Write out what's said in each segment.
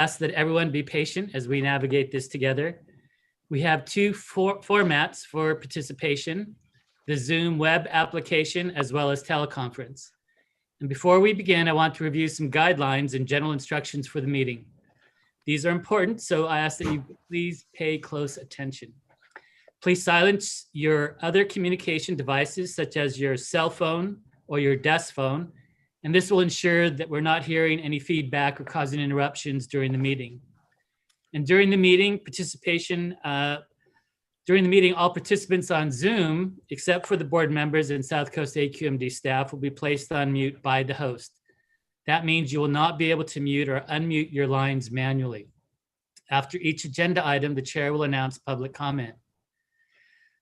ask that everyone be patient as we navigate this together. We have two formats for participation, the Zoom web application as well as teleconference. And before we begin, I want to review some guidelines and general instructions for the meeting. These are important, so I ask that you please pay close attention. Please silence your other communication devices such as your cell phone or your desk phone, and this will ensure that we're not hearing any feedback or causing interruptions during the meeting. And during the meeting, all participants on Zoom, except for the board members and South Coast AQMD staff, will be placed on mute by the host. That means you will not be able to mute or unmute your lines manually. After each agenda item, the chair will announce public comment.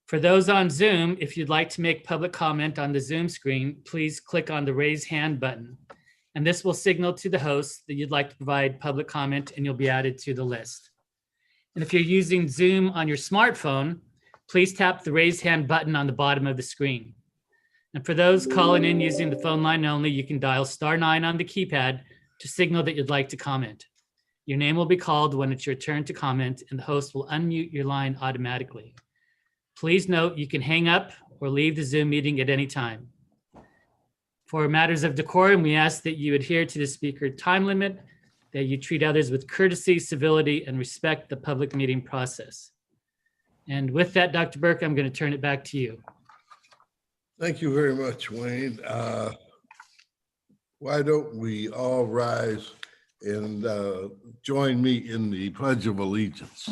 For those on Zoom, if you'd like to make public comment on the Zoom screen, please click on the raise hand button. And this will signal to the host that you'd like to provide public comment and you'll be added to the list. And if you're using Zoom on your smartphone, please tap the raise hand button on the bottom of the screen. And for those calling in using the phone line only, you can dial *9 on the keypad to signal that you'd like to comment. Your name will be called when it's your turn to comment and the host will unmute your line automatically. Please note you can hang up or leave the Zoom meeting at any time. For matters of decorum, we ask that you adhere to the speaker time limit, that you treat others with courtesy, civility, and respect the public meeting process. And with that, Dr. Burke, I'm going to turn it back to you. Thank you very much, Wayne. Why don't we all rise and join me in the Pledge of Allegiance.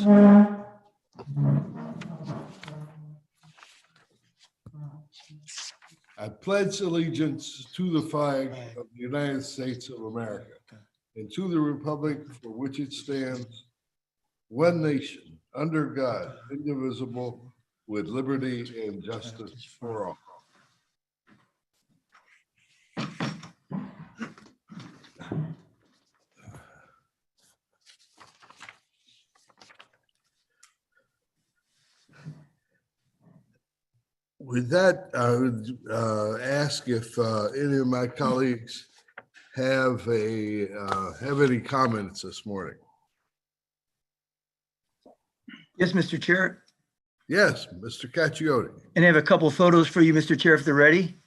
I pledge allegiance to the flag of the United States of America and to the republic for which it stands, one nation, under God, indivisible, with liberty and justice for all. With that, I would ask if any of my colleagues have any comments this morning. Yes, Mr. Chair. Yes, Mr. Caccioti. And I have a couple of photos for you, Mr. Chair, if they're ready.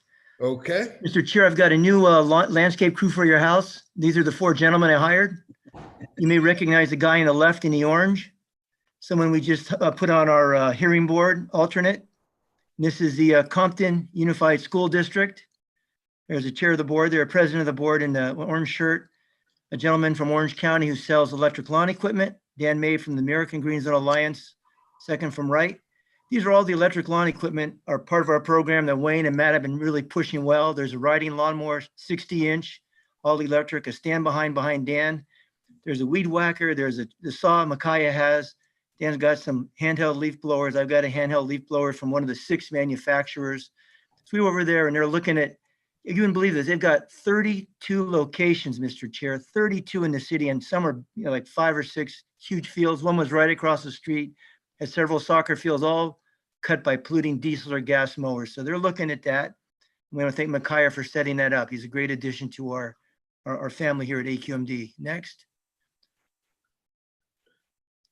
Okay. Mr. Chair, I've got a new landscape crew for your house. These are the 4 gentlemen I hired. You may recognize the guy on the left in the orange, someone we just put on our hearing board alternate. This is the Compton Unified School District. There's a chair of the board there, a president of the board in the orange shirt, a gentleman from Orange County who sells electric lawn equipment, Dan May from the American Green Zone Alliance, second from right. These are all the electric lawn equipment are part of our program that Wayne and Matt have been really pushing well. There's a riding lawnmower, 60-inch, all electric, a stand behind Dan. There's a weed whacker. There's the saw Micaiah has. Dan's got some handheld leaf blowers. I've got a handheld leaf blower from one of the 6 manufacturers. So we were over there and they're looking at, you wouldn't believe this, they've got 32 locations, Mr. Chair, 32 in the city, and some are like 5 or 6 huge fields. One was right across the street, has several soccer fields, all cut by polluting diesel or gas mowers. So they're looking at that. We want to thank Micaiah for setting that up. He's a great addition to our family here at AQMD. Next.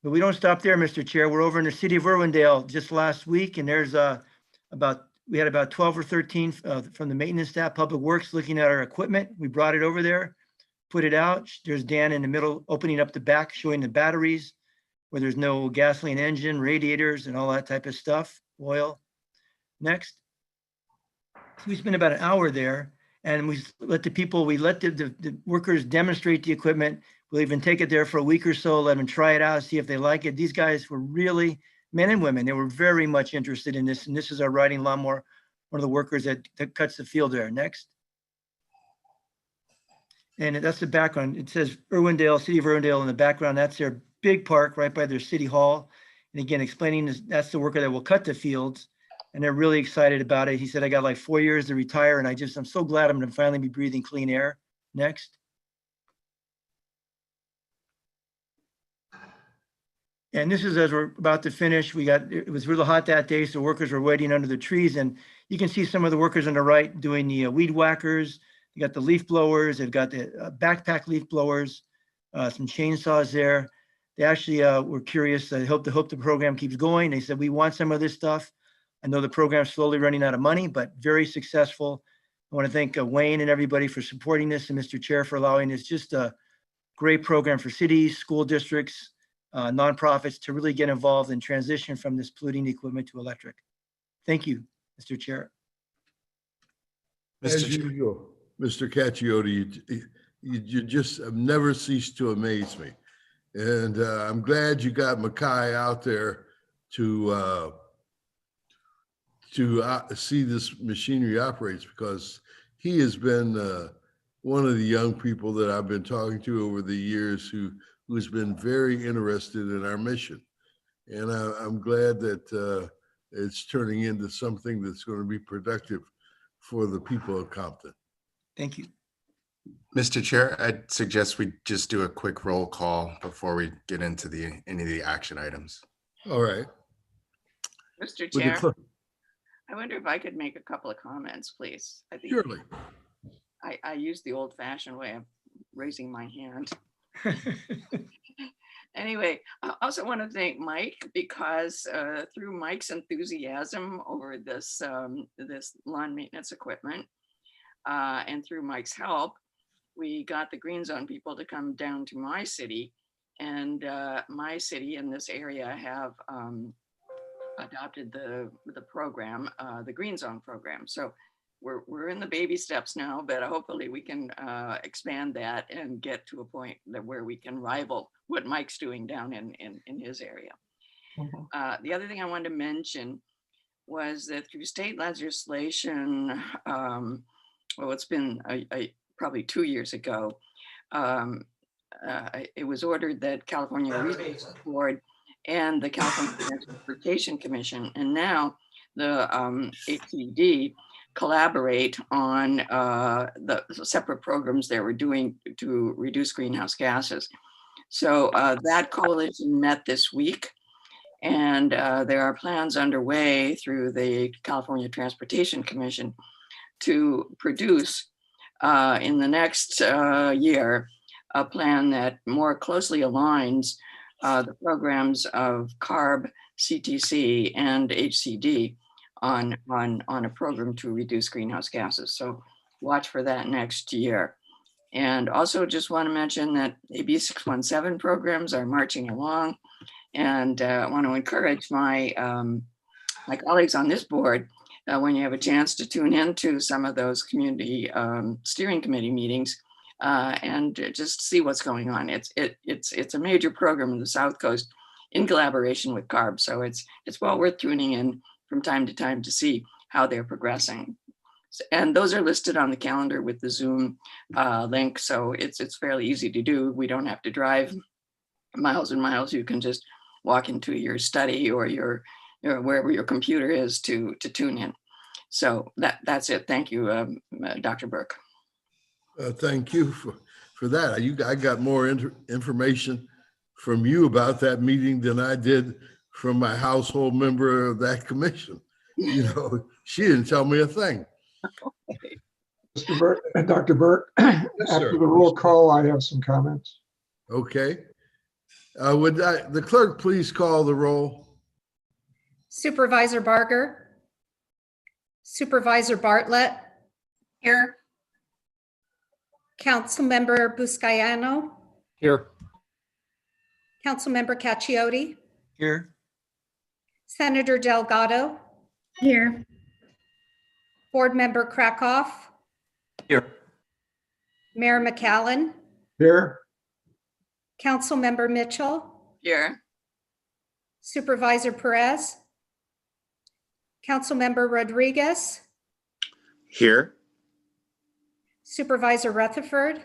But we don't stop there, Mr. Chair. We're over in the city of Irwindale just last week, and there's we had about 12 or 13 from the maintenance staff, public works, looking at our equipment. We brought it over there, put it out. There's Dan in the middle, opening up the back, showing the batteries, where there's no gasoline engine, radiators, and all that type of stuff, oil. Next. So we spent about an hour there, and we let the workers demonstrate the equipment. We'll even take it there for a week or so, let them try it out, see if they like it. These guys were really, men and women, they were very much interested in this. And this is our riding lawnmower, one of the workers that cuts the field there. Next. And that's the background. It says Irwindale, City of Irwindale in the background. That's their big park right by their city hall. And again, explaining this, that's the worker that will cut the fields. And they're really excited about it. He said, I got like 4 years to retire. And I'm so glad I'm going to finally be breathing clean air. Next. And this is as we're about to finish. It was really hot that day, so workers were waiting under the trees. And you can see some of the workers on the right doing the weed whackers. You got the leaf blowers. They've got the backpack leaf blowers. some chainsaws there. They actually were curious. They hope the program keeps going. They said, we want some of this stuff. I know the program's slowly running out of money, but very successful. I want to thank Wayne and everybody for supporting this, and Mr. Chair for allowing this. Just a great program for cities, school districts, nonprofits to really get involved and transition from this polluting equipment to electric. Thank you, Mr. Chair. As usual, Mr. Cacchiotti, you just have never ceased to amaze me. And I'm glad you got Mackay out there to see this machinery operates, because he has been one of the young people that I've been talking to over the years who's been very interested in our mission. And I'm glad that it's turning into something that's going to be productive for the people of Compton. Thank you. Mr. Chair, I'd suggest we just do a quick roll call before we get into any of the action items. All right. Mr. Chair, I wonder if I could make a couple of comments, please. I think Surely. I use the old-fashioned way of raising my hand. Anyway, I also want to thank Mike, because through Mike's enthusiasm over this lawn maintenance equipment, and through Mike's help, we got the Green Zone people to come down to my city, and my city in this area have adopted the program, the Green Zone program. So we're in the baby steps now, but hopefully we can expand that and get to a point where we can rival what Mike's doing down in his area. The other thing I wanted to mention was that through state legislation, well, it's been probably 2 years ago, it was ordered that California Resources Board and the California Transportation Commission, and now the AQMD, collaborate on the separate programs they were doing to reduce greenhouse gases. So that coalition met this week, and there are plans underway through the California Transportation Commission to produce in the next year a plan that more closely aligns the programs of CARB, CTC, and HCD on a program to reduce greenhouse gases. So watch for that next year. And also just want to mention that AB 617 programs are marching along, and I want to encourage my colleagues on this board, when you have a chance, to tune into some of those community steering committee meetings and just see what's going on. It's a major program in the South Coast in collaboration with CARB. So it's well worth tuning in from time to time to see how they're progressing. And those are listed on the calendar with the Zoom link. So it's fairly easy to do. We don't have to drive miles and miles. You can just walk into your study or your wherever your computer is to tune in. So that's it. Thank you, Dr. Burke. Thank you for that. I got more information from you about that meeting than I did from my household member of that commission. You know, she didn't tell me a thing. Mr. Burke, Dr. Burke, Yes, after sir. the roll call, I have some comments. Okay. Would the clerk please call the roll? Supervisor Barger. Supervisor Bartlett. Here. Councilmember Buscaino. Here. Councilmember Cacchiotti. Here. Senator Delgado. Here. Board Member Krakoff. Here. Mayor McAllen. Here, Councilmember Mitchell. Here. Supervisor Perez. Councilmember Rodriguez. Here. Supervisor Rutherford.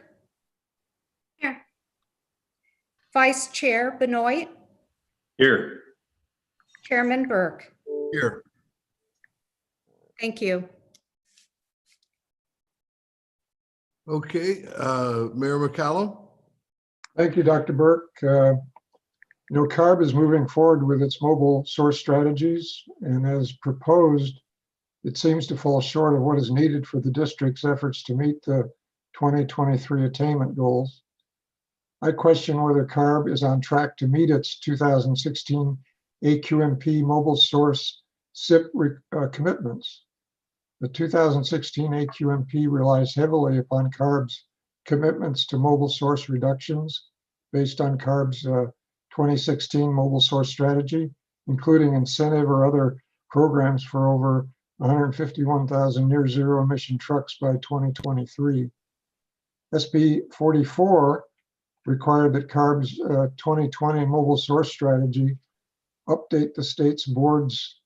Here. Vice Chair Benoit. Here. Chairman Burke. Here. Thank you. Okay, Mayor McCallum? thank you, Dr. Burke. CARB is moving forward with its mobile source strategies, and as proposed, it seems to fall short of what is needed for the district's efforts to meet the 2023 attainment goals. I question whether CARB is on track to meet its 2016 AQMP mobile source SIP commitments. The 2016 AQMP relies heavily upon CARB's commitments to mobile source reductions based on CARB's 2016 mobile source strategy, including incentive or other programs for over 151,000 near zero emission trucks by 2023. SB 44 required that CARB's 2020 mobile source strategy update the state's board's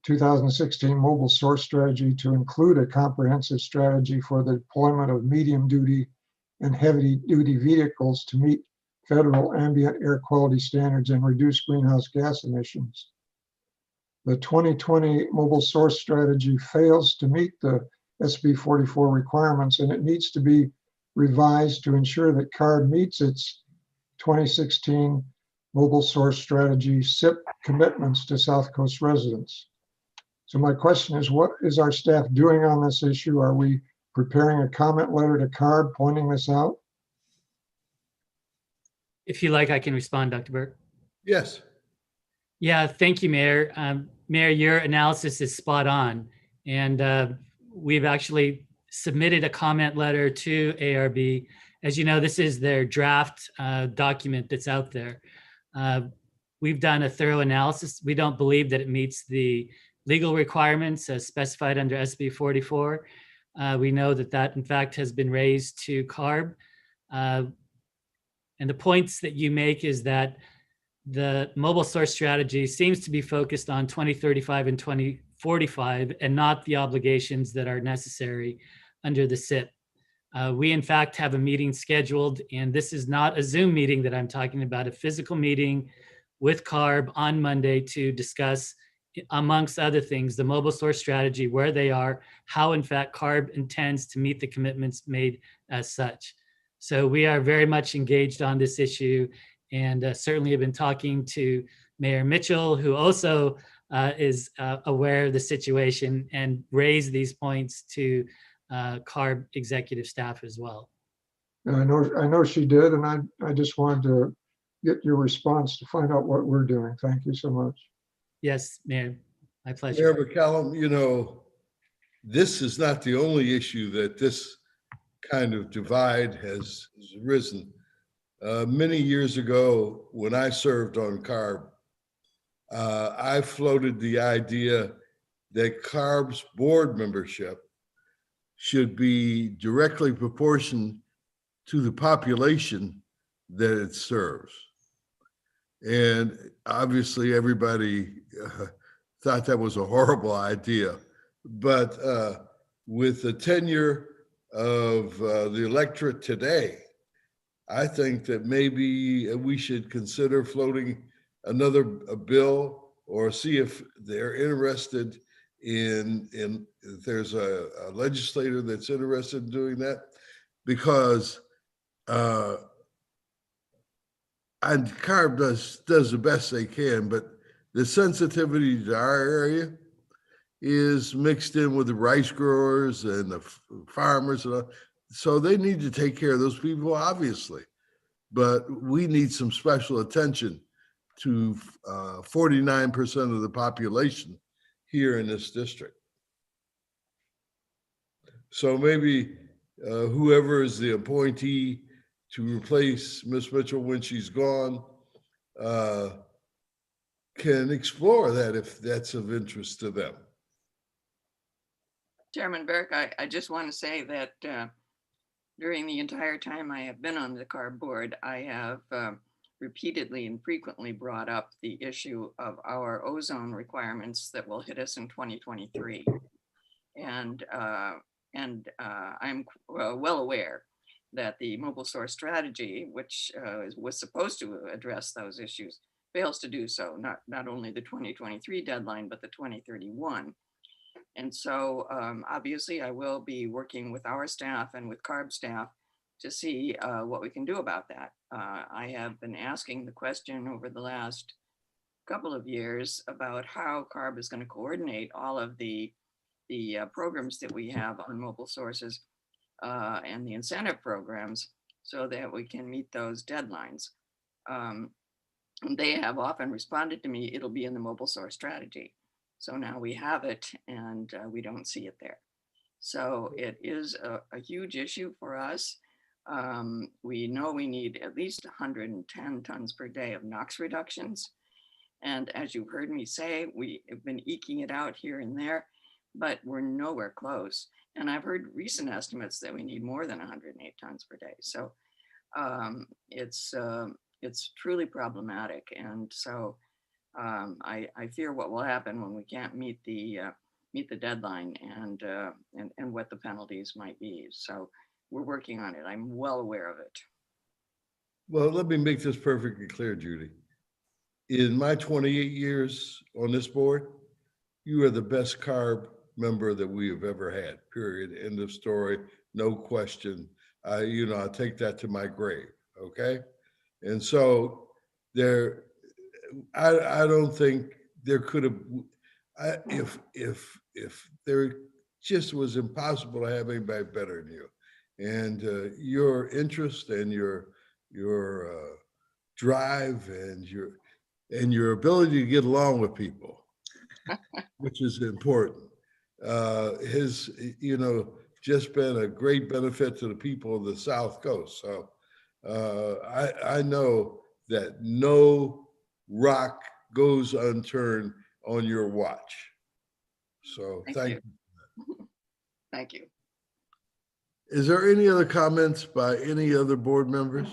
2016 mobile source strategy to include a comprehensive strategy for the deployment of medium duty and heavy duty vehicles to meet federal ambient air quality standards and reduce greenhouse gas emissions. The 2020 mobile source strategy fails to meet the SB 44 requirements, and it needs to be revised to ensure that CARB meets its 2016 mobile source strategy SIP commitments to South Coast residents. So my question is, what is our staff doing on this issue? Are we preparing a comment letter to CARB pointing this out? If you like, I can respond, Dr. Burke. Yes. Yeah, thank you, Mayor. Mayor, your analysis is spot on. And we've actually submitted a comment letter to ARB. As you know, this is their draft document that's out there. We've done a thorough analysis. We don't believe that it meets the legal requirements as specified under SB 44. We know that that, in fact, has been raised to CARB. And the points that you make is that the mobile source strategy seems to be focused on 2035 and 2045 and not the obligations that are necessary under the SIP. We, in fact, have a meeting scheduled, and this is not a Zoom meeting that I'm talking about, a physical meeting with CARB on Monday to discuss, amongst other things, the mobile source strategy, where they are, how, in fact, CARB intends to meet the commitments made as such. So we are very much engaged on this issue, and certainly have been talking to Mayor Mitchell, who also is aware of the situation and raised these points to CARB executive staff as well. I know she did, and I just wanted to get your response to find out what we're doing. Thank you so much. Yes, Mayor, my pleasure. Mayor McCallum, you know, this is not the only issue that this kind of divide has risen. Many years ago, when I served on CARB, I floated the idea that CARB's board membership should be directly proportioned to the population that it serves. And obviously everybody thought that was a horrible idea. But with the tenure of the electorate today, I think that maybe we should consider floating another bill or see if they're interested in if there's a legislator that's interested in doing that, because and CARB does the best they can, but the sensitivity to our area is mixed in with the rice growers and the farmers, and so they need to take care of those people, obviously. But we need some special attention to 49% of the population here in this district. So maybe whoever is the appointee to replace Ms. Mitchell when she's gone can explore that if that's of interest to them. Chairman Burke, I just want to say that during the entire time I have been on the CARB board, I have repeatedly and frequently brought up the issue of our ozone requirements that will hit us in 2023. And I'm well aware that the mobile source strategy, which was supposed to address those issues, fails to do so, not only the 2023 deadline, but the 2031. And so obviously I will be working with our staff and with CARB staff to see what we can do about that. I have been asking the question over the last couple of years about how CARB is going to coordinate all of the programs that we have on mobile sources and the incentive programs so that we can meet those deadlines. They have often responded to me, it'll be in the mobile source strategy. So now we have it and we don't see it there. So it is a huge issue for us. We know we need at least 110 tons per day of NOx reductions. And as you've heard me say, we have been eking it out here and there, but we're nowhere close. And I've heard recent estimates that we need more than 108 tons per day. So it's truly problematic. And so I fear what will happen when we can't meet the deadline and what the penalties might be. So we're working on it. I'm well aware of it. Well, let me make this perfectly clear, Judy. In my 28 years on this board, you are the best CARB member that we have ever had, period. End of story, no question. I take that to my grave, okay? And so I don't think there could have, if there just was impossible to have anybody better than you. And your interest and your drive and your ability to get along with people, which is important, has just been a great benefit to the people of the South Coast. So I know that no rock goes unturned on your watch. So thank you. Thank you. Is there any other comments by any other board members?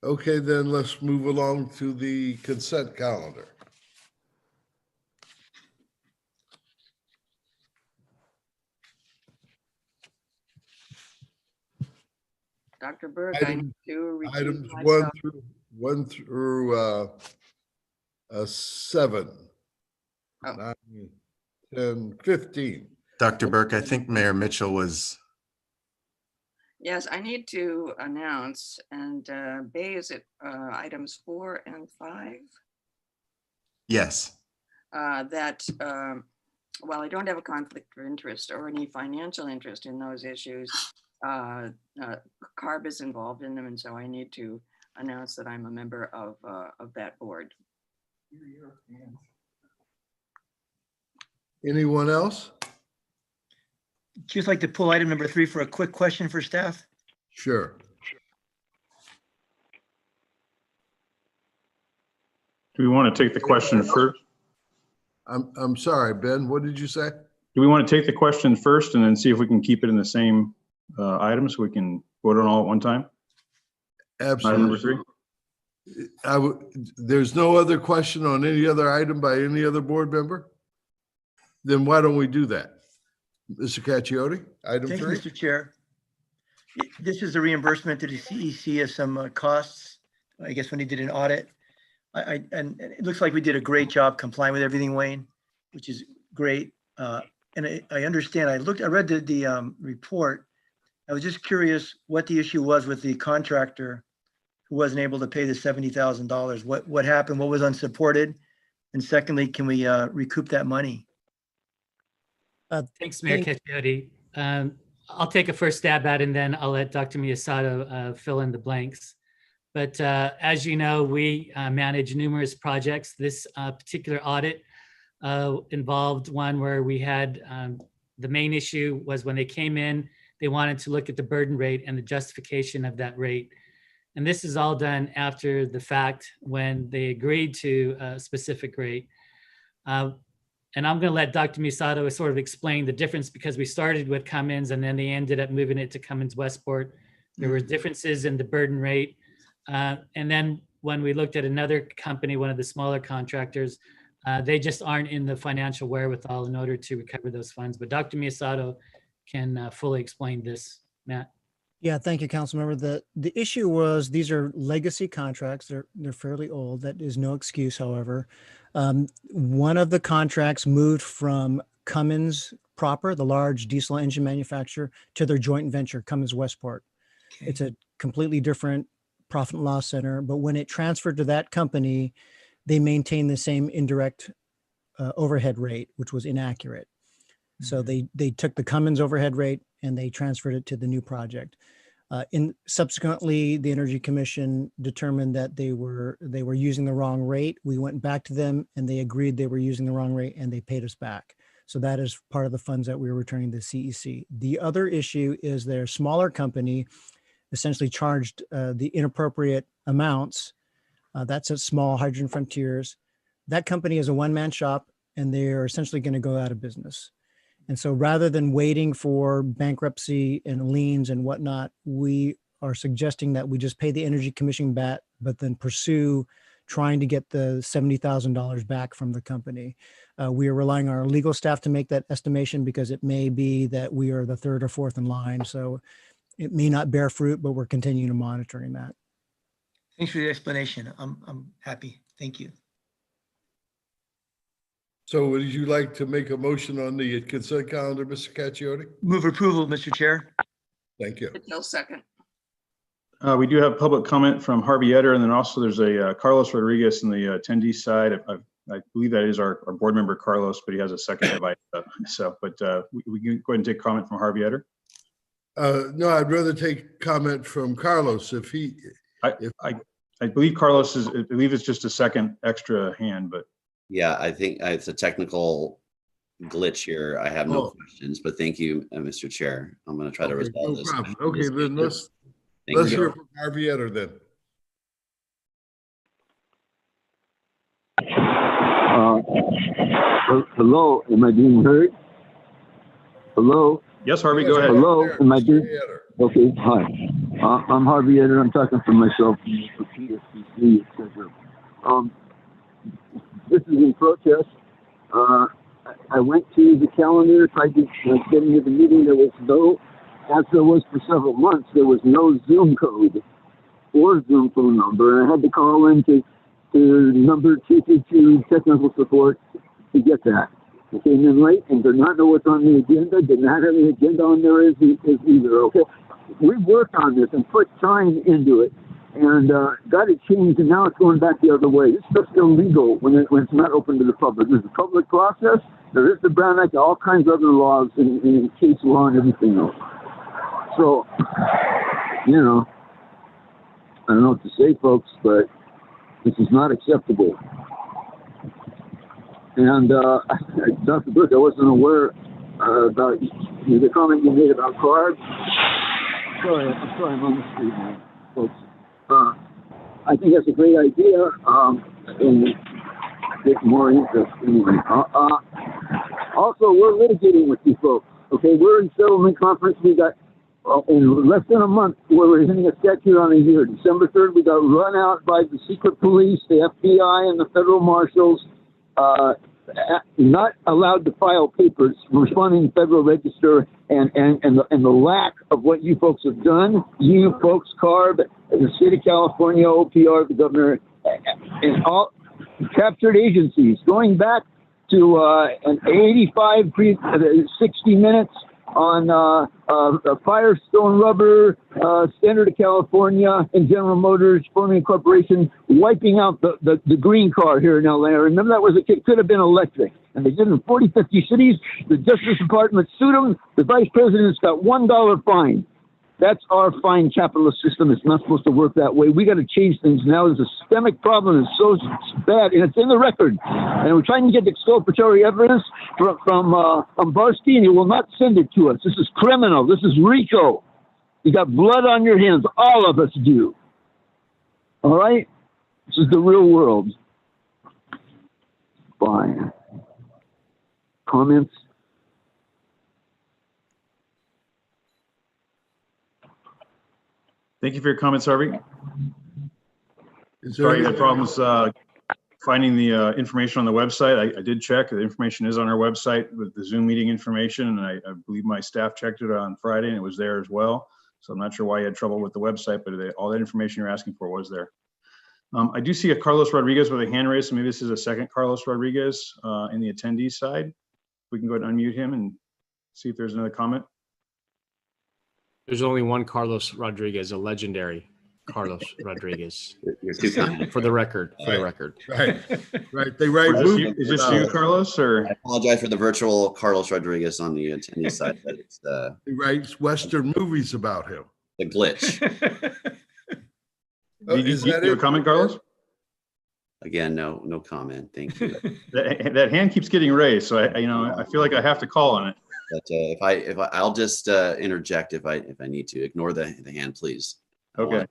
Okay, then let's move along to the consent calendar. Dr. Burke, I need to recuse Items myself. 1 through 7, Oh. 9, 10, 15. Dr. Burke, I think Mayor Mitchell was, Yes, I need to announce, and Bay, is it items 4 and 5? yes. That while I don't have a conflict of interest or any financial interest in those issues, CARB is involved in them, and so I need to announce that I'm a member of that board. Anyone else? Just like to pull item number 3 for a quick question for staff. Sure. Do we want to take the question first? I'm sorry, Ben, what did you say? Do we want to take the question first and then see if we can keep it in the same item so we can vote on all at one time? Item number Absolutely. 3? There's no other question on any other item by any other board member? Then why don't we do that? Mr. Cacchiotti, item Thank you, 3? Mr. Chair. This is a reimbursement to the CEC of some costs, I guess, when he did an audit. And it looks like we did a great job complying with everything, Wayne, which is great. And I understand, I read the report. I was just curious what the issue was with the contractor who wasn't able to pay the $70,000. What happened? What was unsupported? And secondly, can we recoup that money? Thanks, Mayor Cacchiotti. I'll take a first stab at it, and then I'll let Dr. Miyasato fill in the blanks. But as you know, we manage numerous projects. This particular audit involved one where we had the main issue was when they came in, they wanted to look at the burden rate and the justification of that rate. And this is all done after the fact when they agreed to a specific rate. And I'm going to let Dr. Miyasato sort of explain the difference because we started with Cummins and then they ended up moving it to Cummins Westport. There were differences in the burden rate. And then when we looked at another company, one of the smaller contractors, they just aren't in the financial wherewithal in order to recover those funds. But Dr. Miyasato can fully explain this. Matt. Yeah, thank you, Councilmember. The issue was these are legacy contracts. They're fairly old. That is no excuse, however. One of the contracts moved from Cummins proper, the large diesel engine manufacturer, to their joint venture, Cummins Westport. Okay. It's a completely different profit and loss center, but when it transferred to that company, they maintained the same indirect overhead rate, which was inaccurate. So they took the Cummins overhead rate and they transferred it to the new project. Subsequently, the Energy Commission determined that they were using the wrong rate. We went back to them and they agreed they were using the wrong rate and they paid us back. So that is part of the funds that we were returning to CEC. The other issue is their smaller company essentially charged the inappropriate amounts. That's at Small Hydrogen Frontiers. That company is a one-man shop and they're essentially going to go out of business. And so rather than waiting for bankruptcy and liens and whatnot, we are suggesting that we just pay the Energy Commission back, but then pursue trying to get the $70,000 back from the company. We are relying on our legal staff to make that estimation because it may be that we are the third or fourth in line. So it may not bear fruit, but we're continuing to monitoring that. Thanks for the explanation. I'm happy. Thank you. So would you like to make a motion on the consent calendar, Mr. Caccione? Move approval, Mr. Chair. Thank you. Patil, second. We do have public comment from Harvey Etter, and then also there's a Carlos Rodriguez on the attendee side. I believe that is our board member, Carlos, but he has a second invite. We can go ahead and take comment from Harvey Etter. No, I'd rather take comment from Carlos if he. I believe Carlos is, I believe it's just a second extra hand, but. Yeah, I think it's a technical glitch here. I have no questions, but thank you, Mr. Chair. I'm going to try to resolve this. Problem. Okay, then let's hear from Harvey Etter then. Hello, am I being heard? Hello? Yes, Harvey, go ahead. Hello, am I being? Okay, hi. I'm Harvey Etter. I'm talking for myself, for PSPC, etc. This is in protest. I went to the calendar, tried to get into the meeting. There was no, as there was for several months, there was no Zoom code or Zoom phone number. And I had to call into number 222 technical support to get that. I came in late and did not know what's on the agenda, did not have the agenda on there as either, okay? We've worked on this and put time into it and got it changed, and now it's going back the other way. This stuff's illegal when it's not open to the public. There's a public process, there is the Brown Act, all kinds of other laws and case law and everything else. So, you know, I don't know what to say, folks, but this is not acceptable. And Dr. Burke, I wasn't aware about the comment you made about carbs. I'm sorry, I'm on the street now, folks. I think that's a great idea, and get more interest anyway. Also, we're litigating with you folks. Okay, we're in settlement conference. We got in less than a month, we're hitting a statute on a year. December 3rd, we got run out by the secret police, the FBI, and the federal marshals. Not allowed to file papers, responding to Federal Register, and the lack of what you folks have done. You folks, CARB, the state of California, OPR, the governor, and all captured agencies, going back to an 85 60 minutes on Firestone Rubber, Standard of California, and General Motors, forming a corporation, wiping out the green car here in LA. Remember that could have been electric. And they did it in 40, 50 cities. The Justice Department sued them. The vice president's got $1 fine. That's our fine capitalist system. It's not supposed to work that way. We got to change things now. There's a systemic problem. It's so bad, and it's in the record. And we're trying to get exculpatory evidence from Barsky, and he will not send it to us. This is criminal. This is RICO. You got blood on your hands. All of us do. All right? This is the real world. Fine. Comments? Thank you for your comments, Harvey. Is Sorry, you there had problems finding the information on the website. I did check. The information is on our website with the Zoom meeting information, and I believe my staff checked it on Friday, and it was there as well. So I'm not sure why you had trouble with the website, but all that information you're asking for was there. I do see a Carlos Rodriguez with a hand raised, so maybe this is a second Carlos Rodriguez in the attendee side. We can go ahead and unmute him and see if there's another comment. There's only one Carlos Rodriguez, a legendary Carlos Rodriguez. You're too kind. For the record, right. They write movies. Is this you, Carlos, or? I apologize for the virtual Carlos Rodriguez on the attendee side, but it's He writes Western movies about him. The glitch. Is that you have it? a comment, Carlos? Again, no comment. Thank you. That hand keeps getting raised, so I feel like I have to call on it. But I'll just interject if I need to. Ignore the hand, please. Okay.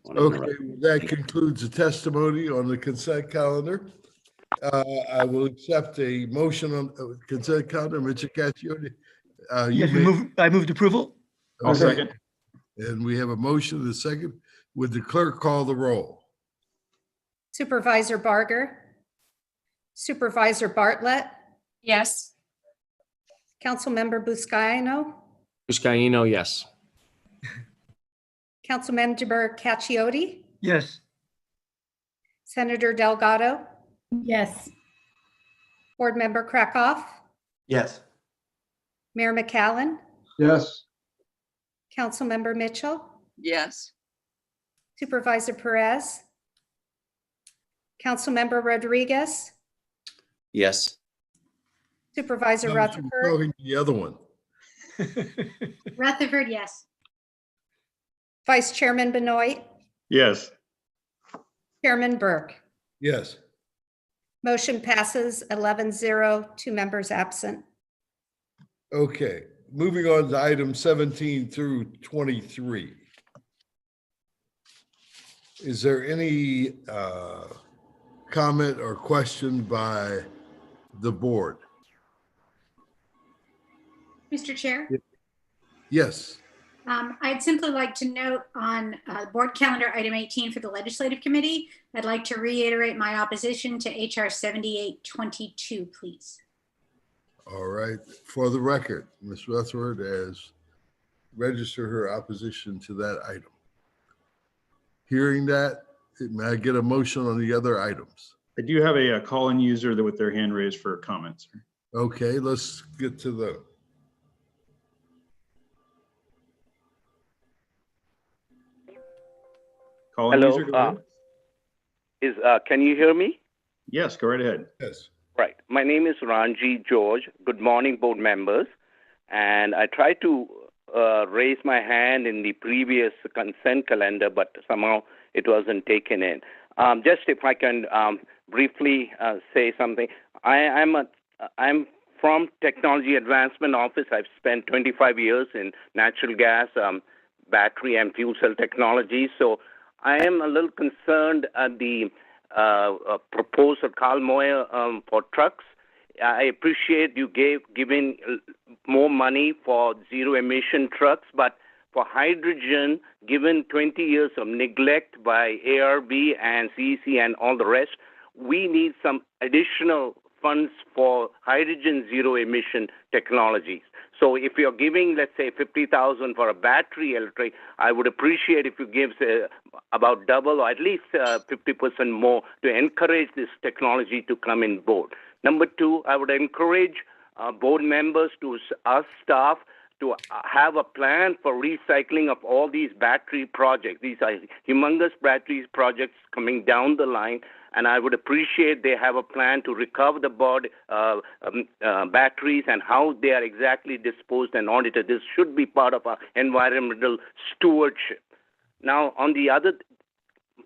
Okay, that concludes the testimony on the consent calendar. I will accept a motion on consent calendar. Mr. Caccione. Yes, I moved approval. I'll second. And we have a motion and a second. Would the clerk call the roll? Supervisor Barger, Supervisor Bartlett, Yes. Councilmember Buscaino, Buscaino, yes. Councilmember Caccione, Yes. Senator Delgado, Yes. Board Member Krakoff, Yes. Mayor McCallan, Yes. Councilmember Mitchell, Yes. Supervisor Perez, Councilmember Rodriguez, Yes. Supervisor Rutherford, Talking to the other one. Rutherford, yes. Vice Chairman Benoit, Yes. Chairman Burke. Yes. Motion passes 11-0, 2 members absent. Okay, moving on to item 17 through 23. Is there any comment or question by the board? Mr. Chair, Yes. I'd simply like to note on board calendar item 18 for the legislative committee, I'd like to reiterate my opposition to HR 7822, please. All right. For the record, Ms. Rutherford has registered her opposition to that item. Hearing that, may I get a motion on the other items? I do have a call-in user with their hand raised for comments. Okay, let's get to the. Call-in user, go Hello. ahead. Can you hear me? Yes, go right ahead. Yes. Right. My name is Ranji George. Good morning, board members. And I tried to raise my hand in the previous consent calendar, but somehow it wasn't taken in. Just if I can briefly say something. I'm from Technology Advancement Office. I've spent 25 years in natural gas, battery, and fuel cell technology. So I am a little concerned at the proposal, Carl Moyer, for trucks. I appreciate you giving more money for zero emission trucks, but for hydrogen, given 20 years of neglect by ARB and CEC and all the rest, we need some additional funds for hydrogen zero emission technologies. So if you're giving, let's say, 50,000 for a battery electric, I would appreciate if you give about double or at least 50% more to encourage this technology to come in board. Number two, I would encourage board members to us staff to have a plan for recycling of all these battery projects. These are humongous battery projects coming down the line, and I would appreciate they have a plan to recover the batteries and how they are exactly disposed and audited. This should be part of our environmental stewardship. Now, on the other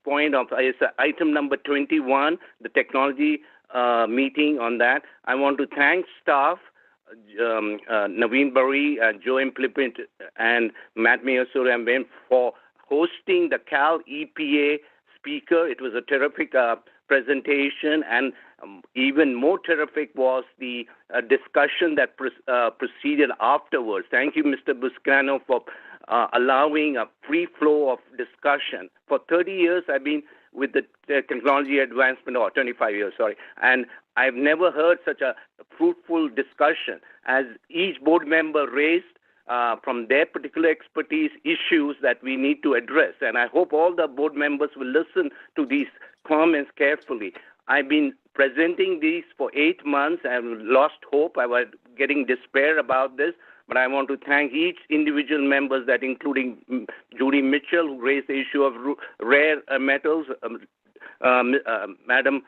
point of item number 21, the technology meeting on that, I want to thank staff, Naveen Bari, Joe Implipint, and Matt Mayasuri for hosting the Cal EPA speaker. It was a terrific presentation, and even more terrific was the discussion that proceeded afterwards. Thank you, Mr. Buscaino, for allowing a free flow of discussion. For 30 years, I've been with the technology advancement, or 25 years, sorry, and I've never heard such a fruitful discussion as each board member raised from their particular expertise issues that we need to address. And I hope all the board members will listen to these comments carefully. I've been presenting these for 8 months. I've lost hope. I was getting despair about this. But I want to thank each individual members, that including Judy Mitchell, who raised the issue of rare metals, Madam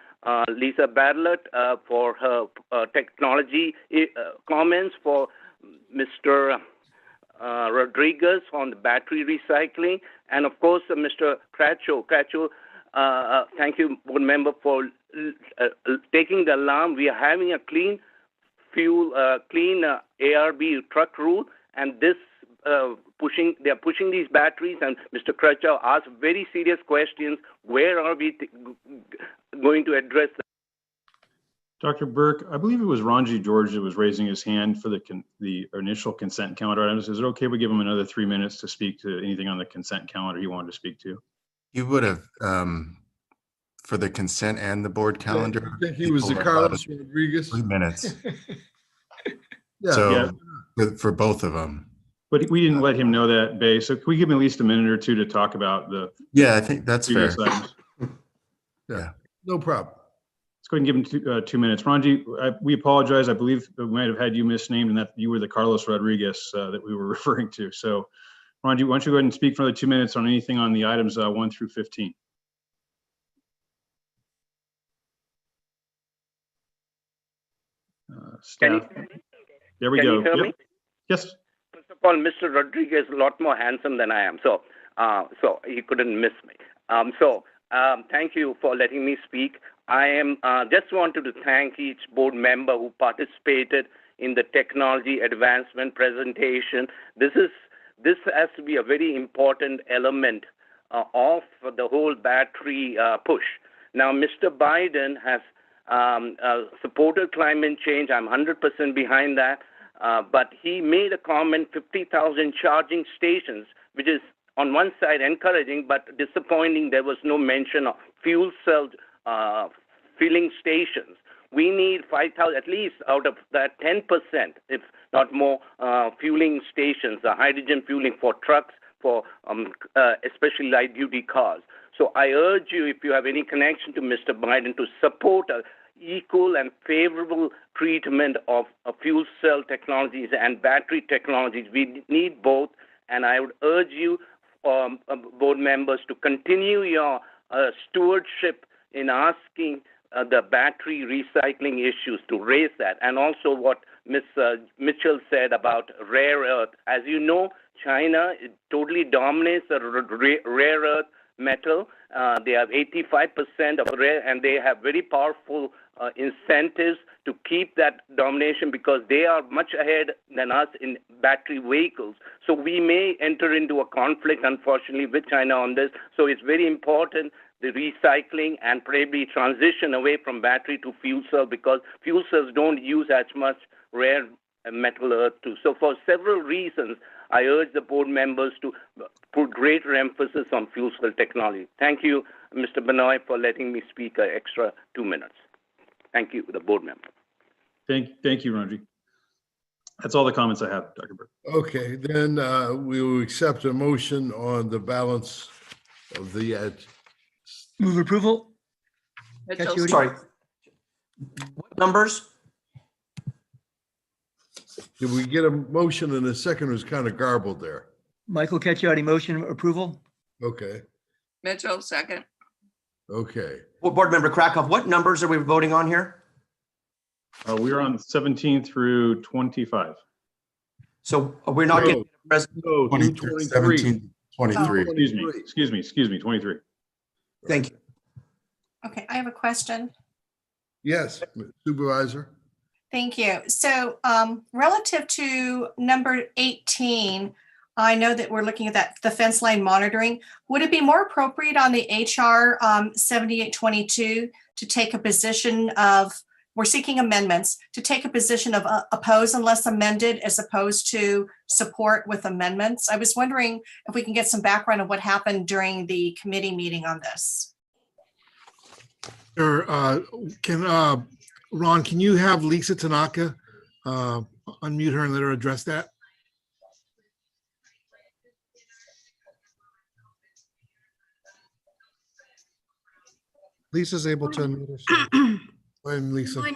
Lisa Bartlett for her technology comments, for Mr. Rodriguez on the battery recycling, and of course, Mr. Cratcho. Thank you, board member, for taking the alarm. We are having a clean fuel, clean ARB truck rule, and this they are pushing these batteries. And Mr. Cratcho asked very serious questions. Where are we going to address that? Dr. Burke, I believe it was Ranji George that was raising his hand for the initial consent calendar items. Is it okay if we give him another 3 minutes to speak to anything on the consent calendar he wanted to speak to? You would have, for the consent and the board calendar. I think he was the Carlos Rodriguez. 3 minutes. Yeah. So for both of them. But we didn't let him know that, Bay. So can we give him at least a minute or two to talk about the? Yeah, I think that's fair. Items? Yeah, no problem. Let's go ahead and give him 2 minutes. Ranji, we apologize. I believe we might have had you misnamed and that you were the Carlos Rodriguez that we were referring to. So Ranji, why don't you go ahead and speak for another 2 minutes on anything on the items 1 through 15. Staff. There we go. Can you hear me? Yes. First of all, Mr. Rodriguez is a lot more handsome than I am, so he couldn't miss me. Thank you for letting me speak. I am just wanted to thank each board member who participated in the technology advancement presentation. This has to be a very important element of the whole battery push. Now, Mr. Biden has supported climate change. I'm 100% behind that. But he made a comment, 50,000 charging stations, which is on one side encouraging, but disappointing. There was no mention of fuel cell filling stations. We need 5,000, at least out of that 10%, if not more, fueling stations, hydrogen fueling for trucks, for especially light duty cars. So I urge you, if you have any connection to Mr. Biden, to support equal and favorable treatment of fuel cell technologies and battery technologies. We need both, and I would urge you, board members, to continue your stewardship in asking the battery recycling issues, to raise that. And also what Ms. Mitchell said about rare earth. As you know, China totally dominates the rare earth metal. They have 85% of rare, and they have very powerful incentives to keep that domination because they are much ahead than us in battery vehicles. So we may enter into a conflict, unfortunately, with China on this. So it's very important, the recycling and probably transition away from battery to fuel cell, because fuel cells don't use as much rare metal earth too. So for several reasons, I urge the board members to put greater emphasis on fuel cell technology. Thank you, Mr. Benoit, for letting me speak an extra 2 minutes. Thank you, the board member. Thank you, Ranji. That's all the comments I have, Dr. Burke. Okay, then we will accept a motion on the balance of the Move approval. Mitchell. Sorry. What numbers? Did we get a motion and a second? It was kind of garbled there. Michael Cacciati, motion approval. Okay, Mitchell, second. okay. Well, Board Member Krakow, what numbers are we voting on here? We're on 17 through 25. So we're not getting. No, 23. 17, 23. Excuse me, 23. Thank you. Okay, I have a question. Yes, Supervisor. Thank you. So relative to number 18, I know that we're looking at the fence line monitoring. Would it be more appropriate on the HR 7822 to take a position of, we're seeking amendments, to take a position of oppose unless amended as opposed to support with amendments? I was wondering if we can get some background of what happened during the committee meeting on this. Sure. Ron, can you have Lisa Tanaka unmute her and let her address that? Lisa's able to unmute herself. Go ahead, Lisa. Good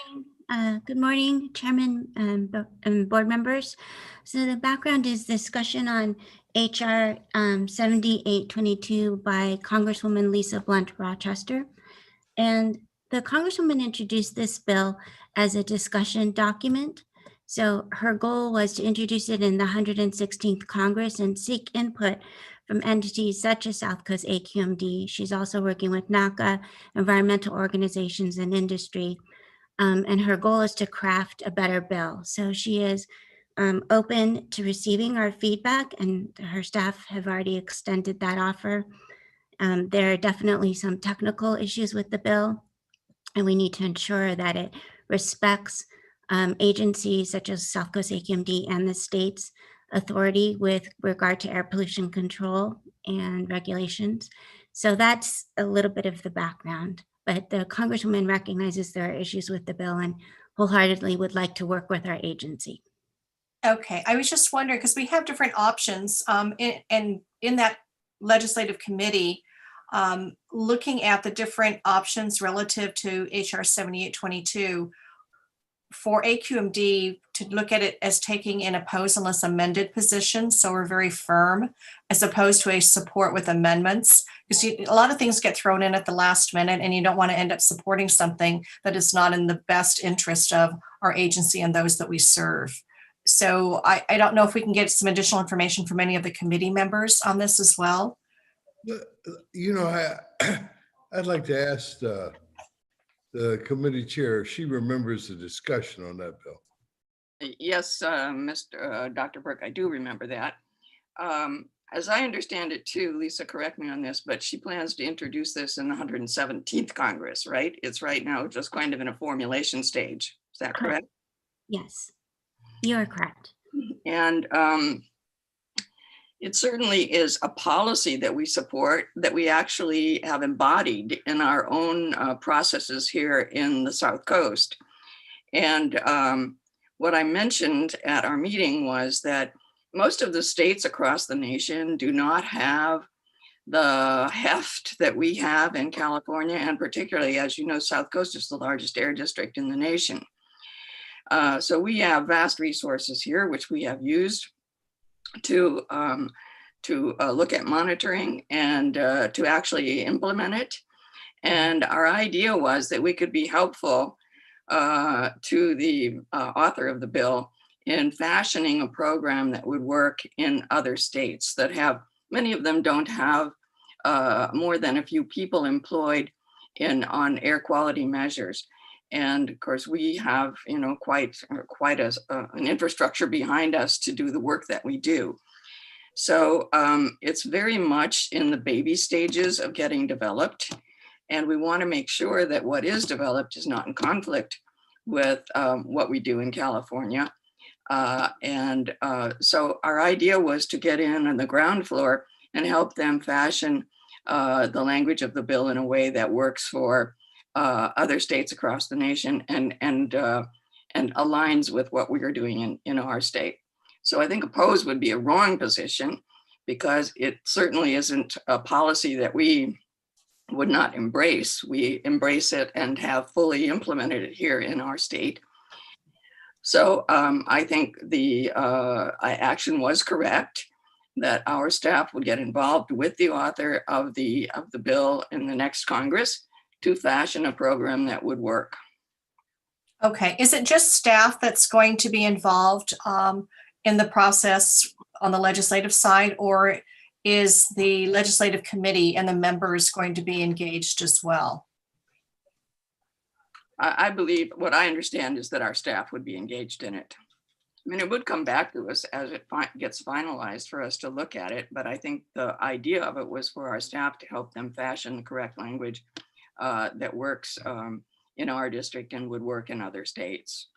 morning. Good morning, Chairman and board members. So the background is discussion on HR 7822 by Congresswoman Lisa Blunt Rochester. And the Congresswoman introduced this bill as a discussion document. So her goal was to introduce it in the 116th Congress and seek input from entities such as South Coast AQMD. She's also working with NACA, environmental organizations, and industry. And her goal is to craft a better bill. So she is open to receiving our feedback, and her staff have already extended that offer. There are definitely some technical issues with the bill, and we need to ensure that it respects agencies such as South Coast AQMD and the state's authority with regard to air pollution control and regulations. So that's a little bit of the background, but the Congresswoman recognizes there are issues with the bill and wholeheartedly would like to work with our agency. Okay, I was just wondering, because we have different options in that legislative committee, looking at the different options relative to HR 7822 for AQMD to look at it as taking an oppose unless amended position. So we're very firm as opposed to a support with amendments. Because a lot of things get thrown in at the last minute and you don't want to end up supporting something that is not in the best interest of our agency and those that we serve. So I don't know if we can get some additional information from any of the committee members on this as well. You know, I'd like to ask the committee chair if she remembers the discussion on that bill. Yes, Dr. Burke, I do remember that. As I understand it too, Lisa, correct me on this, but she plans to introduce this in the 117th Congress, right? It's right now just kind of in a formulation stage. Is that correct? Yes, you are correct. And it certainly is a policy that we support, that we actually have embodied in our own processes here in the South Coast. And what I mentioned at our meeting was that most of the states across the nation do not have the heft that we have in California, and particularly, as you know, South Coast is the largest air district in the nation. So we have vast resources here, which we have used to look at monitoring and to actually implement it. And our idea was that we could be helpful to the author of the bill in fashioning a program that would work in other states that have, many of them don't have more than a few people employed on air quality measures. And of course, we have, you know, quite an infrastructure behind us to do the work that we do. So it's very much in the baby stages of getting developed. And we want to make sure that what is developed is not in conflict with what we do in California. So our idea was to get in on the ground floor and help them fashion the language of the bill in a way that works for other states across the nation and aligns with what we are doing in our state. So I think oppose would be a wrong position because it certainly isn't a policy that we would not embrace. We embrace it and have fully implemented it here in our state. So I think the action was correct, that our staff would get involved with the author of the bill in the next Congress to fashion a program that would work. Okay, is it just staff that's going to be involved in the process on the legislative side, or is the legislative committee and the members going to be engaged as well? I believe, what I understand is that our staff would be engaged in it. I mean, it would come back to us as it gets finalized for us to look at it, but I think the idea of it was for our staff to help them fashion the correct language that works in our district and would work in other states.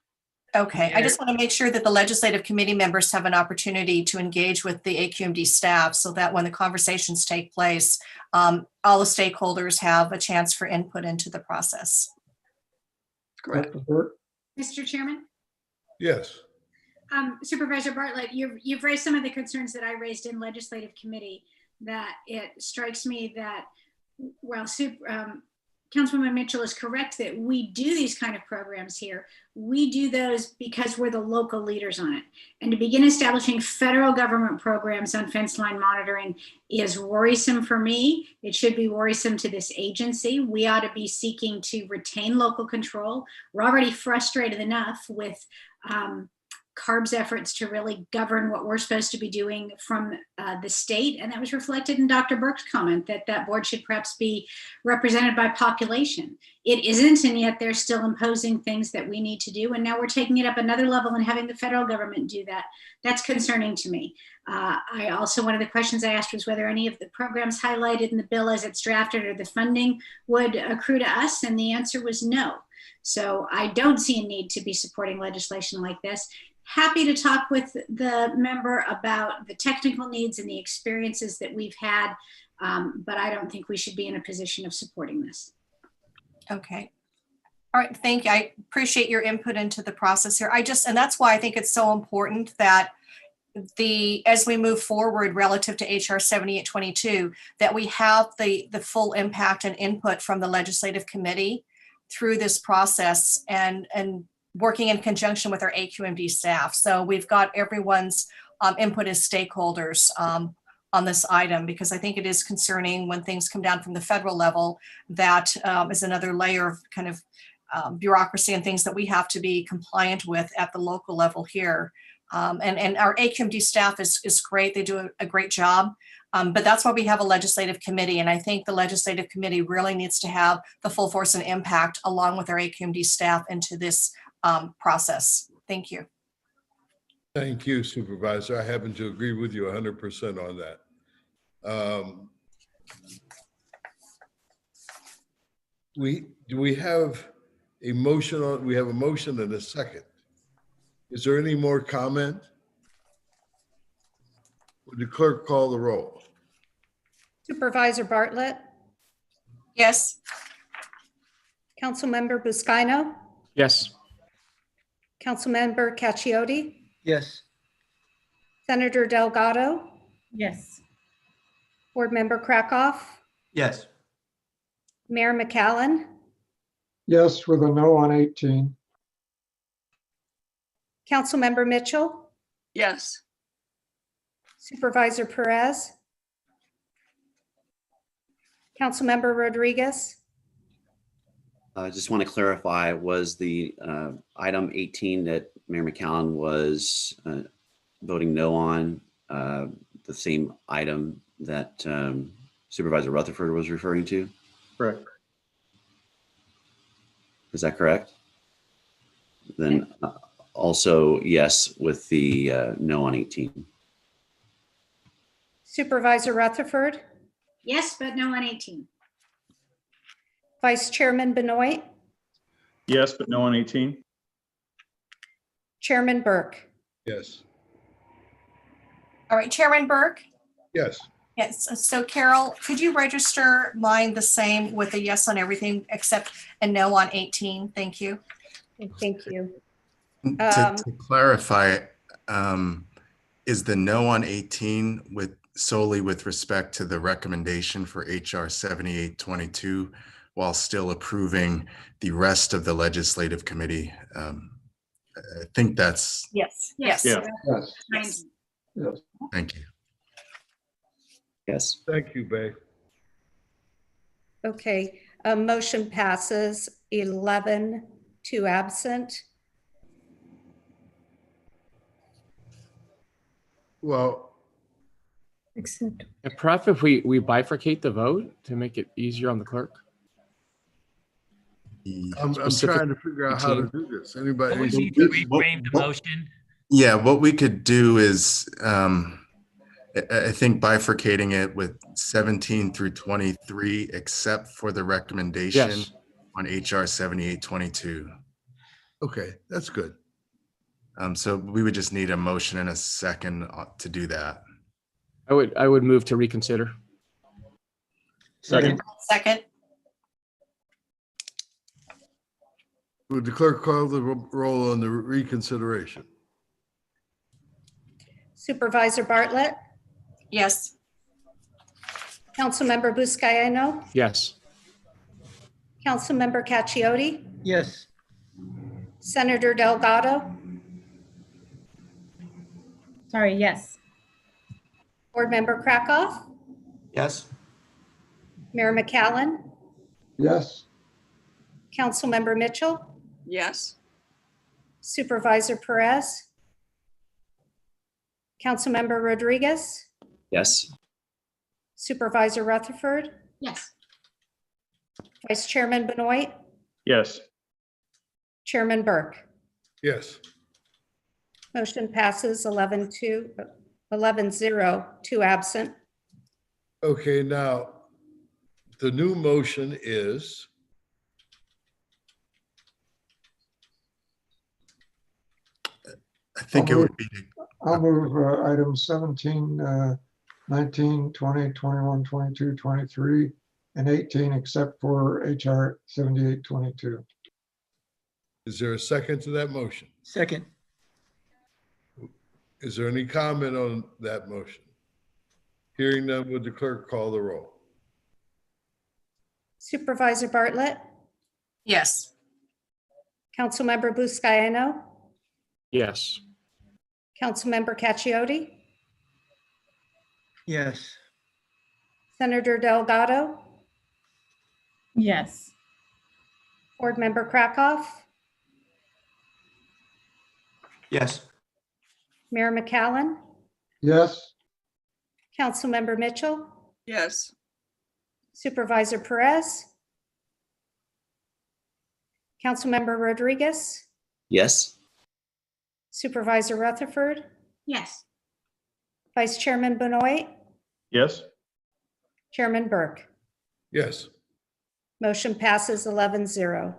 Okay, I just want to make sure that the legislative committee members have an opportunity to engage with the AQMD staff so that when the conversations take place, all the stakeholders have a chance for input into the process. Correct. Mr. Chairman? Yes. Supervisor Bartlett, you've raised some of the concerns that I raised in legislative committee, that it strikes me that while Councilwoman Mitchell is correct that we do these kind of programs here, we do those because we're the local leaders on it. And to begin establishing federal government programs on fence line monitoring is worrisome for me. It should be worrisome to this agency. We ought to be seeking to retain local control. We're already frustrated enough with CARB's efforts to really govern what we're supposed to be doing from the state. And that was reflected in Dr. Burke's comment that that board should perhaps be represented by population. It isn't, and yet they're still imposing things that we need to do. And now we're taking it up another level and having the federal government do that. That's concerning to me. I also, one of the questions I asked was whether any of the programs highlighted in the bill as it's drafted or the funding would accrue to us. And the answer was no. So I don't see a need to be supporting legislation like this. Happy to talk with the member about the technical needs and the experiences that we've had, but I don't think we should be in a position of supporting this. Okay. All right, thank you. I appreciate your input into the process here. And that's why I think it's so important that as we move forward relative to HR 7822, that we have the full impact and input from the legislative committee through this process and working in conjunction with our AQMD staff. So we've got everyone's input as stakeholders on this item, because I think it is concerning when things come down from the federal level. That is another layer of kind of bureaucracy and things that we have to be compliant with at the local level here. And our AQMD staff is great. They do a great job. But that's why we have a legislative committee. And I think the legislative committee really needs to have the full force and impact along with our AQMD staff into this process. Thank you. Thank you, Supervisor. I happen to agree with you 100% on that. Do we have a motion on, we have a motion and a second. Is there any more comment? Would the clerk call the roll? Supervisor Bartlett, Yes. Councilmember Buscaino, Yes. Councilmember Cacchiotti, Yes. Senator Delgado, Yes. Board Member Krakoff, Yes. Mayor McCallan, Yes, with a no on 18. Councilmember Mitchell, Yes. Supervisor Perez, Councilmember Rodriguez, I just want to clarify, was the item 18 that Mayor McCallan was voting no on the same item that Supervisor Rutherford was referring to? Correct. Is that correct? Then also yes with the no on 18. Supervisor Rutherford, Yes, but no on 18. Vice Chairman Benoit, Yes, but no on 18. Chairman Burke. Yes. All right, Chairman Burke. Yes. Yes. So Carol, could you register mine the same with a yes on everything except a no on 18? Thank you. Thank you. To clarify, is the no on 18 solely with respect to the recommendation for HR 7822 while still approving the rest of the legislative committee? I think that's. Yes. Yes. Yeah. Yes. Yes. Yes. Thank you. Yes. Thank you, Bay. Okay, motion passes 11 to absent. Well, Except. And perhaps if we bifurcate the vote to make it easier on the clerk. I'm trying to figure out how to do this. Anybody? We need to reframe the motion. Yeah, what we could do is, I think bifurcating it with 17 through 23, except for the recommendation Yes. on HR 7822. Okay, that's good. So we would just need a motion and a second to do that. I would move to reconsider. Second. Second. Would the clerk call the roll on the reconsideration? Supervisor Bartlett, Yes. Councilmember Buscaino, Yes. Councilmember Cacchiotti, Yes. Senator Delgado, Sorry, yes. Board Member Krakoff, Yes. Mayor McCallan, Yes. Councilmember Mitchell, Yes. Supervisor Perez, Councilmember Rodriguez, Yes. Supervisor Rutherford, Yes. Vice Chairman Benoit, Yes. Chairman Burke. Yes. Motion passes 11-0, 2 absent. Okay, now, the new motion is, I think it would be, I'll move items 17, 19, 20, 21, 22, 23, and 18, except for HR 7822. is there a second to that motion? Second. Is there any comment on that motion? Hearing none, would the clerk call the roll? Supervisor Bartlett, Yes. Councilmember Buscaino, Yes. Councilmember Cacchiotti, Yes. Senator Delgado, Yes. Board Member Krakoff, Yes. Mayor McCallum, Yes. Councilmember Mitchell, Yes. Supervisor Perez, Councilmember Rodriguez, Yes. Supervisor Rutherford, Yes. Vice Chairman Benoit, Yes. Chairman Burke. Yes. Motion passes 11-0.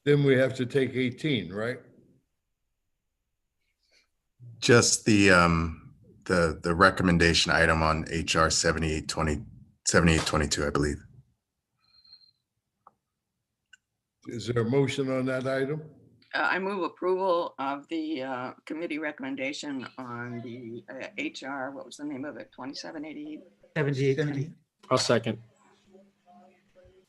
Then we have to take 18, right? just the recommendation item on HR 7822, I believe. Is there a motion on that item? I move approval of the committee recommendation on the HR, what was the name of it, 2788? 78. I'll second.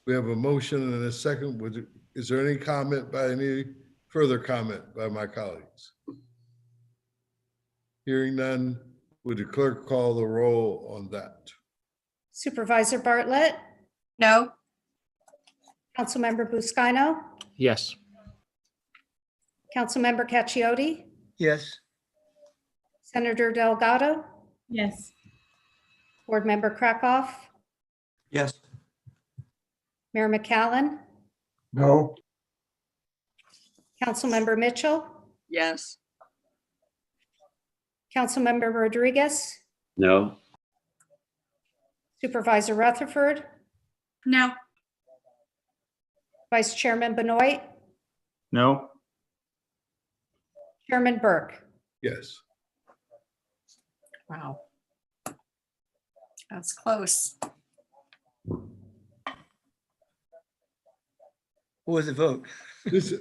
We have a motion and a second. Is there any comment by any further comment by my colleagues? Hearing none, would the clerk call the roll on that? Supervisor Bartlett, No. Councilmember Buscaino, Yes. Councilmember Cacchiotti, Yes. Senator Delgado, Yes. Board Member Krakoff, Yes. Mayor McCallum, No. Councilmember Mitchell, Yes. Councilmember Rodriguez, No. Supervisor Rutherford, No. Vice Chairman Benoit, No. Chairman Burke. Yes. Wow. That's close. What was the vote? This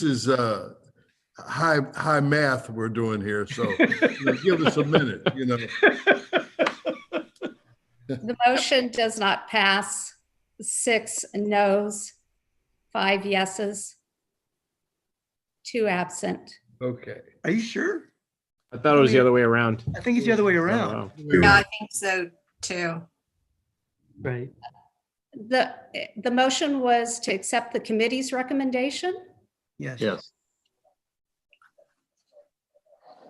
is high math we're doing here, so give us a minute, The motion does not pass. 6 noes, 5 yeses, 2 absent. Okay. Are you sure? I thought it was the other way around. I think it's the other way around. Yeah, I think so too. Right. The motion was to accept the committee's recommendation? Yes. Yes.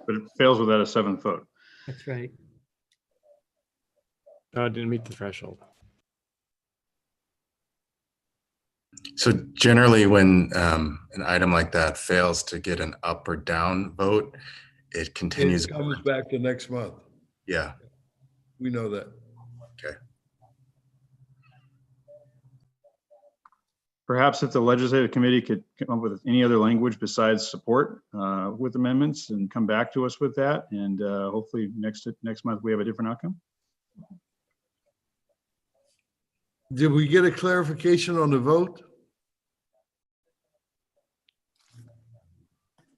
But it fails without a 7th vote. That's right. No, it didn't meet the threshold. So generally when an item like that fails to get an up or down vote, it continues. It comes back to next month. Yeah. We know that. Okay. Perhaps if the legislative committee could come up with any other language besides support with amendments and come back to us with that. And hopefully next month we have a different outcome. Did we get a clarification on the vote?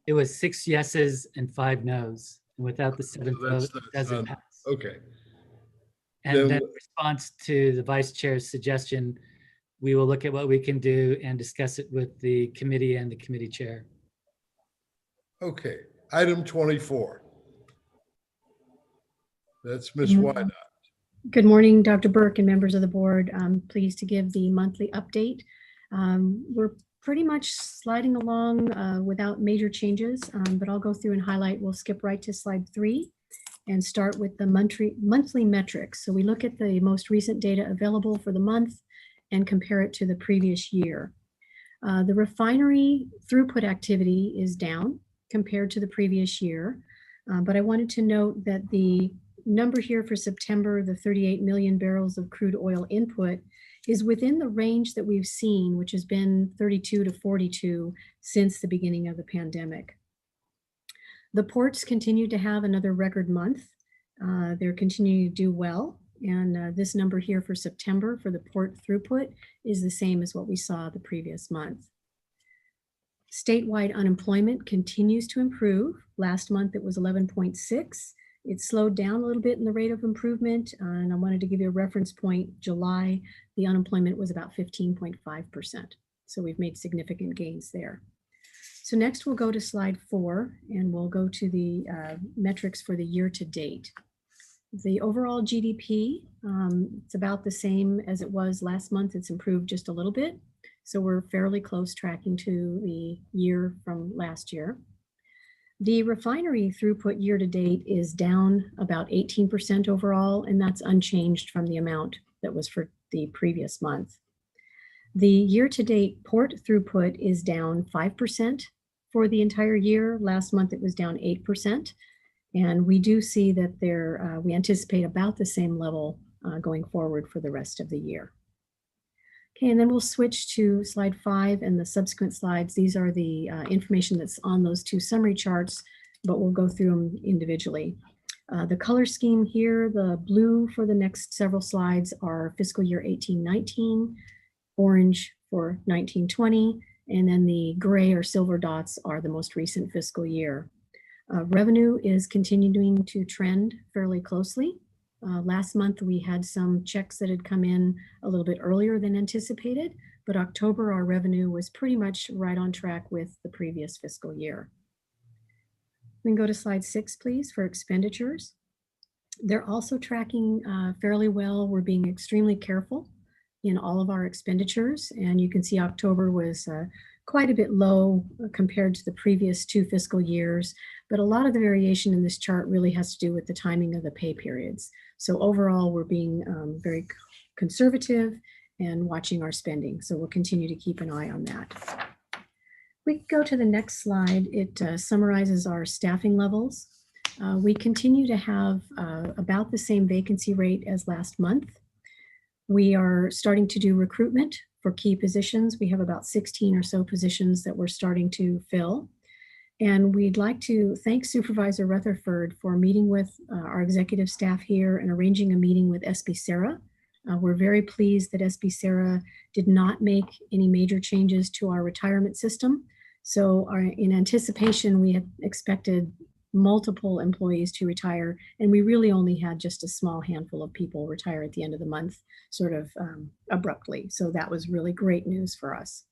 It was 6 yeses and 5 noes. And without the 7th vote, it doesn't pass. Okay. And Then- then in response to the vice chair's suggestion, we will look at what we can do and discuss it with the committee and the committee chair. Okay. Item 24. That's Ms. Mhm. Wynot. Good morning, Dr. Burke and members of the board. I'm pleased to give the monthly update. We're pretty much sliding along without major changes, but I'll go through and highlight. We'll skip right to slide 3 and start with the monthly metrics. So we look at the most recent data available for the month and compare it to the previous year. The refinery throughput activity is down compared to the previous year, but I wanted to note that the number here for September, the 38 million barrels of crude oil input, is within the range that we've seen, which has been 32 to 42 since the beginning of the pandemic. The ports continue to have another record month. They're continuing to do well. And this number here for September for the port throughput is the same as what we saw the previous month. Statewide unemployment continues to improve. Last month it was 11.6. It slowed down a little bit in the rate of improvement. And I wanted to give you a reference point. July, the unemployment was about 15.5%. So we've made significant gains there. So next we'll go to slide 4 and we'll go to the metrics for the year to date. The overall GDP, it's about the same as it was last month. It's improved just a little bit. So we're fairly close tracking to the year from last year. The refinery throughput year to date is down about 18% overall, and that's unchanged from the amount that was for the previous month. The year to date port throughput is down 5% for the entire year. Last month it was down 8%. And we do see that we anticipate about the same level going forward for the rest of the year. Okay, and then we'll switch to slide 5 and the subsequent slides. These are the information that's on those 2 summary charts, but we'll go through them individually. The color scheme here, the blue for the next several slides are fiscal year 18-19, orange for 19-20, and then the gray or silver dots are the most recent fiscal year. Revenue is continuing to trend fairly closely. Last month, we had some checks that had come in a little bit earlier than anticipated, but October, our revenue was pretty much right on track with the previous fiscal year. We can go to slide 6, please, for expenditures. They're also tracking fairly well. We're being extremely careful in all of our expenditures, and you can see October was quite a bit low compared to the previous 2 fiscal years, but a lot of the variation in this chart really has to do with the timing of the pay periods. So overall, we're being very conservative and watching our spending. So we'll continue to keep an eye on that. We can go to the next slide. It summarizes our staffing levels. We continue to have about the same vacancy rate as last month. We are starting to do recruitment for key positions. We have about 16 or so positions that we're starting to fill. And we'd like to thank Supervisor Rutherford for meeting with our executive staff here and arranging a meeting with SB Sarah. We're very pleased that SB Sarah did not make any major changes to our retirement system. So in anticipation, we had expected multiple employees to retire, and we really only had just a small handful of people retire at the end of the month, sort of abruptly. So that was really great news for us.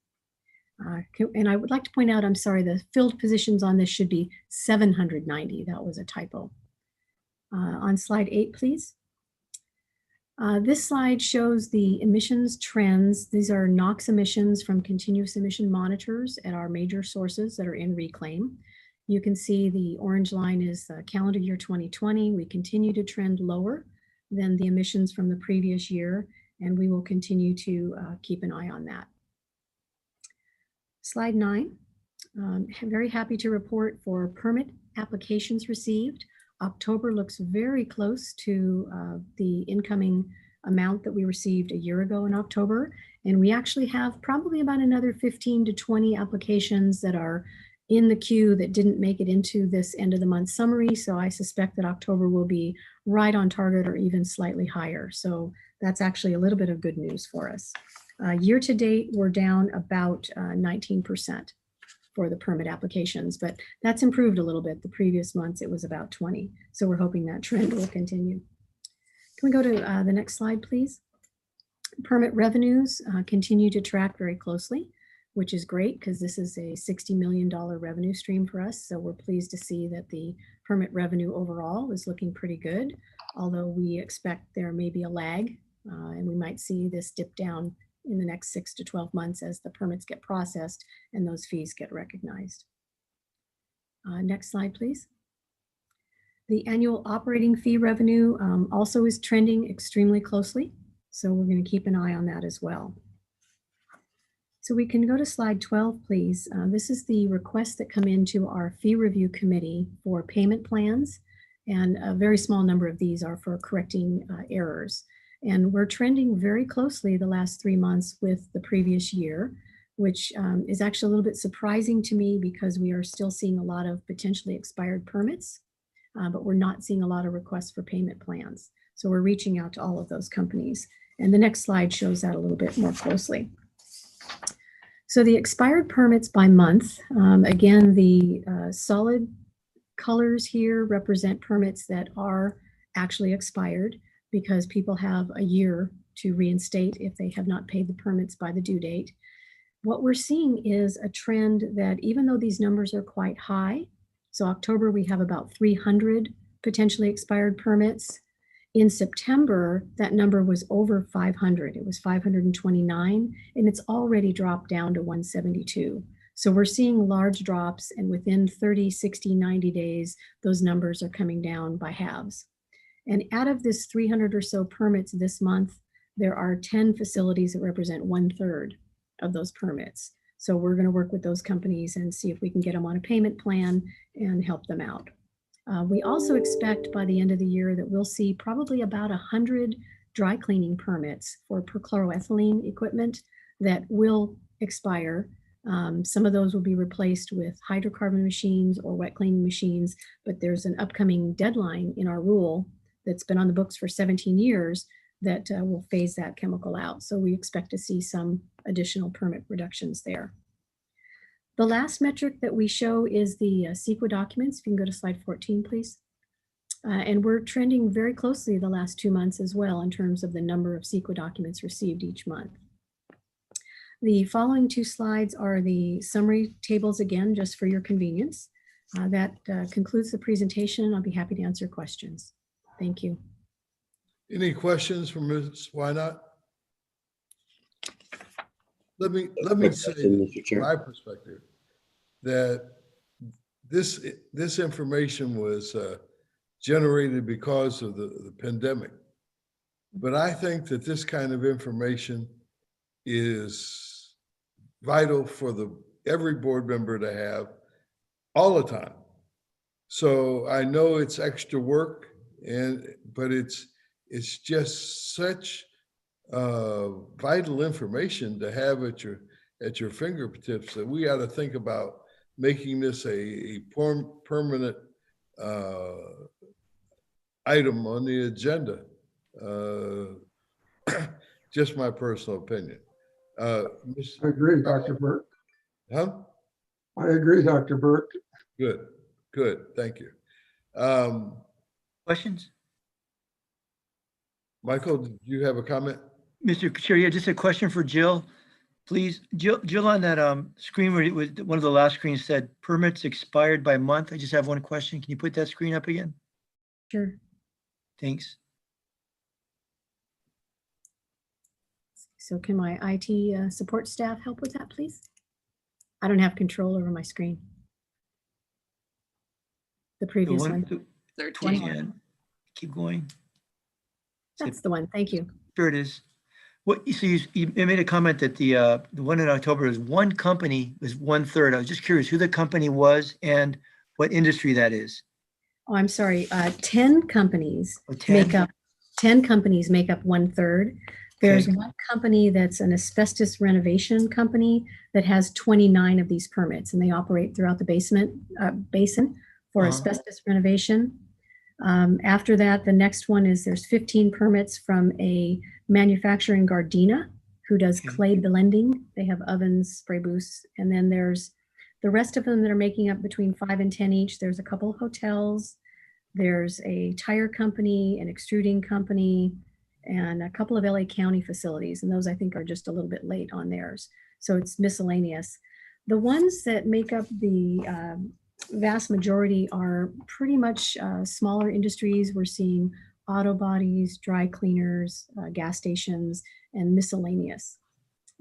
And I would like to point out, I'm sorry, the filled positions on this should be 790. That was a typo. On slide 8, please. This slide shows the emissions trends. These are NOx emissions from continuous emission monitors at our major sources that are in reclaim. You can see the orange line is calendar year 2020. We continue to trend lower than the emissions from the previous year, and we will continue to keep an eye on that. Slide 9. I'm very happy to report for permit applications received. October looks very close to the incoming amount that we received a year ago in October. And we actually have probably about another 15 to 20 applications that are in the queue that didn't make it into this end of the month summary. So I suspect that October will be right on target or even slightly higher. So that's actually a little bit of good news for us. Year to date, we're down about 19% for the permit applications, but that's improved a little bit. The previous months, it was about 20. So we're hoping that trend will continue. Can we go to the next slide, please? Permit revenues continue to track very closely, which is great because this is a $60 million revenue stream for us. So we're pleased to see that the permit revenue overall is looking pretty good, although we expect there may be a lag and we might see this dip down in the next 6 to 12 months as the permits get processed and those fees get recognized. Next slide, please. The annual operating fee revenue also is trending extremely closely. So we're going to keep an eye on that as well. So we can go to slide 12, please. This is the requests that come into our fee review committee for payment plans. And a very small number of these are for correcting errors. And we're trending very closely the last 3 months with the previous year, which is actually a little bit surprising to me because we are still seeing a lot of potentially expired permits, but we're not seeing a lot of requests for payment plans. So we're reaching out to all of those companies. And the next slide shows that a little bit more closely. So the expired permits by month, again, the solid colors here represent permits that are actually expired because people have a year to reinstate if they have not paid the permits by the due date. What we're seeing is a trend that even though these numbers are quite high, so October we have about 300 potentially expired permits. In September, that number was over 500. It was 529, and it's already dropped down to 172. So we're seeing large drops, and within 30, 60, 90 days, those numbers are coming down by halves. And out of this 300 or so permits this month, there are 10 facilities that represent 1/3 of those permits. So we're going to work with those companies and see if we can get them on a payment plan and help them out. We also expect by the end of the year that we'll see probably about 100 dry cleaning permits for perchloroethylene equipment that will expire. Some of those will be replaced with hydrocarbon machines or wet cleaning machines, but there's an upcoming deadline in our rule that's been on the books for 17 years that will phase that chemical out. So we expect to see some additional permit reductions there. The last metric that we show is the CEQA documents. If you can go to slide 14, please. And we're trending very closely the last 2 months as well in terms of the number of CEQA documents received each month. The following 2 slides are the summary tables again, just for your convenience. That concludes the presentation. I'll be happy to answer questions. Thank you. Any questions from Ms. Wynot? Let me say, from my perspective, that this information was generated because of the pandemic. But I think that this kind of information is vital for every board member to have all the time. So I know it's extra work, but it's just such vital information to have at your fingertips that we got to think about making this a permanent item on the agenda. Just my personal opinion. I agree, Dr. Burke. Huh? I agree, Dr. Burke. Good. Thank you. Questions? Michael, did you have a comment? Mr. Chair, yeah, just a question for Jill, please. Jill, on that screen where it was one of the last screens said permits expired by month. I just have one question. Can you put that screen up again? Sure. Thanks. So can my IT support staff help with that, please? I don't have control over my screen. The previous one. 13. Keep going. That's the one. Thank you. Sure it is. What so you made a comment that the one in October is one company was 1/3. I was just curious who the company was and what industry that is. Oh, I'm sorry. 10 companies make up 1/3. There's one company that's an asbestos renovation company that has 29 of these permits, and they operate throughout the basin for asbestos renovation. After that, the next one is there's 15 permits from a manufacturer in Gardena who does clay blending. They have ovens, spray booths, and then there's the rest of them that are making up between 5 and 10 each. There's a couple of hotels, there's a tire company, an extruding company, and a couple of LA County facilities, and those I think are just a little bit late on theirs. So it's miscellaneous. The ones that make up the vast majority are pretty much smaller industries. We're seeing auto bodies, dry cleaners, gas stations, and miscellaneous.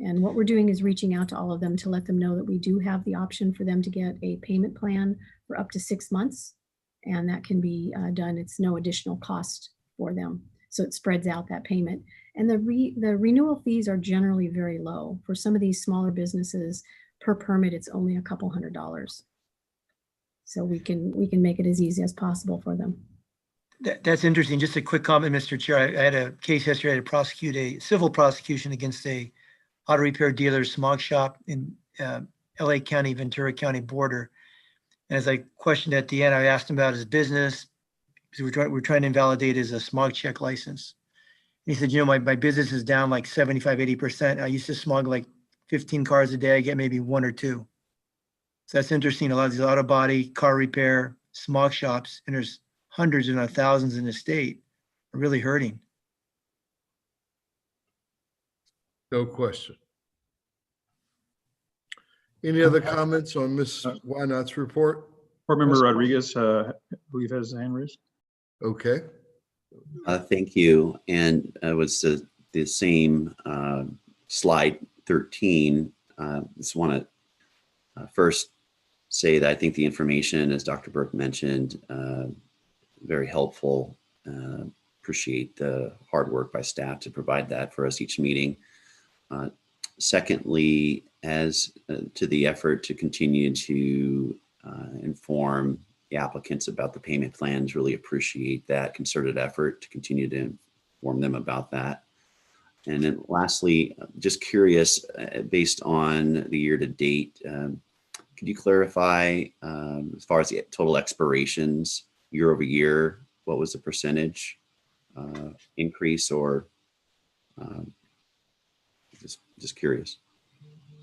And what we're doing is reaching out to all of them to let them know that we do have the option for them to get a payment plan for up to 6 months. And that can be done. It's no additional cost for them. So it spreads out that payment. And the renewal fees are generally very low. For some of these smaller businesses, per permit, it's only a couple $100s. So we can make it as easy as possible for them. That's interesting. Just a quick comment, Mr. Chair. I had a case yesterday to prosecute a civil prosecution against a auto repair dealer smog shop in LA County, Ventura County border. And as I questioned at the end, I asked him about his business because we're trying to invalidate his smog check license. And he said, you know, my business is down like 75, 80%. I used to smog like 15 cars a day. I get maybe 1 or 2. So that's interesting. A lot of these auto body, car repair, smog shops, and there's hundreds and not thousands in the state, are really hurting. No question. Any other comments on Ms. Wynot's report? Board Member Rodriguez, I believe has his hand raised. Okay. Thank you. And it was the same slide 13. Just want to first say that I think the information, as Dr. Burke mentioned, very helpful. Appreciate the hard work by staff to provide that for us each meeting. Secondly, as to the effort to continue to inform the applicants about the payment plans, really appreciate that concerted effort to continue to inform them about that. And then lastly, just curious, based on the year to date, could you clarify as far as the total expirations year over year, what was the percentage increase or just curious?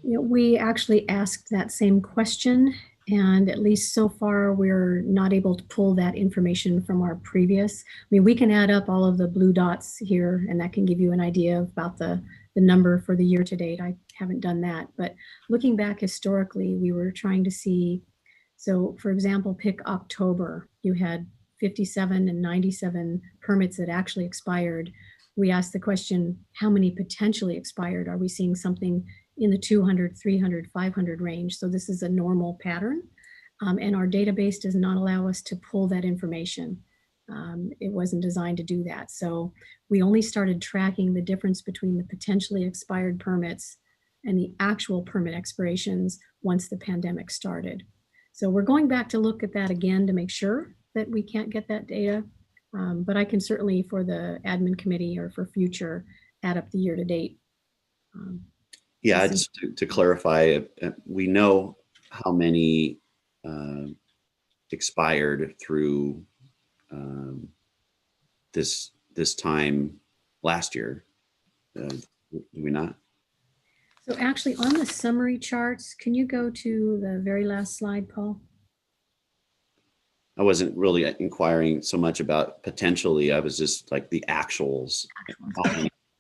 You know, we actually asked that same question, and at least so far, we're not able to pull that information from our previous. I mean, we can add up all of the blue dots here, and that can give you an idea about the number for the year to date. I haven't done that, but looking back historically, we were trying to see. So for example, pick October, you had 57 and 97 permits that actually expired. We asked the question, how many potentially expired? Are we seeing something in the 200, 300, 500 range? So this is a normal pattern. And our database does not allow us to pull that information. It wasn't designed to do that. So we only started tracking the difference between the potentially expired permits and the actual permit expirations once the pandemic started. So we're going back to look at that again to make sure that we can't get that data. But I can certainly, for the admin committee or for future, add up the year to date. Yeah, just to clarify, we know how many expired through this time last year. Do we not? So actually on the summary charts, can you go to the very last slide, Paul? I wasn't really inquiring so much about potentially, I was just like the actuals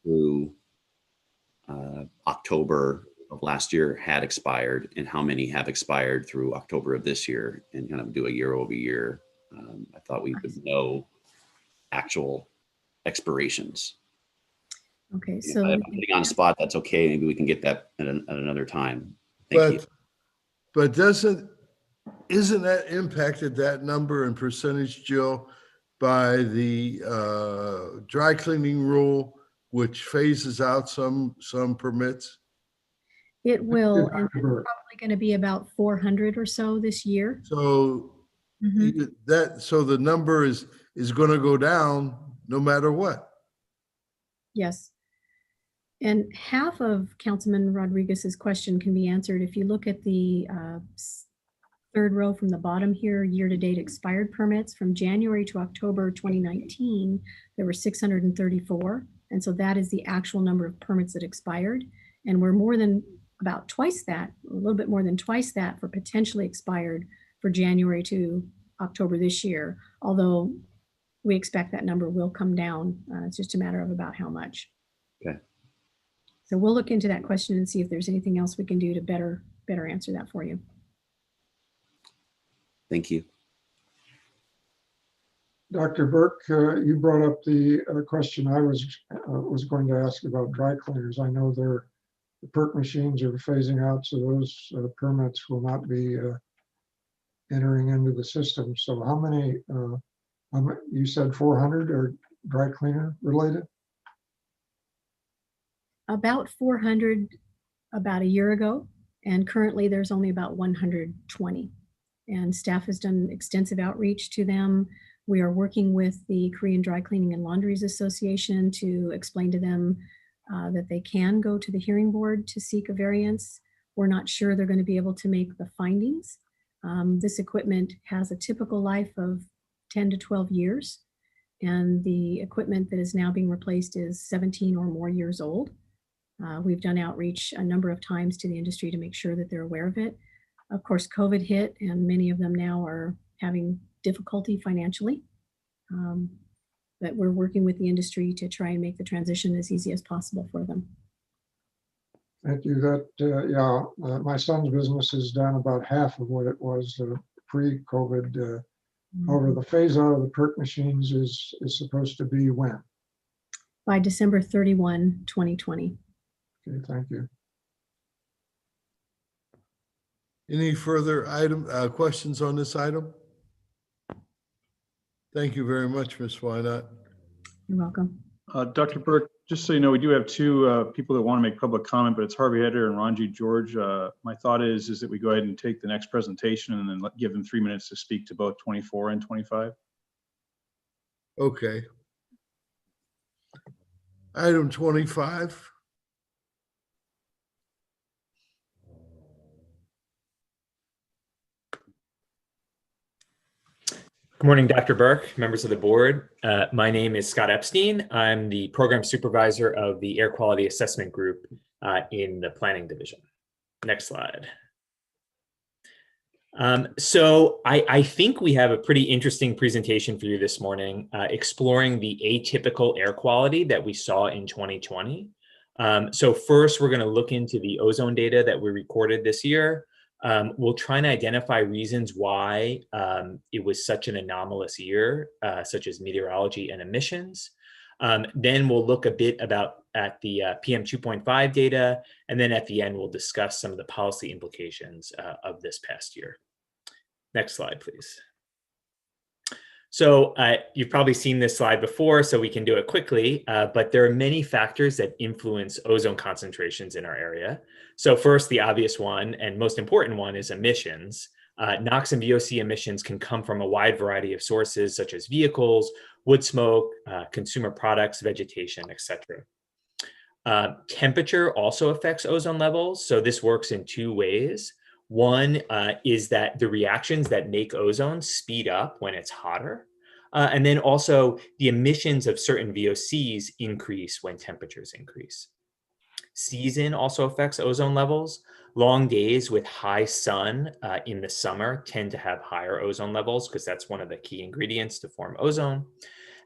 through October of last year had expired and how many have expired through October of this year, and kind of do a year over year. I thought we would know actual expirations. Okay, so if I'm putting on a spot, that's okay. Maybe we can get that at another time. Thank you. But isn't that impacted, that number and percentage, Jill, by the dry cleaning rule, which phases out some permits? It will, and it's probably going to be about 400 or so this year. So so the number is going to go down no matter what. Yes. And half of Councilman Rodriguez's question can be answered if you look at the third row from the bottom here, year-to-date expired permits from January to October 2019, there were 634. And so that is the actual number of permits that expired. And we're more than about twice that, a little bit more than twice that for potentially expired for January to October this year, although we expect that number will come down. It's just a matter of about how much. Okay. So we'll look into that question and see if there's anything else we can do to better answer that for you. Thank you. Dr. Burke, you brought up the question I was going to ask about dry cleaners. I know they're the PERC machines are phasing out, so those permits will not be entering into the system. So how many, you said 400 are dry cleaner related? About 400 about a year ago, and currently there's only about 120. And staff has done extensive outreach to them. We are working with the Korean Dry Cleaning and Laundries Association to explain to them that they can go to the hearing board to seek a variance. We're not sure they're going to be able to make the findings. This equipment has a typical life of 10 to 12 years, and the equipment that is now being replaced is 17 or more years old. We've done outreach a number of times to the industry to make sure that they're aware of it. Of course, COVID hit, and many of them now are having difficulty financially. But we're working with the industry to try and make the transition as easy as possible for them. Thank you. My son's business is down about half of what it was pre-COVID. However, the phase out of the PERC machines is supposed to be when? By December 31, 2020. Okay, thank you. Any further questions on this item? Thank you very much, Ms. Wynot. You're welcome. Dr. Burke, just so you know, we do have two people that want to make public comment, but it's Harvey Heder and Ranjit George. My thought is that we go ahead and take the next presentation and then give them 3 minutes to speak to both 24 and 25. Okay. Item 25. Good morning, Dr. Burke, members of the board. My name is Scott Epstein. I'm the program supervisor of the Air Quality Assessment Group in the Planning Division. Next slide. So I think we have a pretty interesting presentation for you this morning, exploring the atypical air quality that we saw in 2020. So first, we're going to look into the ozone data that we recorded this year. We'll try and identify reasons why it was such an anomalous year, such as meteorology and emissions. Then we'll look a bit at the PM 2.5 data, and then at the end, we'll discuss some of the policy implications of this past year. Next slide, please. So you've probably seen this slide before, so we can do it quickly, but there are many factors that influence ozone concentrations in our area. So first, the obvious one and most important one is emissions. NOx and VOC emissions can come from a wide variety of sources, such as vehicles, wood smoke, consumer products, vegetation, etc. Temperature also affects ozone levels. So this works in two ways. One is that the reactions that make ozone speed up when it's hotter. And then also the emissions of certain VOCs increase when temperatures increase. Season also affects ozone levels. Long days with high sun in the summer tend to have higher ozone levels because that's one of the key ingredients to form ozone.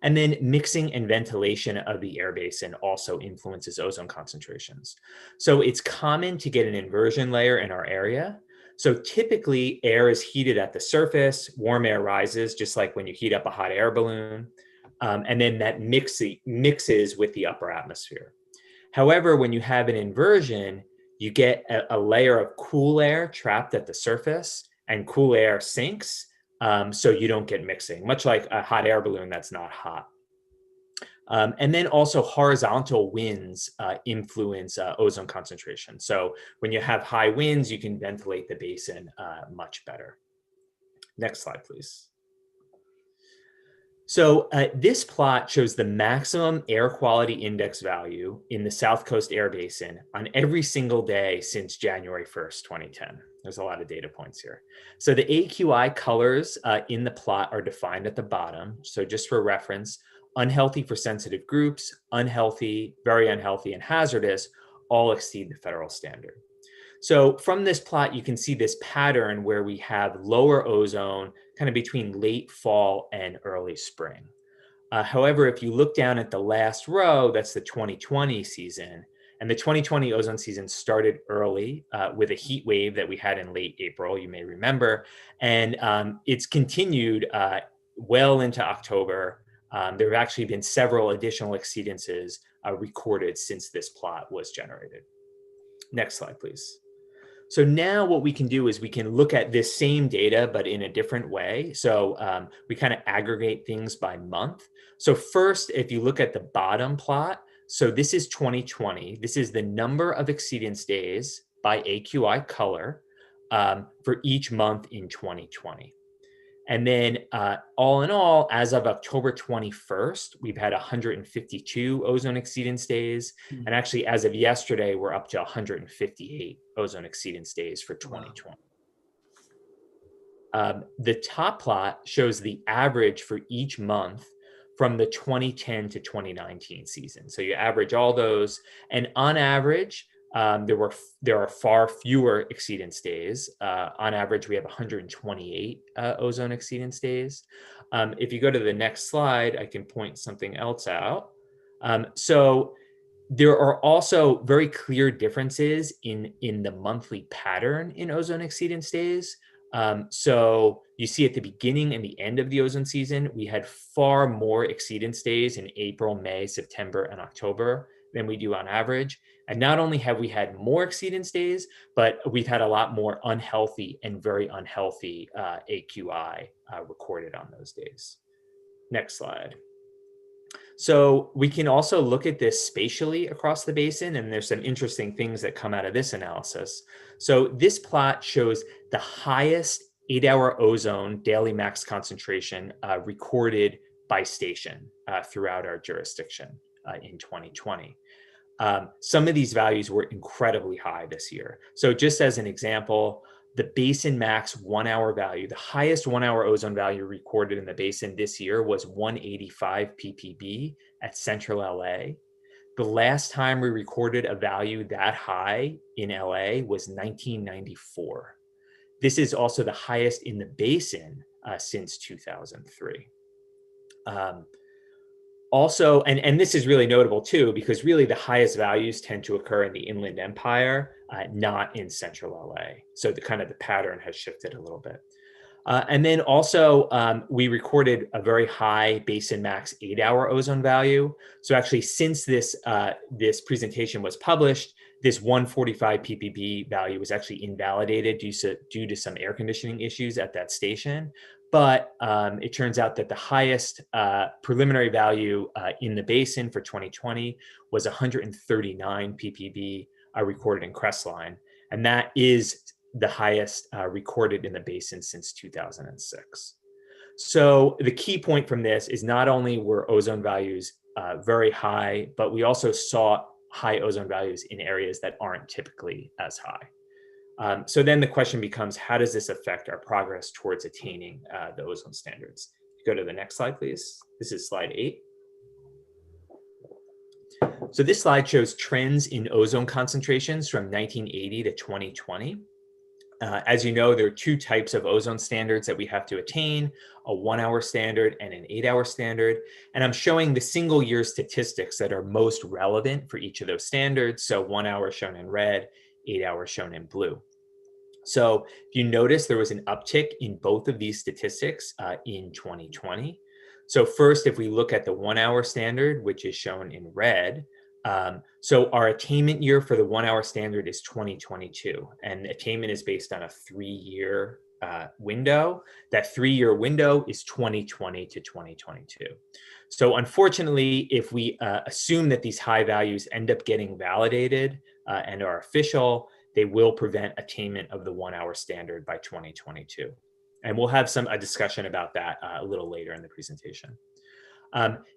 And then mixing and ventilation of the air basin also influences ozone concentrations. So it's common to get an inversion layer in our area. So typically air is heated at the surface, warm air rises, just like when you heat up a hot air balloon, and then that mixes with the upper atmosphere. However, when you have an inversion, you get a layer of cool air trapped at the surface and cool air sinks, so you don't get mixing, much like a hot air balloon that's not hot. And then also horizontal winds influence ozone concentration. So when you have high winds, you can ventilate the basin much better. Next slide, please. So this plot shows the maximum air quality index value in the South Coast Air Basin on every single day since January 1st, 2010. There's a lot of data points here. So the AQI colors in the plot are defined at the bottom. So just for reference, unhealthy for sensitive groups, unhealthy, very unhealthy, and hazardous all exceed the federal standard. So from this plot, you can see this pattern where we have lower ozone kind of between late fall and early spring. However, if you look down at the last row, that's the 2020 season. And the 2020 ozone season started early with a heat wave that we had in late April, you may remember. And it's continued well into October. There have actually been several additional exceedances recorded since this plot was generated. Next slide, please. So now what we can do is we can look at this same data, but in a different way. So we kind of aggregate things by month. So first, if you look at the bottom plot, so this is 2020. This is the number of exceedance days by AQI color for each month in 2020. And then all in all, as of October 21st, we've had 152 ozone exceedance days. And actually, as of yesterday, we're up to 158 ozone exceedance days for 2020. The top plot shows the average for each month from the 2010 to 2019 season. So you average all those, and on average, there are far fewer exceedance days. On average, we have 128 ozone exceedance days. If you go to the next slide, I can point something else out. So there are also very clear differences in the monthly pattern in ozone exceedance days. So you see at the beginning and the end of the ozone season, we had far more exceedance days in April, May, September, and October than we do on average. And not only have we had more exceedance days, but we've had a lot more unhealthy and very unhealthy AQI recorded on those days. Next slide. So we can also look at this spatially across the basin, and there's some interesting things that come out of this analysis. So this plot shows the highest 8-hour ozone daily max concentration recorded by station throughout our jurisdiction in 2020. Some of these values were incredibly high this year. So just as an example, the basin max 1-hour value, the highest 1-hour ozone value recorded in the basin this year was 185 ppb at Central LA. The last time we recorded a value that high in LA was 1994. This is also the highest in the basin since 2003. Also, and this is really notable too, because really the highest values tend to occur in the Inland Empire, not in Central LA. So the pattern has shifted a little bit. And then also we recorded a very high basin max 8-hour ozone value. So actually since this presentation was published, this 145 ppb value was actually invalidated due to some air conditioning issues at that station. But it turns out that the highest preliminary value in the basin for 2020 was 139 ppb recorded in Crestline. And that is the highest recorded in the basin since 2006. So the key point from this is not only were ozone values very high, but we also saw high ozone values in areas that aren't typically as high. So then the question becomes, how does this affect our progress towards attaining the ozone standards? Go to the next slide, please. This is slide 8. So this slide shows trends in ozone concentrations from 1980 to 2020. As you know, there are two types of ozone standards that we have to attain, a 1-hour standard and an 8-hour standard. And I'm showing the single year statistics that are most relevant for each of those standards. So 1 hour shown in red, 8 hours shown in blue. So if you notice, there was an uptick in both of these statistics in 2020. So first, if we look at the 1-hour standard, which is shown in red, so our attainment year for the 1-hour standard is 2022, and attainment is based on a 3-year window. That 3-year window is 2020 to 2022. So unfortunately, if we assume that these high values end up getting validated and are official, they will prevent attainment of the 1-hour standard by 2022. And we'll have a discussion about that a little later in the presentation.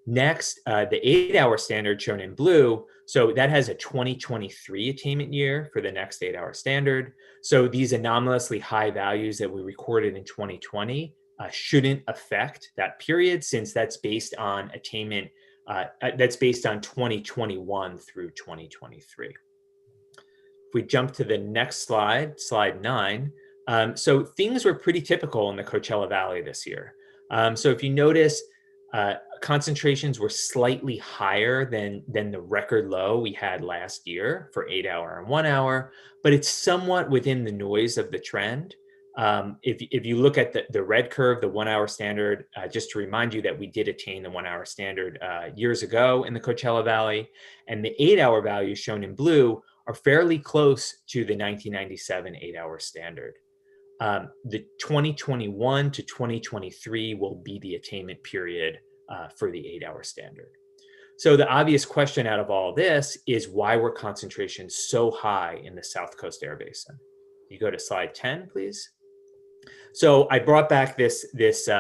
Next, the 8-hour standard shown in blue, so that has a 2023 attainment year for the next 8-hour standard. So these anomalously high values that we recorded in 2020 shouldn't affect that period, since that's based on attainment, that's based on 2021 through 2023. If we jump to the next slide, slide 9, so things were pretty typical in the Coachella Valley this year. So if you notice, concentrations were slightly higher than the record low we had last year for 8-hour and 1-hour, but it's somewhat within the noise of the trend. If you look at the red curve, the 1-hour standard, just to remind you that we did attain the 1-hour standard years ago in the Coachella Valley, and the 8-hour values shown in blue are fairly close to the 1997 8-hour standard. The 2021 to 2023 will be the attainment period for the 8-hour standard. So the obvious question out of all this is why were concentrations so high in the South Coast Air Basin? You go to slide 10, please. So I brought back this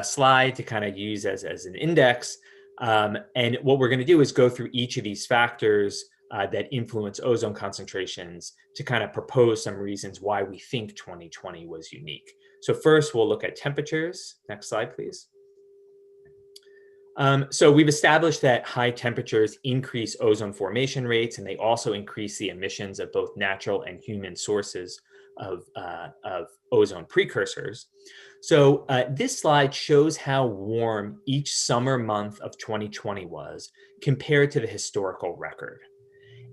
slide to kind of use as an index. And what we're going to do is go through each of these factors that influence ozone concentrations to kind of propose some reasons why we think 2020 was unique. So first, we'll look at temperatures. Next slide, please. So we've established that high temperatures increase ozone formation rates, and they also increase the emissions of both natural and human sources of ozone precursors. So this slide shows how warm each summer month of 2020 was compared to the historical record.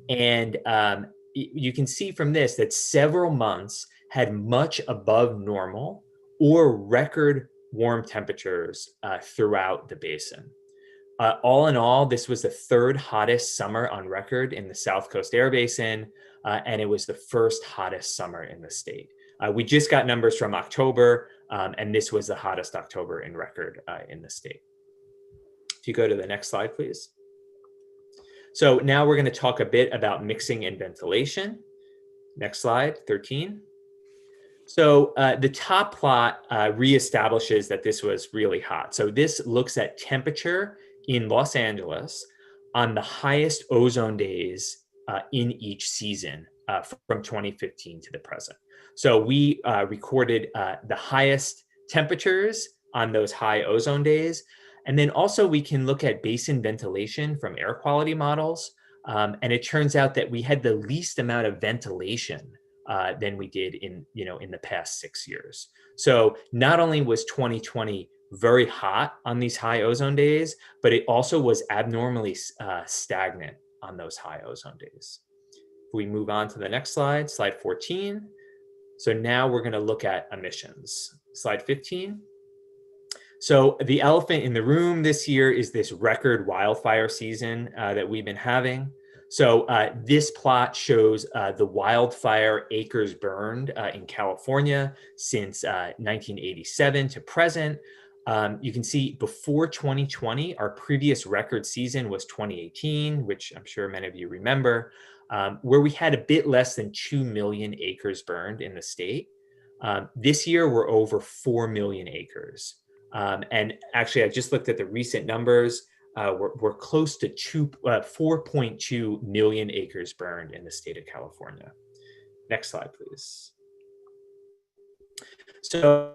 And you can see from this that several months had much above normal or record warm temperatures throughout the basin. All in all, this was the third hottest summer on record in the South Coast Air Basin, and it was the first hottest summer in the state. We just got numbers from October, and this was the hottest October in record in the state. If you go to the next slide, please. So now we're going to talk a bit about mixing and ventilation. Next slide, 13. So the top plot reestablishes that this was really hot. So this looks at temperature in Los Angeles on the highest ozone days in each season from 2015 to the present. So we recorded the highest temperatures on those high ozone days. And then also we can look at basin ventilation from air quality models. And it turns out that we had the least amount of ventilation than we did in the past 6 years. So not only was 2020 very hot on these high ozone days, but it also was abnormally stagnant on those high ozone days. If we move on to the next slide, slide 14. So now we're going to look at emissions. Slide 15. So the elephant in the room this year is this record wildfire season that we've been having. So this plot shows the wildfire acres burned in California since 1987 to present. You can see before 2020, our previous record season was 2018, which I'm sure many of you remember, where we had a bit less than 2 million acres burned in the state. This year, we're over 4 million acres. And actually, I just looked at the recent numbers. We're close to 4.2 million acres burned in the state of California. Next slide, please. So,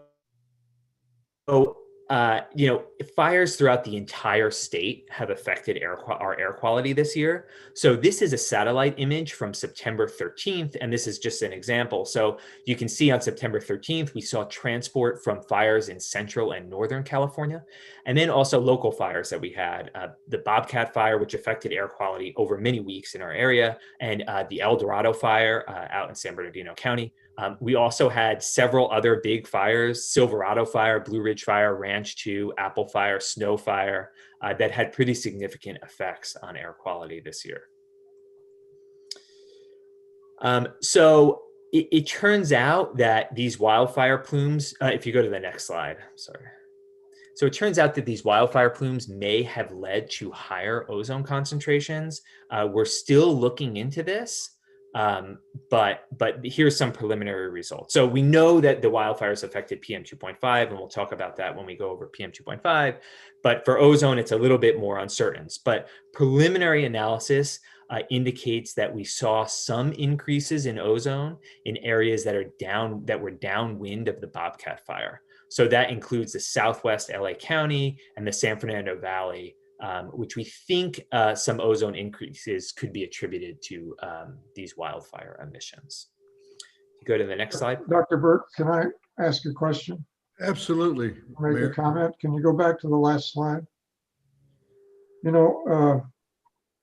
fires throughout the entire state have affected our air quality this year. So this is a satellite image from September 13th, and this is just an example. So you can see on September 13th, we saw transport from fires in central and northern California, and then also local fires that we had, the Bobcat fire, which affected air quality over many weeks in our area, and the El Dorado fire out in San Bernardino County. We also had several other big fires, Silverado Fire, Blue Ridge Fire, Ranch 2, Apple Fire, Snow Fire, that had pretty significant effects on air quality this year. So it turns out that these wildfire plumes, if you go to the next slide, sorry. So it turns out that these wildfire plumes may have led to higher ozone concentrations. We're still looking into this. But here's some preliminary results. So we know that the wildfires affected PM 2.5, and we'll talk about that when we go over PM 2.5. But for ozone, it's a little bit more uncertain. But preliminary analysis indicates that we saw some increases in ozone in areas that were downwind of the Bobcat fire. So that includes the Southwest LA County and the San Fernando Valley, which we think some ozone increases could be attributed to these wildfire emissions. Go to the next slide. Dr. Burt, can I ask a question? Absolutely. Make a comment. Can you go back to the last slide?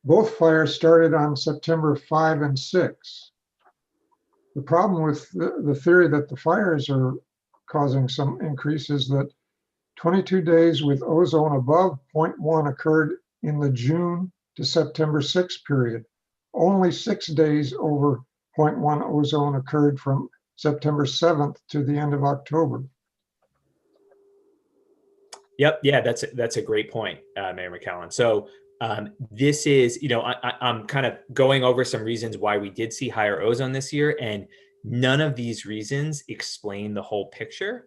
Both fires started on September 5 and 6. The problem with the theory that the fires are causing some increase is that 22 days with ozone above 0.1 occurred in the June to September 6 period. Only 6 days over 0.1 ozone occurred from September 7th to the end of October. Yep. Yeah, that's a great point, Mayor McCallum. So this is, I'm kind of going over some reasons why we did see higher ozone this year, and none of these reasons explain the whole picture.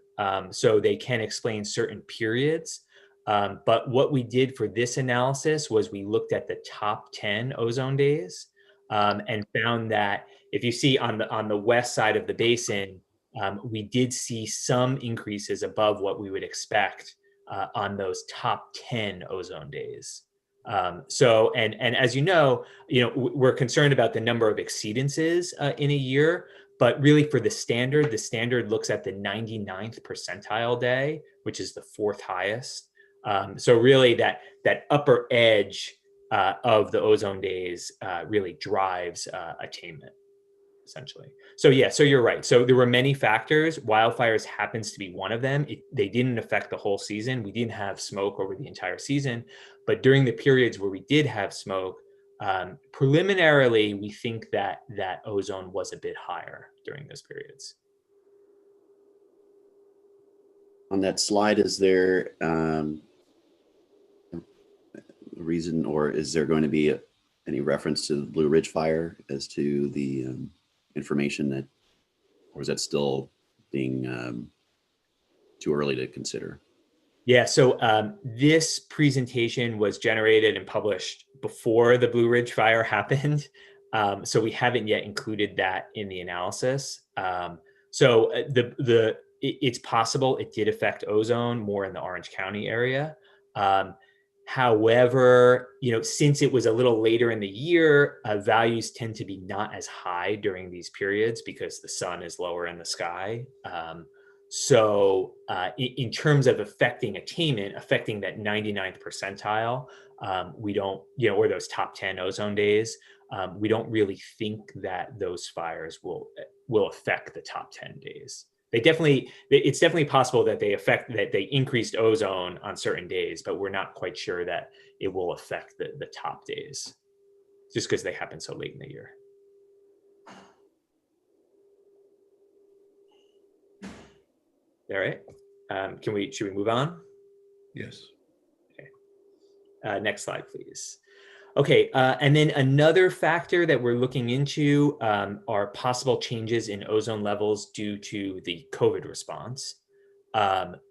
So they can explain certain periods. But what we did for this analysis was we looked at the top 10 ozone days and found that if you see on the west side of the basin, we did see some increases above what we would expect on those top 10 ozone days. So, and as you know, we're concerned about the number of exceedances in a year, but really for the standard looks at the 99th percentile day, which is the fourth highest. So really that upper edge of the ozone days really drives attainment, essentially. So yeah, so you're right. So there were many factors. Wildfires happens to be one of them. They didn't affect the whole season. We didn't have smoke over the entire season, but during the periods where we did have smoke, preliminarily, we think that ozone was a bit higher during those periods. On that slide, is there a reason, or is there going to be any reference to the Blue Ridge fire as to the information that, or is that still being too early to consider? Yeah, so this presentation was generated and published before the Blue Ridge fire happened. So we haven't yet included that in the analysis. So it's possible it did affect ozone more in the Orange County area. However, since it was a little later in the year, values tend to be not as high during these periods because the sun is lower in the sky. So in terms of affecting attainment, affecting that 99th percentile, we don't, or those top 10 ozone days, we don't really think that those fires will affect the top 10 days. It's definitely possible that they increased ozone on certain days, but we're not quite sure that it will affect the top days just because they happen so late in the year. All right. Should we move on? Yes. Okay. Next slide, please. Okay, and then another factor that we're looking into are possible changes in ozone levels due to the COVID response.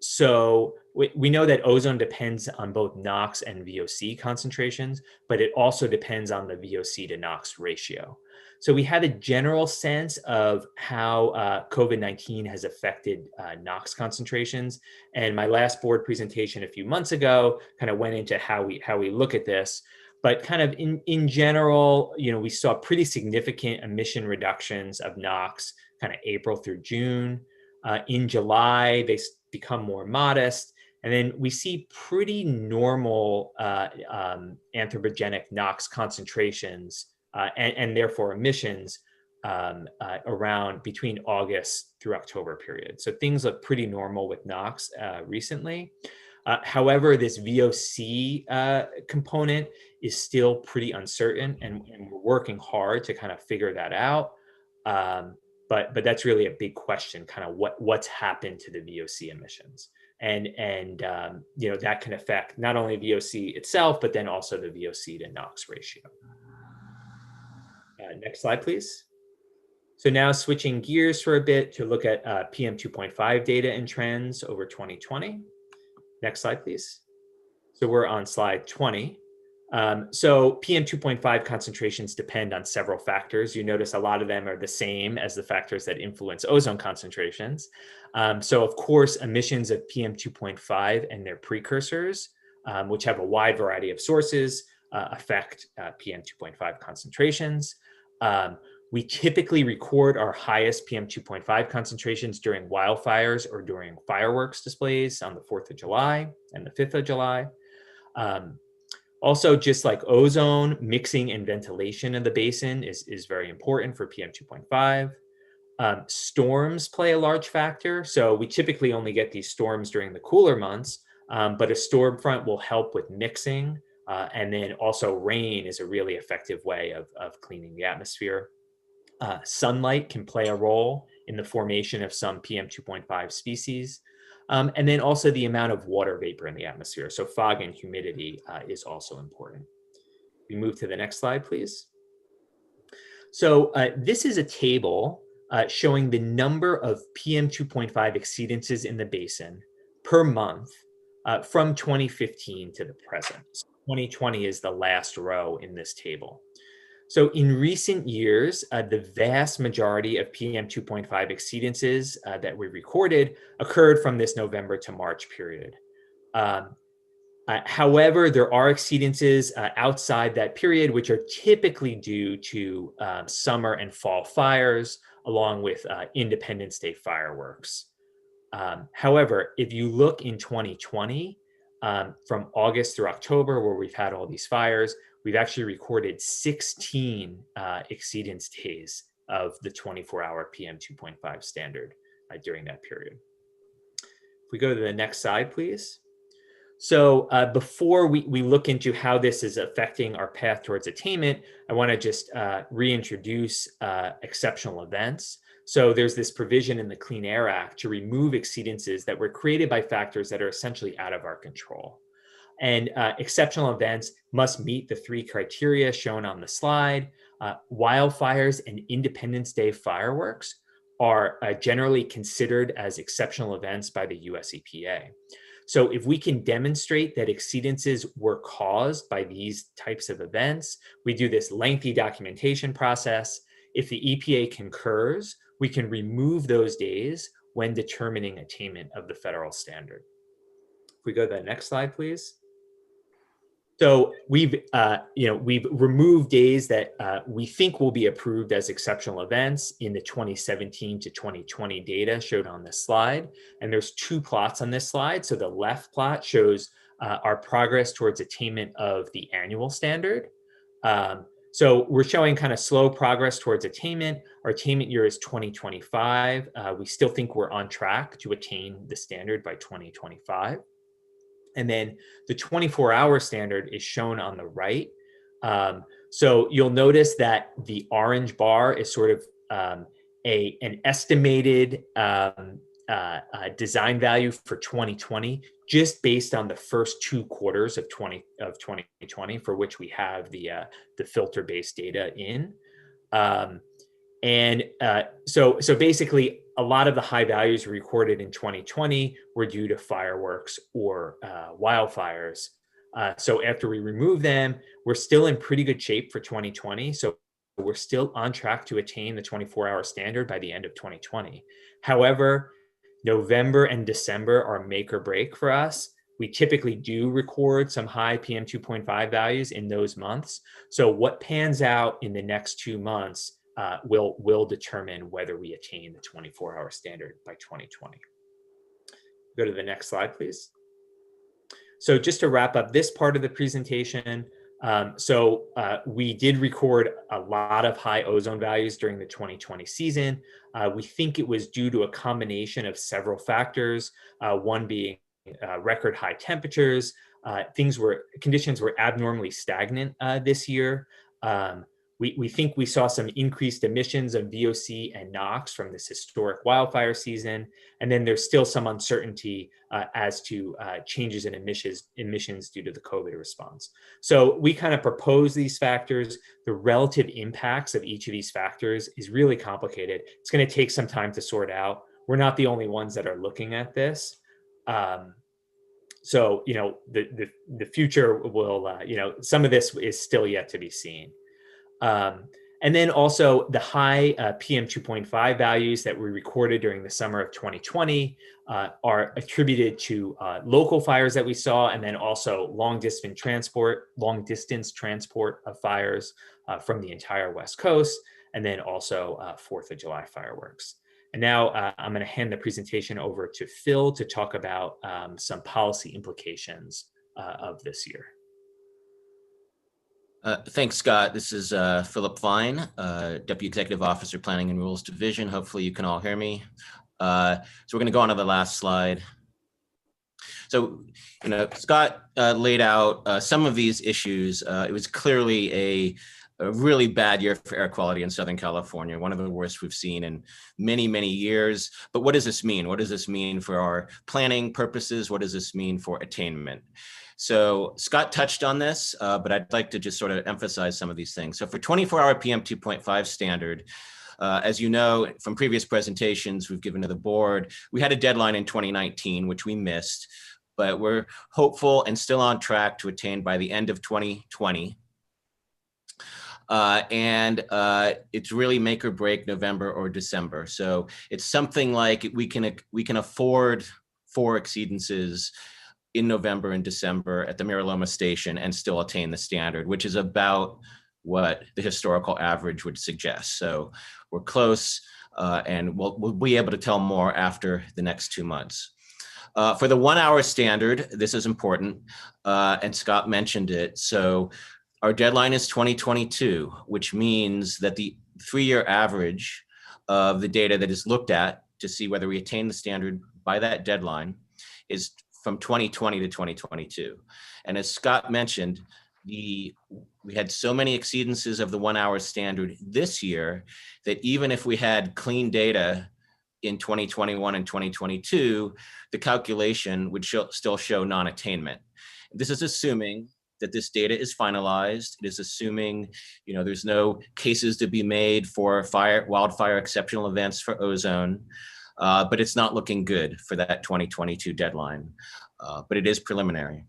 So we know that ozone depends on both NOx and VOC concentrations, but it also depends on the VOC to NOx ratio. So we have a general sense of how COVID-19 has affected NOx concentrations. And my last board presentation a few months ago kind of went into how we look at this. But kind of in general, we saw pretty significant emission reductions of NOx kind of April through June. In July, they become more modest. And then we see pretty normal anthropogenic NOx concentrations and therefore emissions around between August through October period. So things look pretty normal with NOx recently. However, this VOC component is still pretty uncertain, and we're working hard to kind of figure that out. But that's really a big question, kind of what's happened to the VOC emissions, and that can affect not only VOC itself, but then also the VOC to NOx ratio. Next slide, please. So now switching gears for a bit to look at PM 2.5 data and trends over 2020. Next slide, please. So we're on slide 20. So PM 2.5 concentrations depend on several factors. You notice a lot of them are the same as the factors that influence ozone concentrations. So of course, emissions of PM 2.5 and their precursors, which have a wide variety of sources, affect PM 2.5 concentrations. We typically record our highest PM 2.5 concentrations during wildfires or during fireworks displays on the 4th of July and the 5th of July. Also, just like ozone, mixing and ventilation in the basin is very important for PM 2.5. Storms play a large factor. So we typically only get these storms during the cooler months, but a storm front will help with mixing. And then also rain is a really effective way of cleaning the atmosphere. Sunlight can play a role in the formation of some PM 2.5 species. And then also the amount of water vapor in the atmosphere. So fog and humidity is also important. We move to the next slide, please. So this is a table showing the number of PM 2.5 exceedances in the basin per month from 2015 to the present. So 2020 is the last row in this table. So in recent years, the vast majority of PM 2.5 exceedances that we recorded occurred from this November to March period. However, there are exceedances outside that period, which are typically due to summer and fall fires, along with Independence Day fireworks. However, if you look in 2020, from August through October, where we've had all these fires, we've actually recorded 16 exceedance days of the 24-hour PM 2.5 standard during that period. If we go to the next slide, please. So before we look into how this is affecting our path towards attainment, I want to just reintroduce exceptional events. So there's this provision in the Clean Air Act to remove exceedances that were created by factors that are essentially out of our control. And exceptional events must meet the 3 criteria shown on the slide. Wildfires and Independence Day fireworks are generally considered as exceptional events by the US EPA. So if we can demonstrate that exceedances were caused by these types of events, we do this lengthy documentation process. If the EPA concurs, we can remove those days when determining attainment of the federal standard. If we go to the next slide, please. So we've removed days that we think will be approved as exceptional events in the 2017 to 2020 data showed on this slide. And there's 2 plots on this slide. So the left plot shows our progress towards attainment of the annual standard. So we're showing kind of slow progress towards attainment. Our attainment year is 2025. We still think we're on track to attain the standard by 2025. And then the 24-hour standard is shown on the right. So you'll notice that the orange bar is sort of an estimated design value for 2020, just based on the first 2 quarters of 2020, for which we have the filter-based data in. So basically, a lot of the high values recorded in 2020 were due to fireworks or wildfires. So after we remove them, we're still in pretty good shape for 2020. So we're still on track to attain the 24-hour standard by the end of 2020. However, November and December are make or break for us. We typically do record some high PM 2.5 values in those months. So what pans out in the next 2 months will determine whether we attain the 24-hour standard by 2020. Go to the next slide, please. So just to wrap up this part of the presentation, we did record a lot of high ozone values during the 2020 season. We think it was due to a combination of several factors, one being record high temperatures. Conditions were abnormally stagnant this year. We think we saw some increased emissions of VOC and NOx from this historic wildfire season. And then there's still some uncertainty as to changes in emissions due to the COVID response. So we kind of propose these factors. The relative impacts of each of these factors is really complicated. It's going to take some time to sort out. We're not the only ones that are looking at this. So, the future will, some of this is still yet to be seen. And then also the high PM 2.5 values that we recorded during the summer of 2020 are attributed to local fires that we saw, and then also long distance transport of fires from the entire West Coast, and then also 4th of July fireworks. And now I'm going to hand the presentation over to Phil to talk about some policy implications of this year. Thanks, Scott. This is Philip Fine, Deputy Executive Officer, Planning and Rules Division. Hopefully you can all hear me. So we're going to go on to the last slide. So, Scott laid out some of these issues. It was clearly a really bad year for air quality in Southern California, one of the worst we've seen in many, many years. But what does this mean? What does this mean for our planning purposes? What does this mean for attainment? So Scott touched on this, but I'd like to just sort of emphasize some of these things. So for 24-hour PM 2.5 standard, as you know from previous presentations we've given to the board, we had a deadline in 2019, which we missed, but we're hopeful and still on track to attain by the end of 2020. It's really make or break November or December. So it's something like we can afford 4 exceedances in November and December at the Mira Loma station and still attain the standard, which is about what the historical average would suggest. So we're close, and we'll be able to tell more after the next 2 months. For the 1 hour standard, this is important, and Scott mentioned it. So our deadline is 2022, which means that the 3-year average of the data that is looked at to see whether we attain the standard by that deadline is from 2020 to 2022. And as Scott mentioned, we had so many exceedances of the 1 hour standard this year that even if we had clean data in 2021 and 2022, the calculation would still show non-attainment. This is assuming that this data is finalized. It is assuming, there's no cases to be made for wildfire exceptional events for ozone, but it's not looking good for that 2022 deadline, but it is preliminary.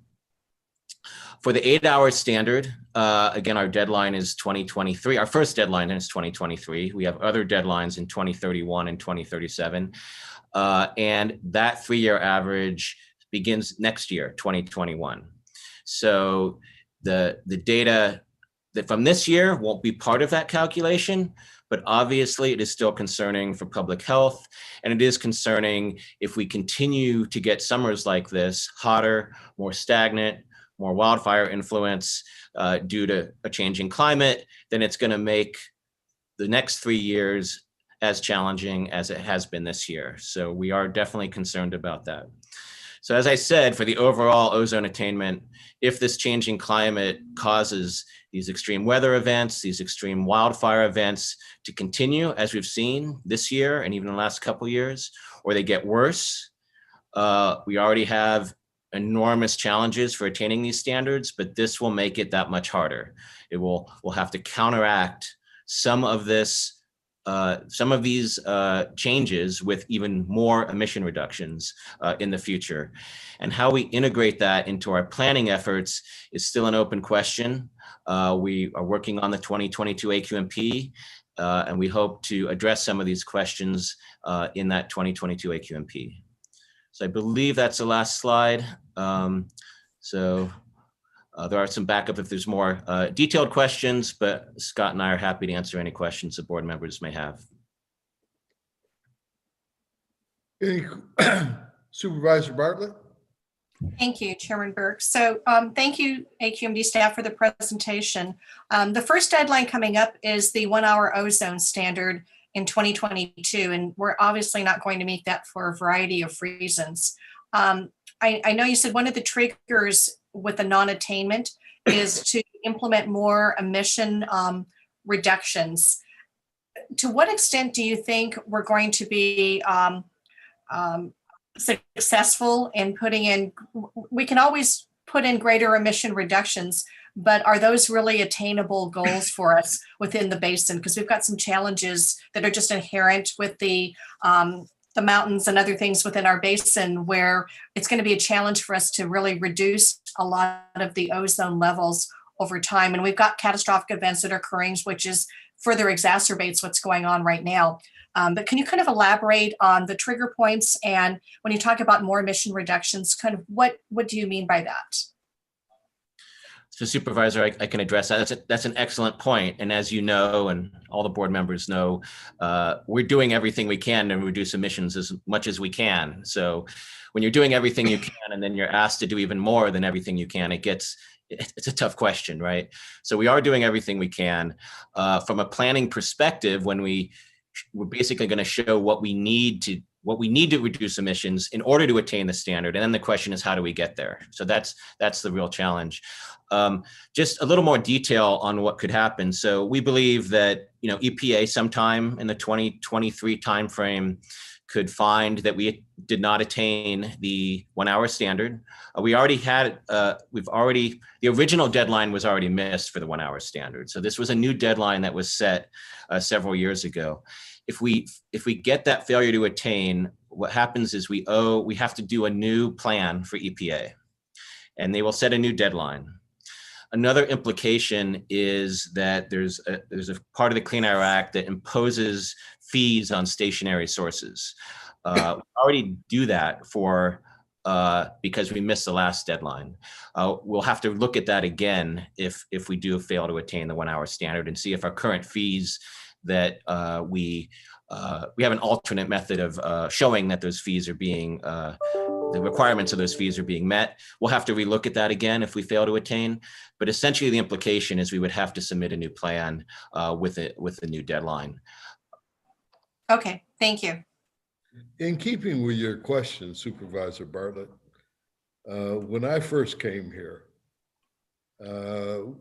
For the 8 hour standard, again, our deadline is 2023. Our first deadline is 2023. We have other deadlines in 2031 and 2037. And that 3-year average begins next year, 2021. So the data that from this year won't be part of that calculation, but obviously it is still concerning for public health. And it is concerning if we continue to get summers like this, hotter, more stagnant, more wildfire influence due to a changing climate, then it's going to make the next 3 years as challenging as it has been this year. So we are definitely concerned about that. So as I said, for the overall ozone attainment, if this changing climate causes these extreme weather events, these extreme wildfire events to continue, as we've seen this year and even the last couple of years, or they get worse, we already have enormous challenges for attaining these standards, but this will make it that much harder. We'll have to counteract some of these changes with even more emission reductions in the future. And how we integrate that into our planning efforts is still an open question. We are working on the 2022 AQMP, and we hope to address some of these questions in that 2022 AQMP. So I believe that's the last slide. There are some backup if there's more detailed questions, but Scott and I are happy to answer any questions the board members may have. Supervisor Bartlett? Thank you, Chairman Burke. So thank you, AQMD staff, for the presentation. The first deadline coming up is the 1 hour ozone standard in 2022, and we're obviously not going to meet that for a variety of reasons. I know you said one of the triggers with the non-attainment is to implement more emission reductions. To what extent do you think we're going to be successful in putting in, we can always put in greater emission reductions, but are those really attainable goals for us within the basin? Because we've got some challenges that are just inherent with the mountains and other things within our basin, where it's going to be a challenge for us to really reduce a lot of the ozone levels over time. And we've got catastrophic events that are occurring, which is further exacerbates what's going on right now. But can you kind of elaborate on the trigger points, and when you talk about more emission reductions, kind of what do you mean by that? So Supervisor, I can address that. That's an excellent point. And as you know, and all the board members know, we're doing everything we can to reduce emissions as much as we can. So when you're doing everything you can, and then you're asked to do even more than everything you can, it's a tough question, right? So we are doing everything we can. From a planning perspective, when we're basically going to show what we need what we need to reduce emissions in order to attain the standard. And then the question is, how do we get there? So that's the real challenge. Just a little more detail on what could happen. So we believe that, EPA sometime in the 2023 timeframe could find that we did not attain the 1 hour standard. We already had, the original deadline was already missed for the 1 hour standard. So this was a new deadline that was set several years ago. If we get that failure to attain, what happens is we have to do a new plan for EPA, and they will set a new deadline. Another implication is that there's a part of the Clean Air Act that imposes fees on stationary sources. We already do that because we missed the last deadline. We'll have to look at that again if we do fail to attain the 1 hour standard, and see if our current fees that we have an alternate method of showing that those fees are being, the requirements of those fees are being met. We'll have to relook at that again if we fail to attain. But essentially the implication is we would have to submit a new plan with a new deadline. Okay, thank you. In keeping with your question, Supervisor Bartlett, when I first came here,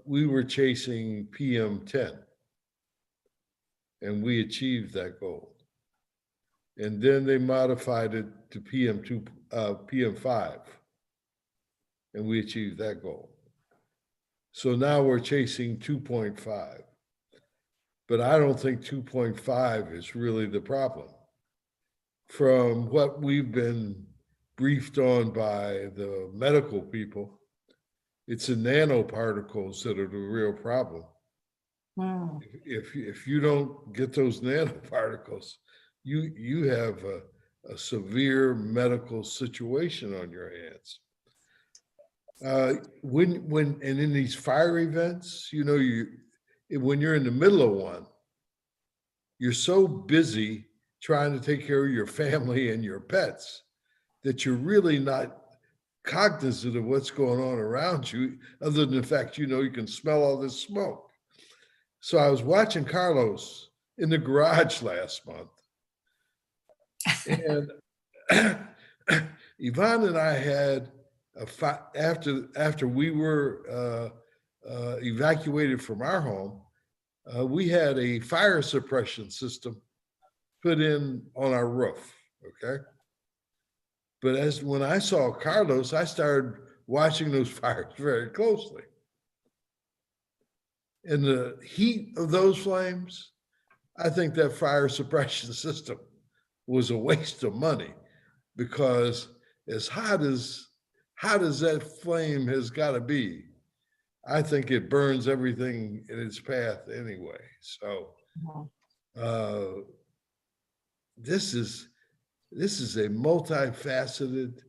we were chasing PM10, and we achieved that goal. And then they modified it to PM5, and we achieved that goal. So now we're chasing 2.5. But I don't think 2.5 is really the problem. From what we've been briefed on by the medical people, it's the nanoparticles that are the real problem. Wow. If you don't get those nanoparticles, you have a severe medical situation on your hands. And in these fire events, when you're in the middle of one, you're so busy trying to take care of your family and your pets that you're really not cognizant of what's going on around you, other than the fact you can smell all this smoke. So I was watching Carlos in the garage last month, and Yvonne and I had after we were evacuated from our home, we had a fire suppression system put in on our roof, okay? But when I saw Carlos, I started watching those fires very closely. In the heat of those flames, I think that fire suppression system was a waste of money, because as hot as that flame has got to be, I think it burns everything in its path anyway. So this is a multifaceted,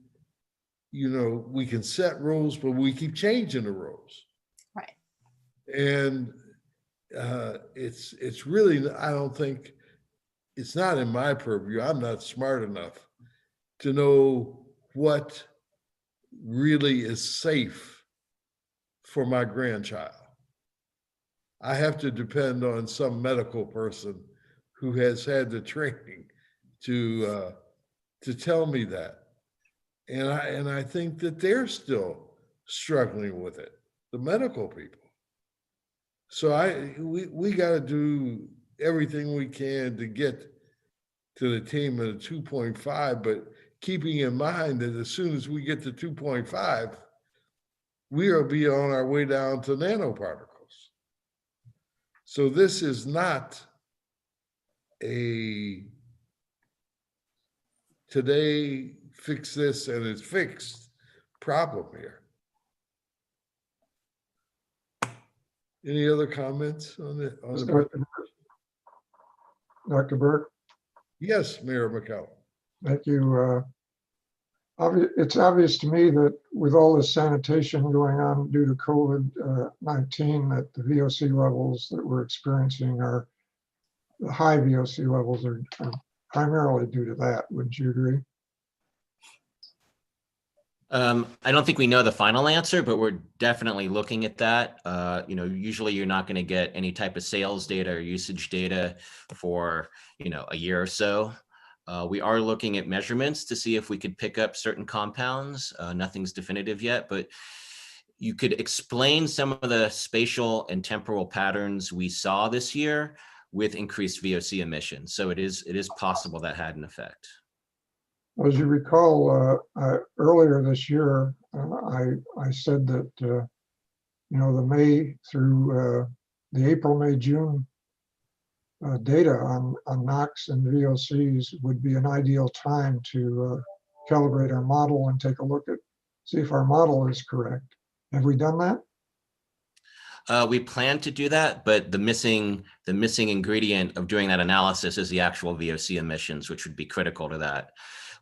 we can set rules, but we keep changing the rules. Right. And it's really, I don't think, it's not in my purview. I'm not smart enough to know what really is safe for my grandchild. I have to depend on some medical person who has had the training to tell me that. And I think that they're still struggling with it, the medical people. So we got to do everything we can to get to the team of 2.5, but keeping in mind that as soon as we get to 2.5, we'll be on our way down to nanoparticles. So this is not a today fix this and it's fixed problem here. Any other comments on it? Dr. Burke? Yes, Mayor McCallum. Thank you. It's obvious to me that with all this sanitation going on due to COVID-19, that the VOC levels that we're experiencing the high VOC levels are primarily due to that. Wouldn't you agree? I don't think we know the final answer, but we're definitely looking at that. Usually you're not going to get any type of sales data or usage data for, a year or so. We are looking at measurements to see if we could pick up certain compounds. Nothing's definitive yet, but you could explain some of the spatial and temporal patterns we saw this year with increased VOC emissions. So it is possible that had an effect. As you recall, earlier this year, I said that, the May through the April, May, June data on NOx and VOCs would be an ideal time to calibrate our model and take a look at, see if our model is correct. Have we done that? We plan to do that, but the missing ingredient of doing that analysis is the actual VOC emissions, which would be critical to that.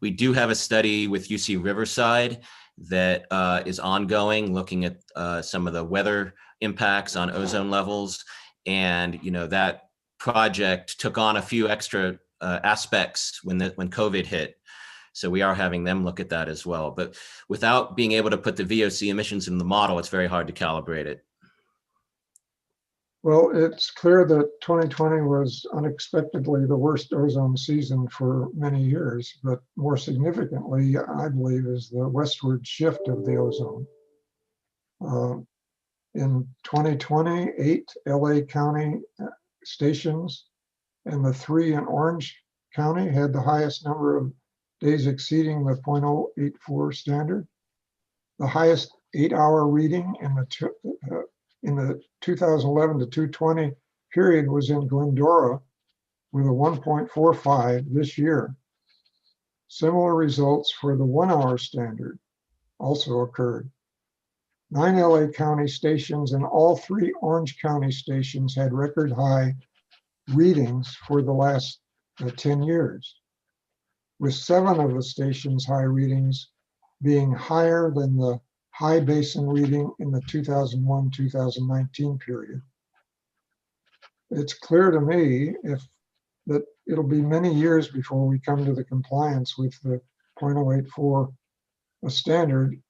We do have a study with UC Riverside that is ongoing, looking at some of the weather impacts on ozone levels. And that project took on a few extra aspects when COVID hit. So we are having them look at that as well. But without being able to put the VOC emissions in the model, it's very hard to calibrate it. Well, it's clear that 2020 was unexpectedly the worst ozone season for many years, but more significantly, I believe, is the westward shift of the ozone. In 2020, 8 LA County stations and the 3 in Orange County had the highest number of days exceeding the 0.084 standard. The highest 8-hour reading in the 2011 to 2020 period was in Glendora with a 1.45 this year. Similar results for the 1-hour standard also occurred. 9 LA County stations and all 3 Orange County stations had record high readings for the last 10 years, with 7 of the stations' high readings being higher than the high basin reading in the 2001-2019 period. It's clear to me that it'll be many years before we come to the compliance with the 0.084 standard.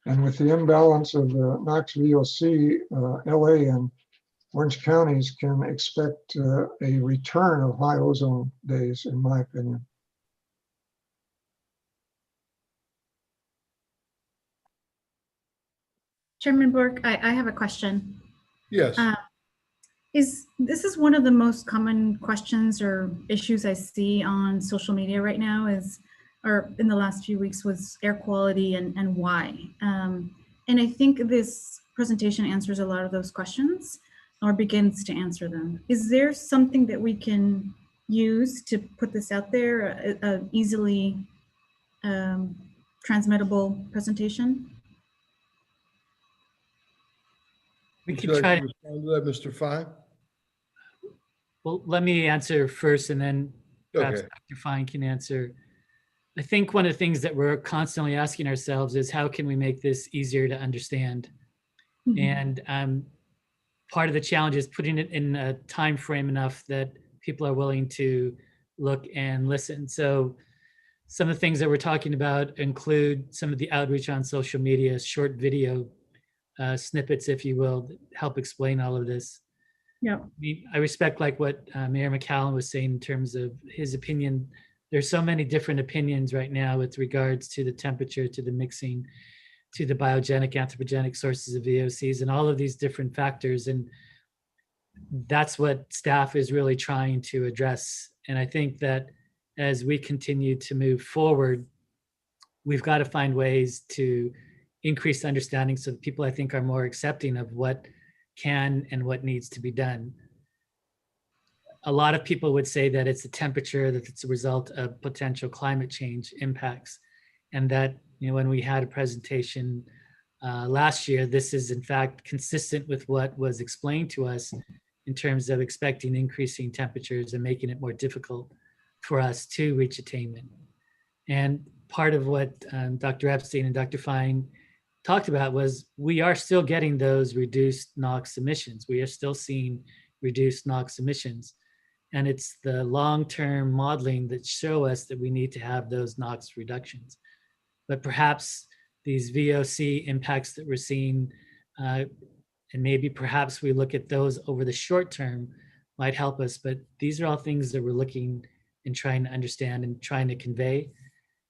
And with the imbalance of the NOx VOC, LA and Orange counties can expect a return of high ozone days, in my opinion. Chairman Bork, I have a question. Yes. This is one of the most common questions or issues I see on social media right now or in the last few weeks, was air quality and why. And I think this presentation answers a lot of those questions or begins to answer them. Is there something that we can use to put this out there, an easily transmittable presentation? We Would could you like try to respond to that, Mr. Fine? Well, let me answer first, and then perhaps Okay. Dr. Fine can answer. I think one of the things that we're constantly asking ourselves is how can we make this easier to understand? Mhm. And part of the challenge is putting it in a time frame enough that people are willing to look and listen. So some of the things that we're talking about include some of the outreach on social media, short video snippets, if you will, that help explain all of this. Yeah. I respect like what Mayor McCallum was saying in terms of his opinion. There's so many different opinions right now with regards to the temperature, to the mixing, to the biogenic, anthropogenic sources of VOCs, and all of these different factors. And that's what staff is really trying to address. And I think that as we continue to move forward, we've got to find ways to increase understanding so that people, I think, are more accepting of what can and what needs to be done. A lot of people would say that it's the temperature, that it's a result of potential climate change impacts. And that, when we had a presentation last year, this is in fact consistent with what was explained to us in terms of expecting increasing temperatures and making it more difficult for us to reach attainment. And part of what Dr. Epstein and Dr. Fine talked about was we are still getting those reduced NOx emissions. We are still seeing reduced NOx emissions. And it's the long-term modeling that show us that we need to have those NOx reductions. But perhaps these VOC impacts that we're seeing, and maybe perhaps we look at those over the short term might help us, but these are all things that we're looking in trying to understand and trying to convey.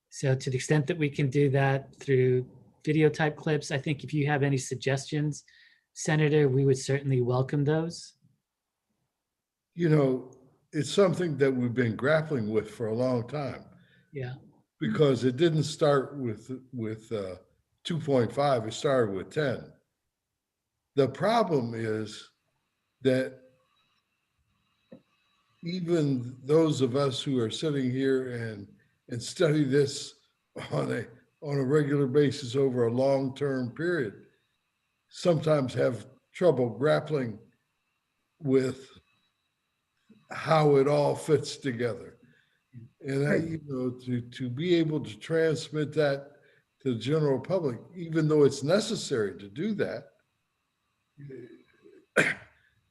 So to the extent that we can do that through video type clips, I think if you have any suggestions, Senator, we would certainly welcome those. You know, it's something that we've been grappling with for a long time. Yeah. Because it didn't start with 2.5, it started with 10. The problem is that even those of us who are sitting here and study this on a regular basis over a long-term period sometimes have trouble grappling with how it all fits together. And to be able to transmit that to the general public, even though it's necessary to do that,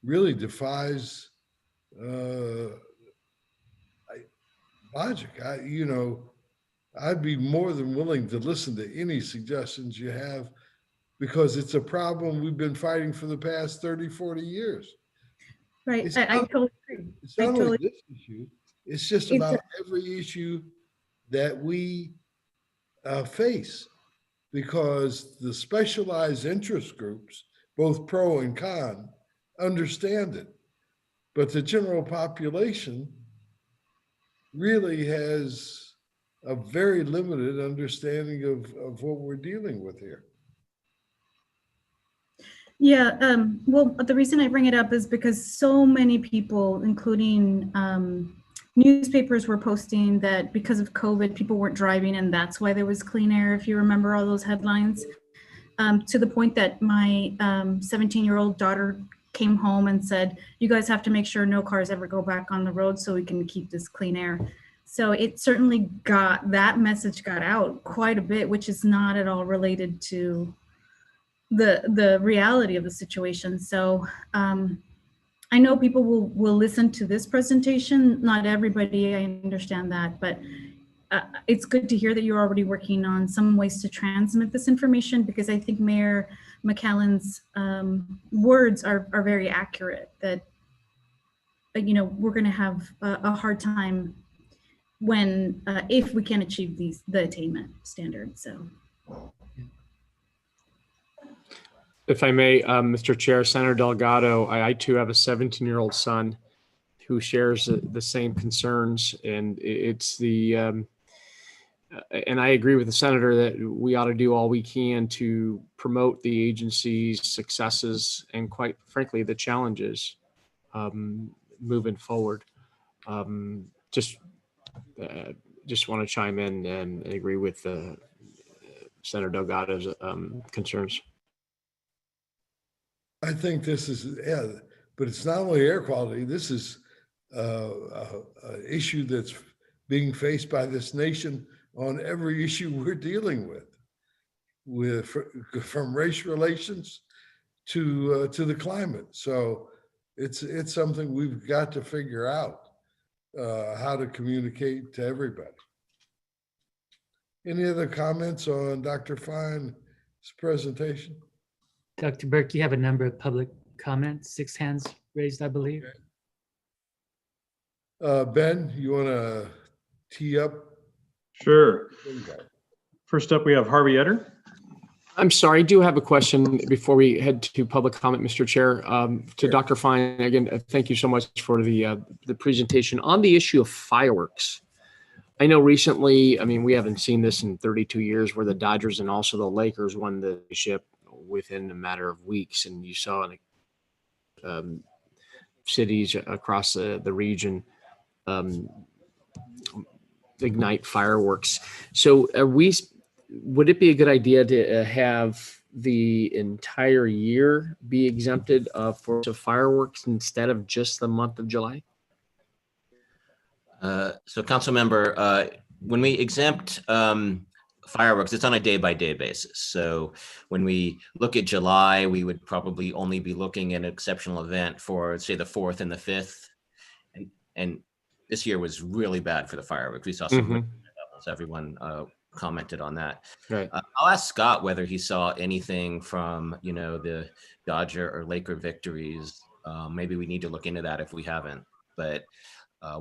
really defies logic. I'd be more than willing to listen to any suggestions you have, because it's a problem we've been fighting for the past 30, 40 years. Right. I totally agree. It's not only this issue, it's just It's about every issue that we face, because the specialized interest groups, both pro and con, understand it. But the general population really has a very limited understanding of what we're dealing with here. Yeah, well, the reason I bring it up is because so many people, including newspapers, were posting that because of COVID, people weren't driving and that's why there was clean air, if you remember all those headlines, to the point that my 17-year-old daughter came home and said, you guys have to make sure no cars ever go back on the road so we can keep this clean air. So it certainly that message got out quite a bit, which is not at all related to the reality of the situation. So I know people will listen to this presentation. Not everybody, I understand that, but it's good to hear that you're already working on some ways to transmit this information, because I think Mayor McCallan's words are very accurate, that we're going to have a hard time when if we can achieve the attainment standards. So. If I may, Mr. Chair, Senator Delgado, I too have a 17-year-old son who shares the same concerns, and it's and I agree with the senator that we ought to do all we can to promote the agency's successes and, quite frankly, the challenges moving forward. Just want to chime in and agree with Senator Delgado's concerns. I think this is, but it's not only air quality. This is an issue that's being faced by this nation on every issue we're dealing with from race relations to the climate. So it's something we've got to figure out how to communicate to everybody. Any other comments on Dr. Fine's presentation? Dr. Burke, you have a number of public comments, 6 hands raised, I believe. Okay. Ben, you want to tee up? Sure. First up, we have Harvey Etter. I'm sorry, I do have a question before we head to public comment, Mr. Chair. To Dr. Fine, again, thank you so much for the presentation. On the issue of fireworks, I know recently, we haven't seen this in 32 years, where the Dodgers and also the Lakers won the championship within a matter of weeks, and you saw cities across the region ignite fireworks. So would it be a good idea to have the entire year be exempted for fireworks instead of just the month of July? So council member, when we exempt fireworks, it's on a day-by-day basis. So when we look at July, we would probably only be looking at an exceptional event for, say, the 4th and the 5th. And this year was really bad for the fireworks. We saw some levels. Everyone commented on that. Right. I'll ask Scott whether he saw anything from, the Dodger or Laker victories. Maybe we need to look into that if we haven't. But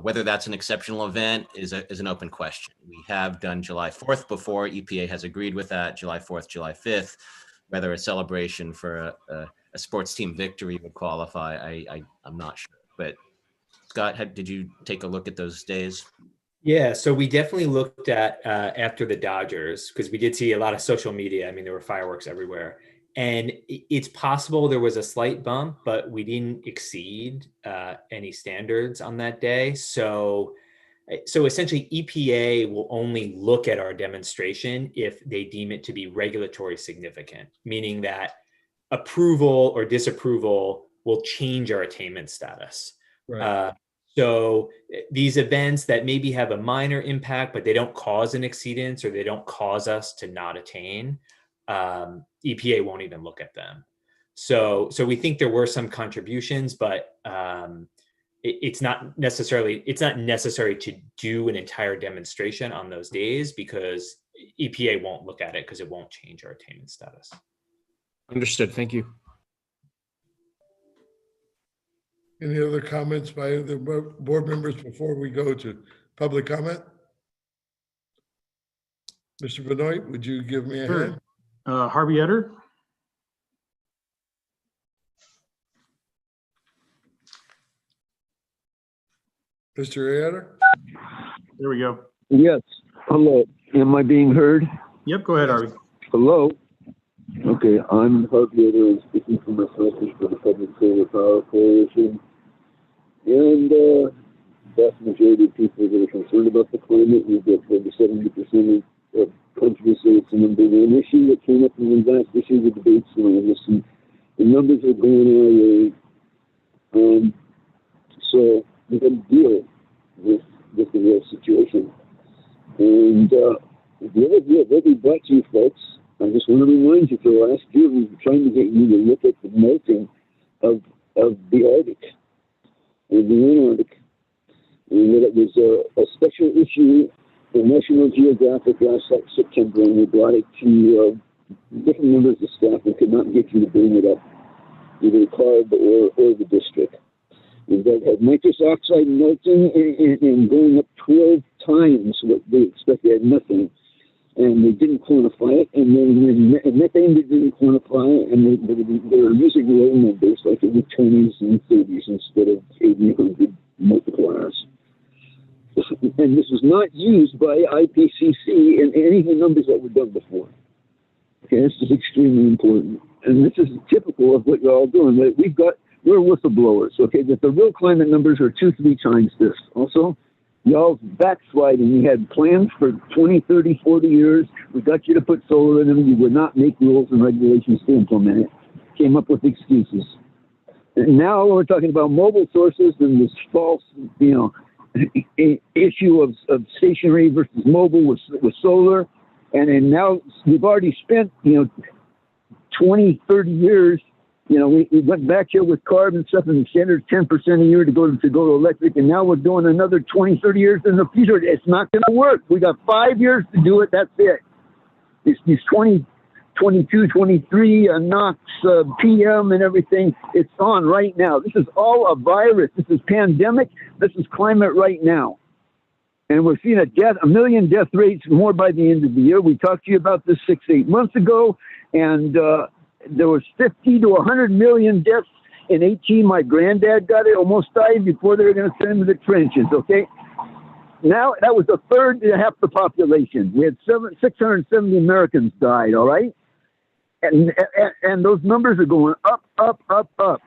Whether that's an exceptional event is an open question. We have done July 4th before. EPA has agreed with that, July 4th, July 5th. Whether a celebration for a sports team victory would qualify, I'm not sure. But Scott, did you take a look at those days? Yeah, so we definitely looked at after the Dodgers, because we did see a lot of social media. I mean, there were fireworks everywhere. And it's possible there was a slight bump, but we didn't exceed any standards on that day. So essentially, EPA will only look at our demonstration if they deem it to be regulatory significant, meaning that approval or disapproval will change our attainment status. Right. So these events that maybe have a minor impact, but they don't cause an exceedance or they don't cause us to not attain, EPA won't even look at them. So we think there were some contributions, but it's not necessary to do an entire demonstration on those days because EPA won't look at it because it won't change our attainment status. Understood. Thank you. Any other comments by the board members before we go to public comment? Mr. Benoit, would you give me a hand? Harvey Etter. Mr. Etter? There we go. Yes. Hello. Am I being heard? Yep. Go ahead, Harvey. Hello. Okay. I'm Harvey Etter. I'm speaking for myself for the Public Solar Power Coalition. And the vast majority of people that are concerned about the climate, we've got over 70% of countries say it's the number one issue that came up in the last issue of the debates on this. And the numbers are going our way. So we've got to deal with the real situation. And the other deal that we brought to you folks, I just want to remind you, for the last year, we were trying to get you to look at the melting of the Arctic and the Antarctic. And that it was a special issue for National Geographic last September, and we brought it to different members of staff and could not get you to bring it up, either CARB or the district. And that had nitrous oxide melting and going up 12 times what they expected, had nothing. And they didn't quantify it. And then methane, they didn't quantify it. And they were using low numbers, like in the 20s and 30s instead of 800 multipliers. And this was not used by IPCC in any of the numbers that were done before. Okay, this is extremely important. And this is typical of what you're all doing. We're whistleblowers, okay? That the real climate numbers are 2-3 times this. Also, y'all's backsliding. You had plans for 20, 30, 40 years. We got you to put solar in them. You would not make rules and regulations to implement it. Came up with excuses. And now we're talking about mobile sources and this false, issue of stationary versus mobile with solar. And then now we've already spent, 20, 30 years. We went back here with CARB and stuff, and the standard's 10% a year to go to electric, and now we're doing another 20, 30 years in the future. It's not going to work. We got 5 years to do it. That's it. These 20, 22, 23 NOx, PM and everything, it's on right now. This is all a virus. This is pandemic. This is climate right now. And we're seeing a million death rates more by the end of the year. We talked to you about this 6-8 months ago, and there was 50 to 100 million deaths in 18. My granddad got it, almost died before they were going to send him to the trenches, okay? Now, that was a third to half the population. We had 670 Americans died, all right? And those numbers are going up, up, up, up.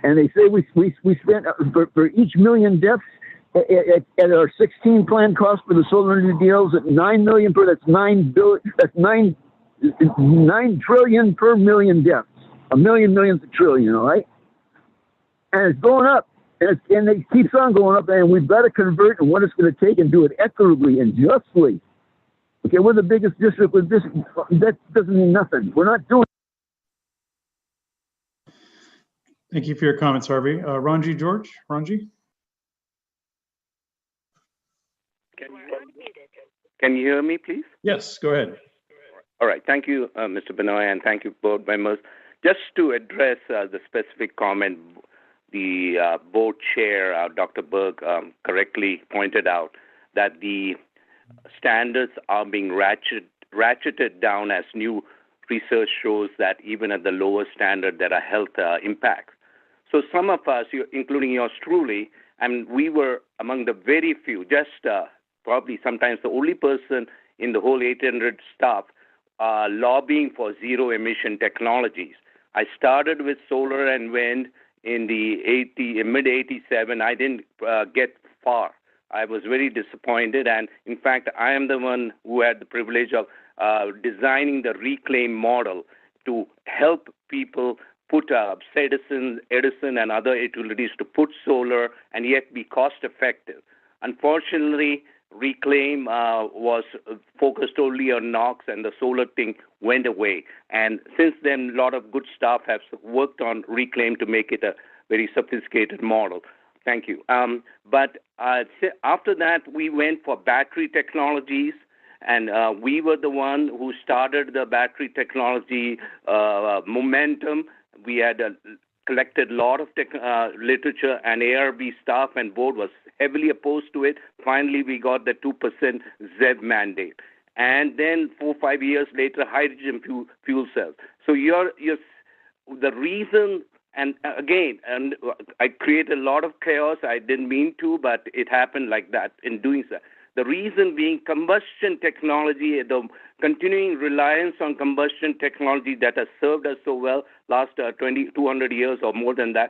And they say we spent, for each million deaths, at our 16 planned cost for the solar energy deals, at 9 million per, that's 9 billion, that's 9 trillion per million deaths. A million's a trillion, all right? And it's going up, and it keeps on going up, and we've got to convert and what it's going to take and do it equitably and justly. Okay, we're the biggest district with this. That doesn't mean nothing. We're not doing. Thank you for your comments, Harvey. Ranji George, Ranji. Can you hear me, please? Yes, go ahead. All right. Thank you, Mr. Benoit, and thank you, board members. Just to address the specific comment the board chair, Dr. Berg, correctly pointed out that the standards are being ratcheted down as new research shows that even at the lower standard, there are health impacts. So some of us, including yours truly, and we were among the very few, just probably sometimes the only person in the whole 800 staff lobbying for zero emission technologies. I started with solar and wind in the mid 87. I didn't get far. I was very disappointed, and in fact, I am the one who had the privilege of designing the reclaim model to help people put Edison and other utilities to put solar and yet be cost effective. Unfortunately, reclaim was focused only on NOx, and the solar thing went away. And since then, a lot of good staff have worked on reclaim to make it a very sophisticated model. Thank you. But after that, we went for battery technologies, and we were the one who started the battery technology momentum. We had collected a lot of literature, and ARB staff and board was heavily opposed to it. Finally, we got the 2% ZEV mandate. And then 4 or 5 years later, hydrogen fuel cells. So the reason, and again, and I created a lot of chaos. I didn't mean to, but it happened like that in doing so. The reason being combustion technology, the continuing reliance on combustion technology that has served us so well last 200 years or more than that,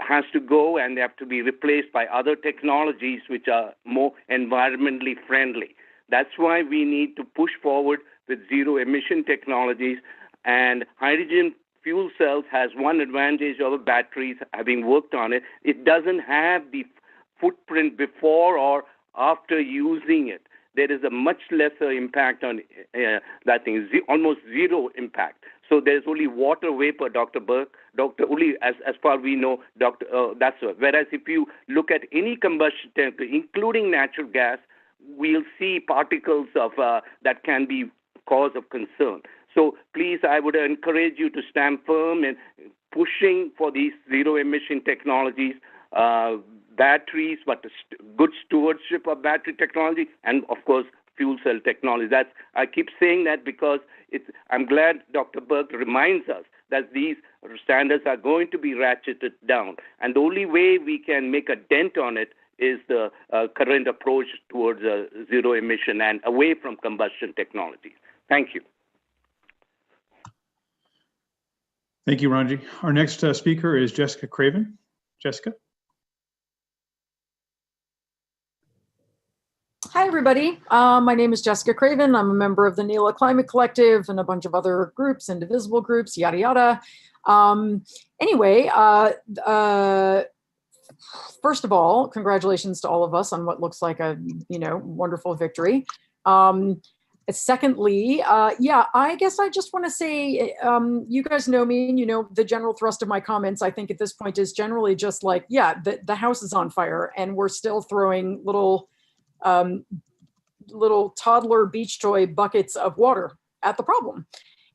has to go, and they have to be replaced by other technologies which are more environmentally friendly. That's why we need to push forward with zero emission technologies, and hydrogen fuel cells has one advantage over batteries. Having worked on it, it doesn't have the footprint before or after using it. There is a much lesser impact on that thing, almost zero impact. So there's only water vapor, Dr. Burke. Only as far we know, that's what. Whereas if you look at any combustion tank, including natural gas, we'll see particles of that can be cause of concern. So please, I would encourage you to stand firm in pushing for these zero emission technologies, batteries, but good stewardship of battery technology, and of course, fuel cell technology. I keep saying that because I'm glad Dr. Burke reminds us that these standards are going to be ratcheted down. And the only way we can make a dent on it is the current approach towards zero emission and away from combustion technologies. Thank you. Thank you, Ranji. Our next speaker is Jessica Craven. Jessica. Hi, everybody. My name is Jessica Craven. I'm a member of the NELA Climate Collective and a bunch of other groups, indivisible groups, yada, yada. Anyway, first of all, congratulations to all of us on what looks like a, wonderful victory. Secondly, I guess I just want to say, you guys know me, and the general thrust of my comments, I think at this point is generally just like, the house is on fire and we're still throwing little toddler beach toy buckets of water at the problem.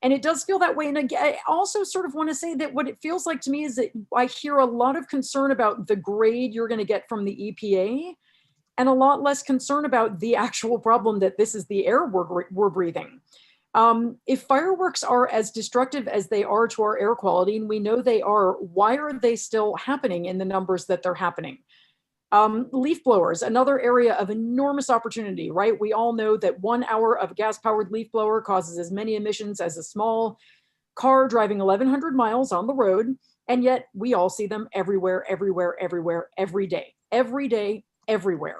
And it does feel that way. And again, I also sort of want to say that what it feels like to me is that I hear a lot of concern about the grade you're going to get from the EPA and a lot less concern about the actual problem that this is the air we're breathing. If fireworks are as destructive as they are to our air quality, and we know they are, why are they still happening in the numbers that they're happening? Leaf blowers, another area of enormous opportunity, right? We all know that 1 hour of a gas-powered leaf blower causes as many emissions as a small car driving 1,100 miles on the road, and yet we all see them everywhere, everywhere, everywhere, every day, everywhere.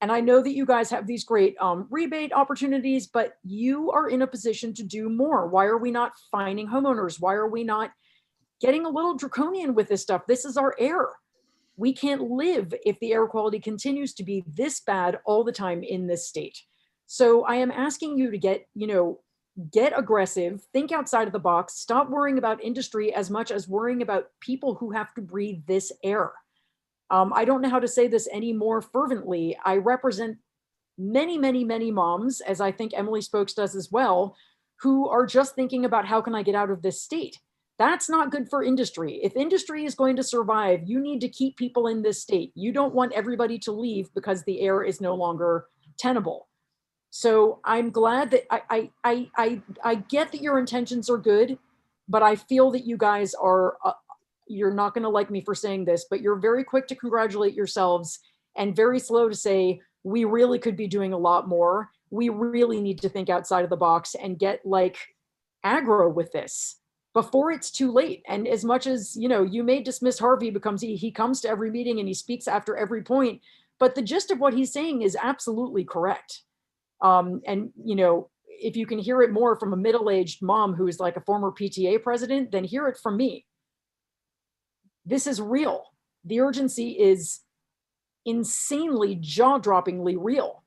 And I know that you guys have these great rebate opportunities, but you are in a position to do more. Why are we not fining homeowners? Why are we not getting a little draconian with this stuff? This is our air. We can't live if the air quality continues to be this bad all the time in this state. So I am asking you to get aggressive, think outside of the box, stop worrying about industry as much as worrying about people who have to breathe this air. I don't know how to say this any more fervently. I represent many, many, many moms, as I think Emily Spokes does as well, who are just thinking about how can I get out of this state? That's not good for industry. If industry is going to survive, you need to keep people in this state. You don't want everybody to leave because the air is no longer tenable. So I'm glad that I get that your intentions are good, but I feel that you guys are, you're not going to like me for saying this, but you're very quick to congratulate yourselves and very slow to say, we really could be doing a lot more. We really need to think outside of the box and get like aggro with this before it's too late. And as much as, you know, you may dismiss Harvey because he comes to every meeting and he speaks after every point, but the gist of what he's saying is absolutely correct. And, you know, if you can hear it more from a middle-aged mom who is like a former PTA president, then hear it from me. This is real. The urgency is insanely, jaw-droppingly real.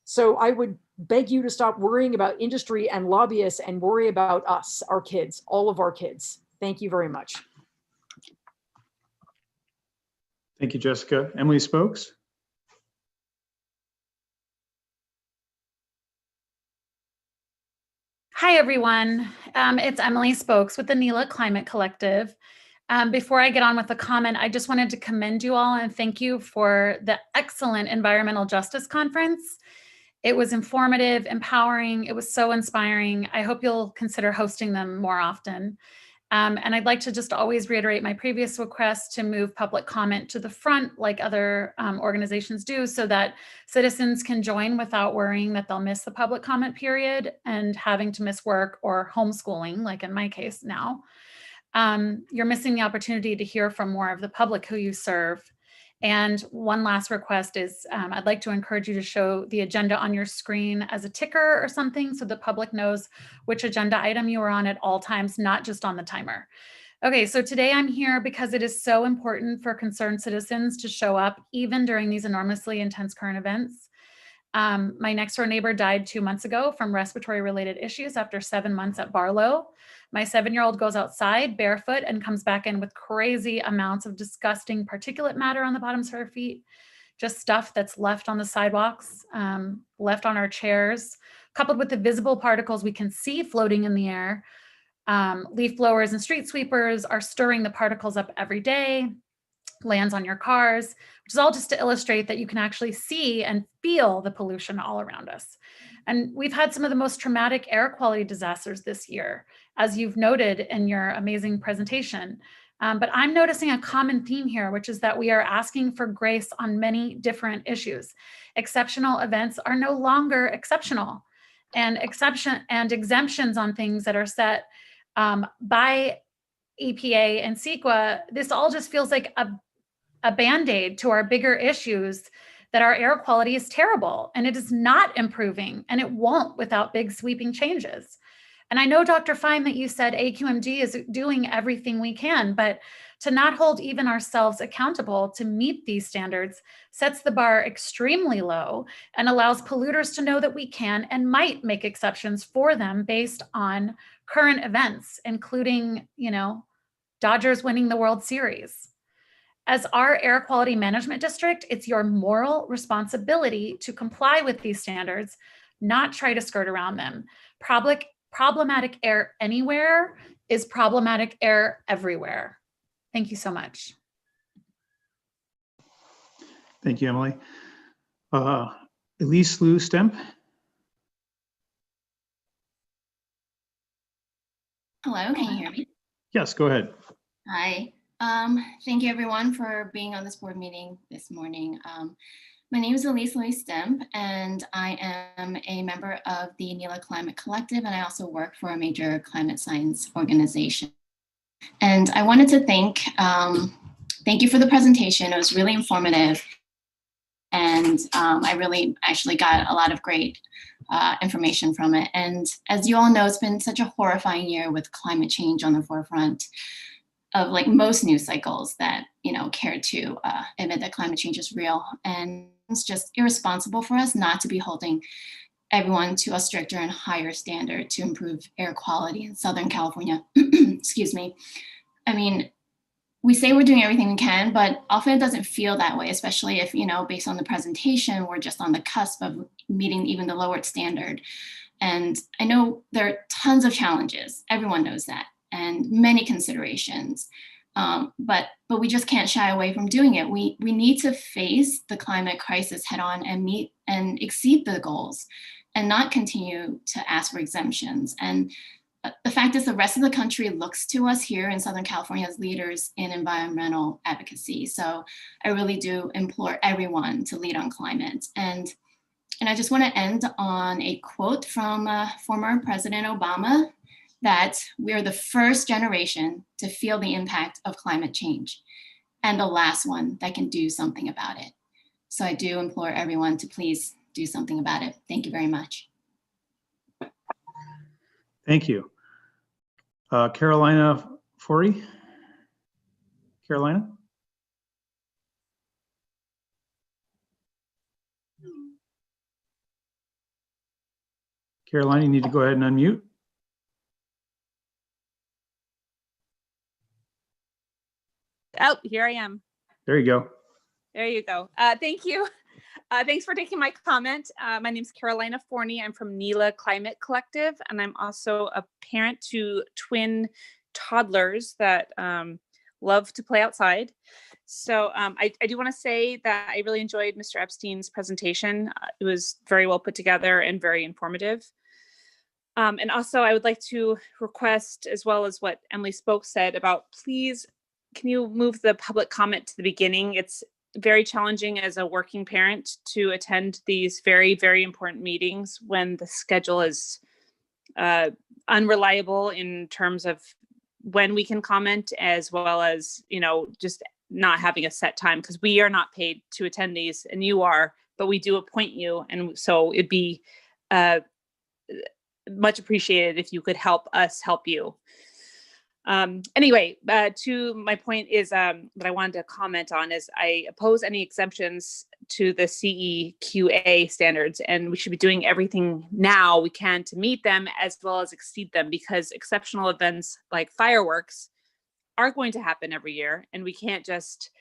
So I would beg you to stop worrying about industry and lobbyists and worry about us, our kids, all of our kids. Thank you very much. Thank you, Jessica. Emily Spokes. Hi, everyone. It's Emily Spokes with the NELA Climate Collective. Before I get on with the comment, I just wanted to commend you all and thank you for the excellent Environmental Justice Conference. It was informative, empowering. It was so inspiring. I hope you'll consider hosting them more often. And I'd like to just always reiterate my previous request to move public comment to the front like other organizations do so that citizens can join without worrying that they'll miss the public comment period and having to miss work or homeschooling, like in my case now. You're missing the opportunity to hear from more of the public who you serve. And one last request is I'd like to encourage you to show the agenda on your screen as a ticker or something so the public knows which agenda item you are on at all times, not just on the timer. Okay, so today I'm here because it is so important for concerned citizens to show up even during these enormously intense current events. My next door neighbor died 2 months ago from respiratory related issues after 7 months at Barlow. My 7-year-old goes outside barefoot and comes back in with crazy amounts of disgusting particulate matter on the bottoms of her feet, just stuff that's left on the sidewalks, left on our chairs, coupled with the visible particles we can see floating in the air. Leaf blowers and street sweepers are stirring the particles up every day, lands on your cars, which is all just to illustrate that you can actually see and feel the pollution all around us. And we've had some of the most traumatic air quality disasters this year, as you've noted in your amazing presentation. But I'm noticing a common theme here, which is that we are asking for grace on many different issues. Exceptional events are no longer exceptional, and exemptions on things that are set by EPA and CEQA, this all just feels like a Band-Aid to our bigger issues that our air quality is terrible and it is not improving and it won't without big sweeping changes. And I know, Dr. Fine, that you said AQMD is doing everything we can, but to not hold even ourselves accountable to meet these standards sets the bar extremely low and allows polluters to know that we can and might make exceptions for them based on current events, including, you know, Dodgers winning the World Series. As our air quality management district, it's your moral responsibility to comply with these standards, not try to skirt around them. Problematic air anywhere is problematic air everywhere. Thank you so much. Thank you, Emily. Elise Lou Stemp. Hello, can you hear me? Yes, go ahead. Hi. Thank you everyone for being on this board meeting this morning. My name is Elise Louise Stemp, and I am a member of the NELA Climate Collective, and I also work for a major climate science organization. And I wanted to thank you for the presentation. It was really informative, and I really actually got a lot of great information from it. And as you all know, it's been such a horrifying year with climate change on the forefront of like most news cycles that, you know, care to admit that climate change is real. And it's just irresponsible for us not to be holding everyone to a stricter and higher standard to improve air quality in Southern California. Excuse me. I mean, we say we're doing everything we can, but often it doesn't feel that way, especially if, you know, based on the presentation, we're just on the cusp of meeting even the lowered standard. And I know there are tons of challenges. Everyone knows that. and many considerations. But we just can't shy away from doing it. We need to face the climate crisis head on and meet and exceed the goals and not continue to ask for exemptions. And the fact is the rest of the country looks to us here in Southern California as leaders in environmental advocacy. So I really do implore everyone to lead on climate. And I just want to end on a quote from former President Obama, that we are the first generation to feel the impact of climate change and the last one that can do something about it. So I do implore everyone to please do something about it. Thank you very much. Thank you. Carolina Forey. Carolina? Carolina, you need to go ahead and unmute. Oh, here I am. There you go. There you go. Thank you. Thanks for taking my comment. My name is Carolina Forney. I'm from NELA Climate Collective, and I'm also a parent to twin toddlers that love to play outside. So I do want to say that I really enjoyed Mr. Epstein's presentation. It was very well put together and very informative. And also I would like to request, as well as what Emily Spoke said about, please, can you move the public comment to the beginning? It's very challenging as a working parent to attend these very, very important meetings when the schedule is unreliable in terms of when we can comment, as well as, you know, just not having a set time, because we are not paid to attend these and you are, but we do appoint you. And so it'd be much appreciated if you could help us help you. Anyway, to my point is what I wanted to comment on is I oppose any exemptions to the CEQA standards, and we should be doing everything now we can to meet them as well as exceed them, because exceptional events like fireworks are going to happen every year, and we can't just,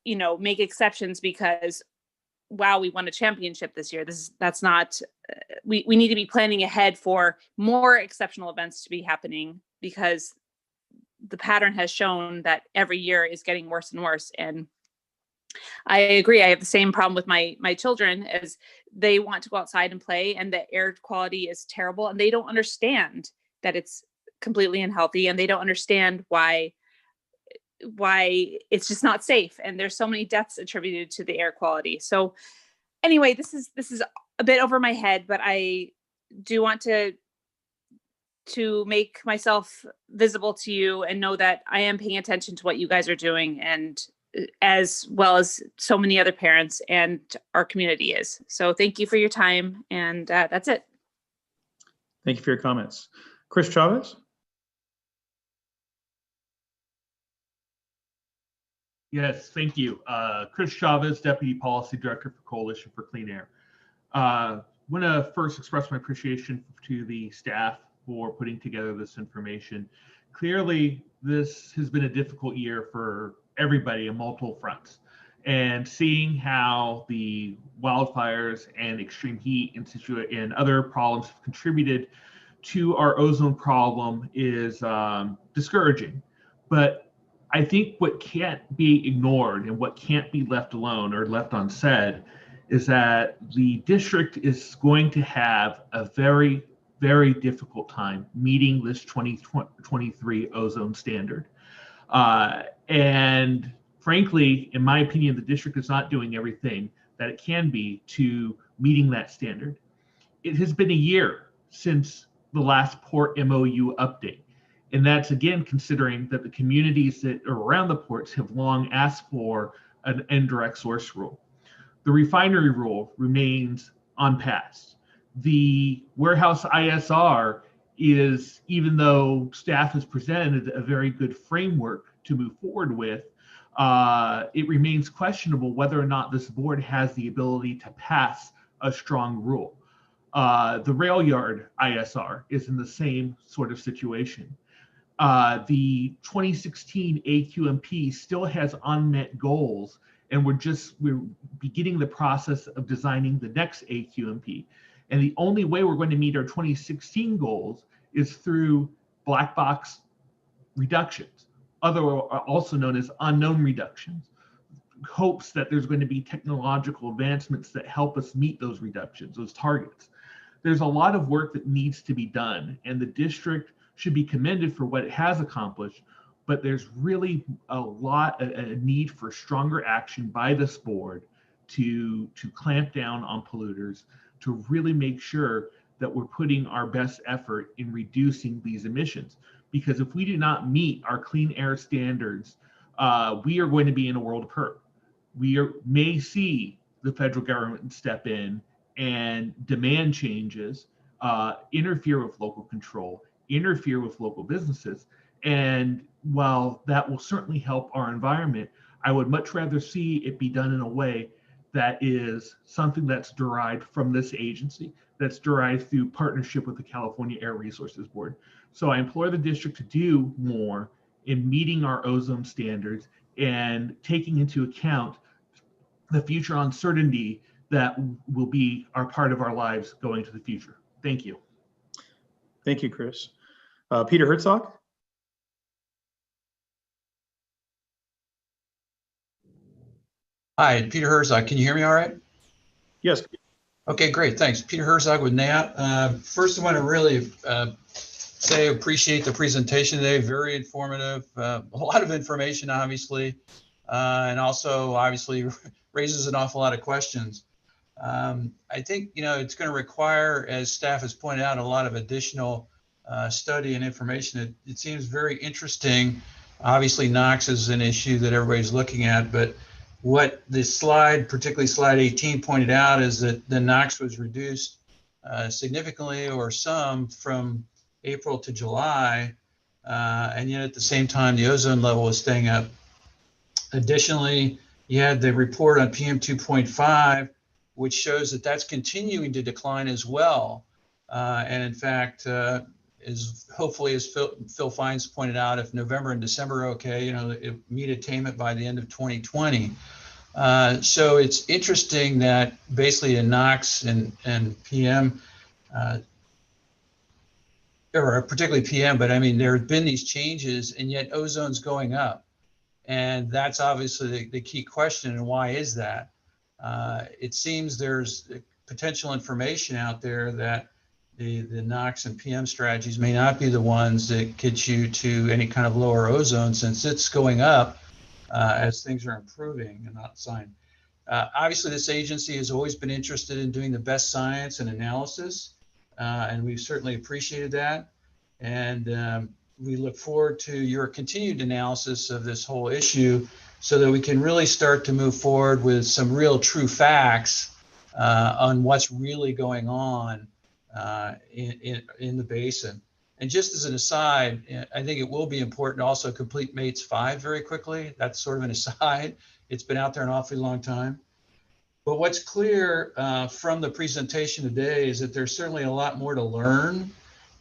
you know, make exceptions because, wow, we won a championship this year. That's not, we need to be planning ahead for more exceptional events to be happening, because the pattern has shown that every year is getting worse and worse. And I agree. I have the same problem with my children, as they want to go outside and play, and the air quality is terrible, and they don't understand that it's completely unhealthy, and they don't understand why it's just not safe. And there's so many deaths attributed to the air quality. So anyway, this is a bit over my head, but I do want to make myself visible to you and know that I am paying attention to what you guys are doing, and as well as so many other parents and our community is. So thank you for your time, and that's it. Thank you for your comments. Chris Chavez. Yes, thank you. Chris Chavez, Deputy Policy Director for Coalition for Clean Air. I want to first express my appreciation to the staff for putting together this information. Clearly, this has been a difficult year for everybody on multiple fronts. And seeing how the wildfires and extreme heat and other problems have contributed to our ozone problem is discouraging. But I think what can't be ignored and what can't be left alone or left unsaid is that the district is going to have a very, very difficult time meeting this 2023 ozone standard. And frankly, in my opinion, the district is not doing everything that it can be to meeting that standard. It has been a year since the last port MOU update. And that's, again, considering that the communities that are around the ports have long asked for an indirect source rule. The refinery rule remains unpassed. The warehouse ISR is, even though staff has presented a very good framework to move forward with, it remains questionable whether or not this board has the ability to pass a strong rule. The rail yard ISR is in the same sort of situation. The 2016 AQMP still has unmet goals, and we're beginning the process of designing the next AQMP. And the only way we're going to meet our 2016 goals is through black box reductions, also known as unknown reductions, hopes that there's going to be technological advancements that help us meet those reductions, those targets. There's a lot of work that needs to be done, and the district should be commended for what it has accomplished, but there's really a need for stronger action by this board to clamp down on polluters, to really make sure that we're putting our best effort in reducing these emissions. Because if we do not meet our clean air standards, we are going to be in a world of hurt. May see the federal government step in and demand changes, interfere with local control, interfere with local businesses. And while that will certainly help our environment, I would much rather see it be done in a way that is something that's derived from this agency, that's derived through partnership with the California Air Resources Board. So I implore the district to do more in meeting our ozone standards and taking into account the future uncertainty that will be part of our lives going to the future. Thank you. Thank you, Chris. Peter Herzog. Hi, Peter Herzog. Can you hear me all right? Yes. Okay, great. Thanks. Peter Herzog with NAT. First, I want to really say I appreciate the presentation today. Very informative. A lot of information, obviously, and also obviously raises an awful lot of questions. I think, it's going to require, as staff has pointed out, a lot of additional study and information. It seems very interesting. Obviously, NOx is an issue that everybody's looking at, but what this slide, particularly slide 18, pointed out is that the NOx was reduced significantly or some from April to July, and yet at the same time, the ozone level is staying up. Additionally, you had the report on PM 2.5, which shows that that's continuing to decline as well. And in fact, is hopefully, as Phil Fines pointed out, if November and December are okay, it meet attainment by the end of 2020. So it's interesting that basically in NOx and PM, or particularly PM, but I mean, there have been these changes and yet ozone's going up. And that's obviously the key question, and why is that? It seems there's potential information out there that the NOx and PM strategies may not be the ones that get you to any kind of lower ozone, since it's going up as things are improving and not sign. Obviously, this agency has always been interested in doing the best science and analysis, and we've certainly appreciated that. And we look forward to your continued analysis of this whole issue so that we can really start to move forward with some real true facts on what's really going on in the basin. And just as an aside, I think it will be important to also complete MATES 5 very quickly. That's sort of an aside. It's been out there an awfully long time. But what's clear from the presentation today is that there's certainly a lot more to learn.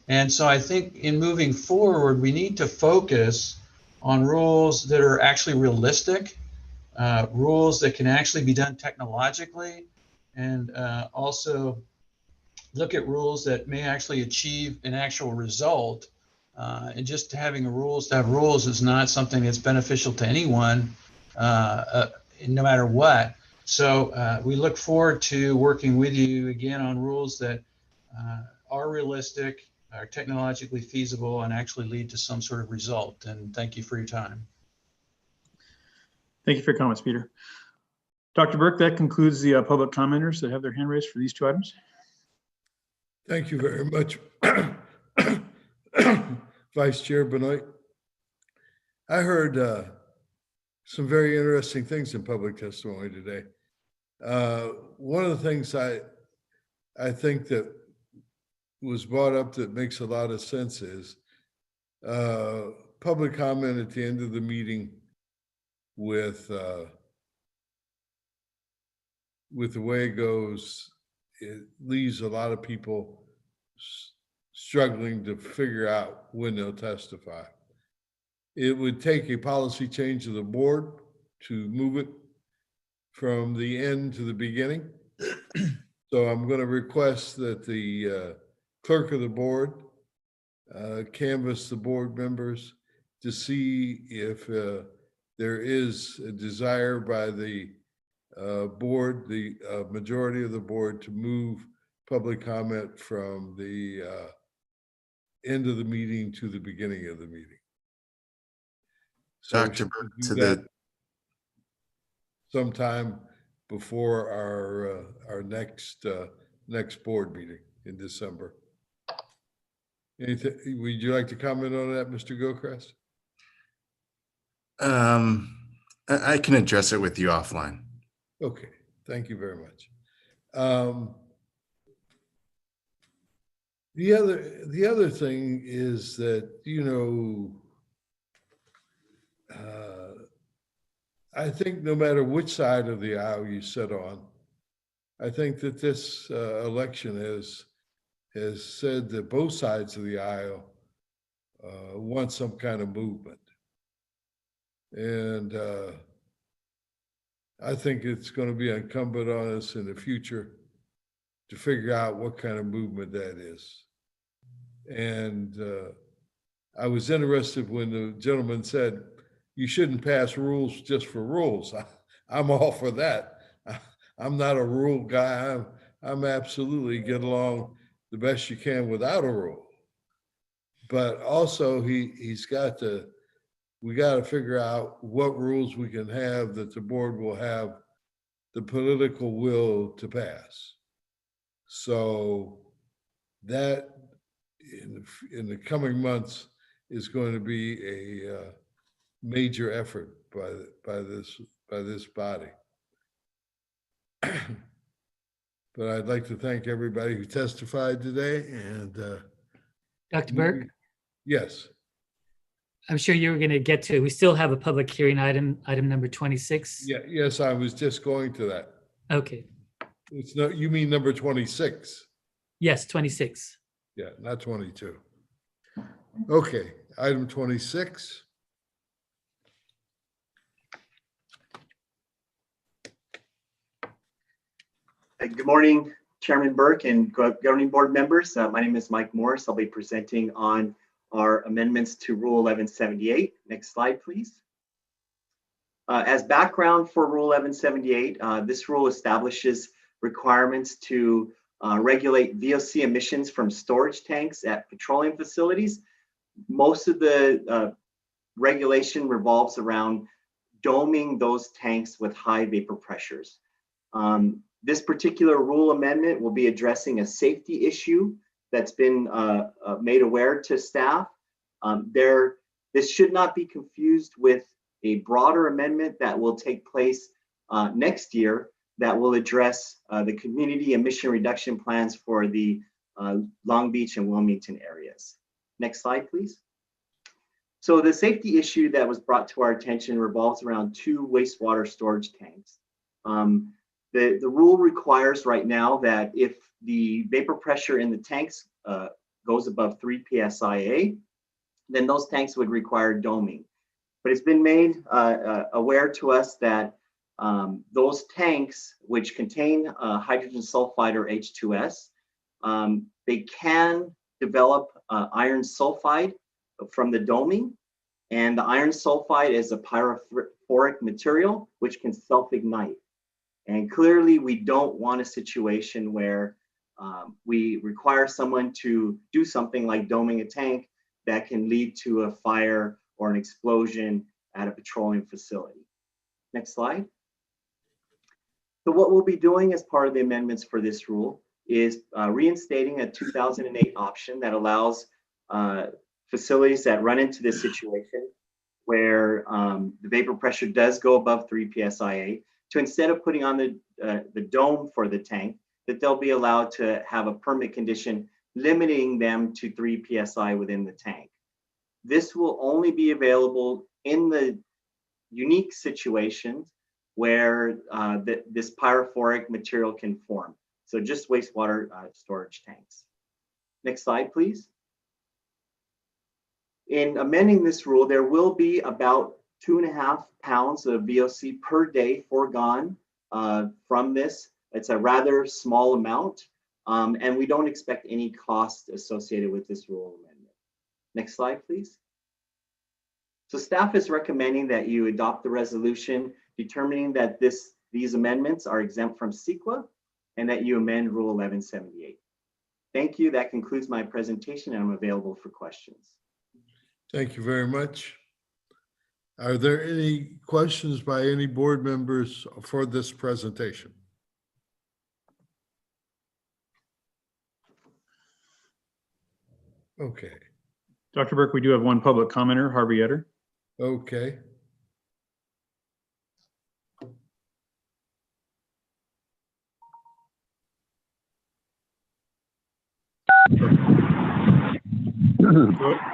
And so I think in moving forward, we need to focus on rules that are actually realistic, rules that can actually be done technologically, and also look at rules that may actually achieve an actual result. And just having rules to have rules is not something that's beneficial to anyone, no matter what. So we look forward to working with you again on rules that are realistic, are technologically feasible, and actually lead to some sort of result. And thank you for your time. Thank you for your comments, Peter. Dr. Burke, that concludes the public commenters that have their hand raised for these two items. Thank you very much, Vice Chair Benoit. I heard some very interesting things in public testimony today. One of the things I think that was brought up that makes a lot of sense is public comment at the end of the meeting with the way it goes, it leaves a lot of people struggling to figure out when they'll testify. It would take a policy change of the board to move it from the end to the beginning. So I'm going to request that the clerk of the board canvass the board members to see if there is a desire by the board, the majority of the board, to move public comment from the end of the meeting to the beginning of the meeting. So Dr. should we to do that the sometime before our next board meeting in December. Anything, would you like to comment on that, Mr. Gilchrist? I can address it with you offline. Okay, thank you very much. The other thing is that, you know, I think no matter which side of the aisle you sit on, I think that this election has said that both sides of the aisle want some kind of movement. And I think it's going to be incumbent on us in the future to figure out what kind of movement that is. And I was interested when the gentleman said, you shouldn't pass rules just for rules. I'm all for that. I'm not a rule guy. I'm absolutely get along the best you can without a rule. But also we got to figure out what rules we can have that the board will have the political will to pass. So that in the coming months is going to be a major effort by this body. But I'd like to thank everybody who testified today. And Dr. Burke? Yes. I'm sure you were going to get to, we still have a public hearing item number 26. Yeah, yes, I was just going to that. Okay. It's not, you mean number 26? Yes, 26. Yeah, not 22. Okay, item 26. Good morning, Chairman Burke and governing board members. My name is Mike Morris. I'll be presenting on our amendments to Rule 1178. Next slide, please. As background for Rule 1178, this rule establishes requirements to regulate VOC emissions from storage tanks at petroleum facilities. Most of the regulation revolves around doming those tanks with high vapor pressures. This particular rule amendment will be addressing a safety issue that's been made aware to staff. This should not be confused with a broader amendment that will take place next year that will address the community emission reduction plans for the Long Beach and Wilmington areas. Next slide, please. So the safety issue that was brought to our attention revolves around 2 wastewater storage tanks. The rule requires right now that if the vapor pressure in the tanks goes above 3 psia, then those tanks would require doming. But it's been made aware to us that those tanks, which contain hydrogen sulfide or H2S, they can develop iron sulfide from the doming. And the iron sulfide is a pyrophoric material which can self-ignite. And clearly, we don't want a situation where we require someone to do something like doming a tank that can lead to a fire or an explosion at a petroleum facility. Next slide. So what we'll be doing as part of the amendments for this rule is reinstating a 2008 option that allows facilities that run into this situation where the vapor pressure does go above 3 psia, to instead of putting on the dome for the tank, that they'll be allowed to have a permit condition limiting them to 3 psi within the tank. This will only be available in the unique situations where this pyrophoric material can form. So just wastewater storage tanks. Next slide, please. In amending this rule, there will be about 2.5 pounds of VOC per day foregone from this. It's a rather small amount, and we don't expect any cost associated with this rule amendment. Next slide, please. So staff is recommending that you adopt the resolution determining that these amendments are exempt from CEQA and that you amend Rule 1178. Thank you. That concludes my presentation, and I'm available for questions. Thank you very much. Are there any questions by any board members for this presentation? Okay. Dr. Burke, we do have one public commenter, Harvey Etter. Okay.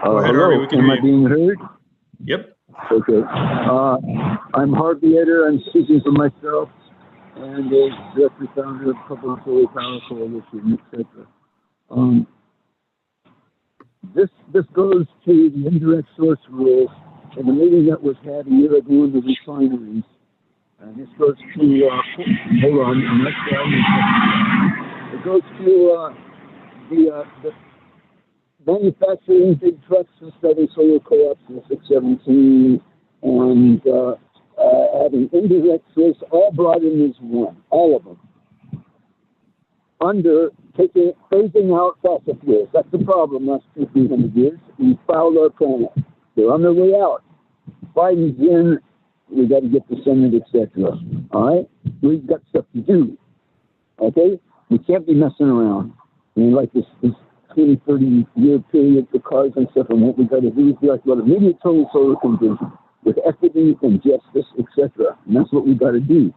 Go ahead, Harvey. We can Am hear I you. being heard? Yep. Okay. I'm Harvey Etter. I'm speaking for myself and a director founder of Public Solar Power Coalition, etc. This goes to the indirect source rules and the meeting that was had a year ago in the refineries. And this goes to hold on, next slide. It goes to the manufacturing big trucks and study solar co-ops in 617 and having indirect source all brought in as one, all of them. Under phasing out fossil fuels. That's the problem last 200-300 years. We fouled our planet. They're on their way out. Biden's in. We got to get the Senate, etc. All right? We've got stuff to do. Okay? We can't be messing around. I mean, like this 20, 30 year period for cars and stuff, and what we got to do is be like what immediate total solar conversion with equity and justice, etc. And that's what we got to do.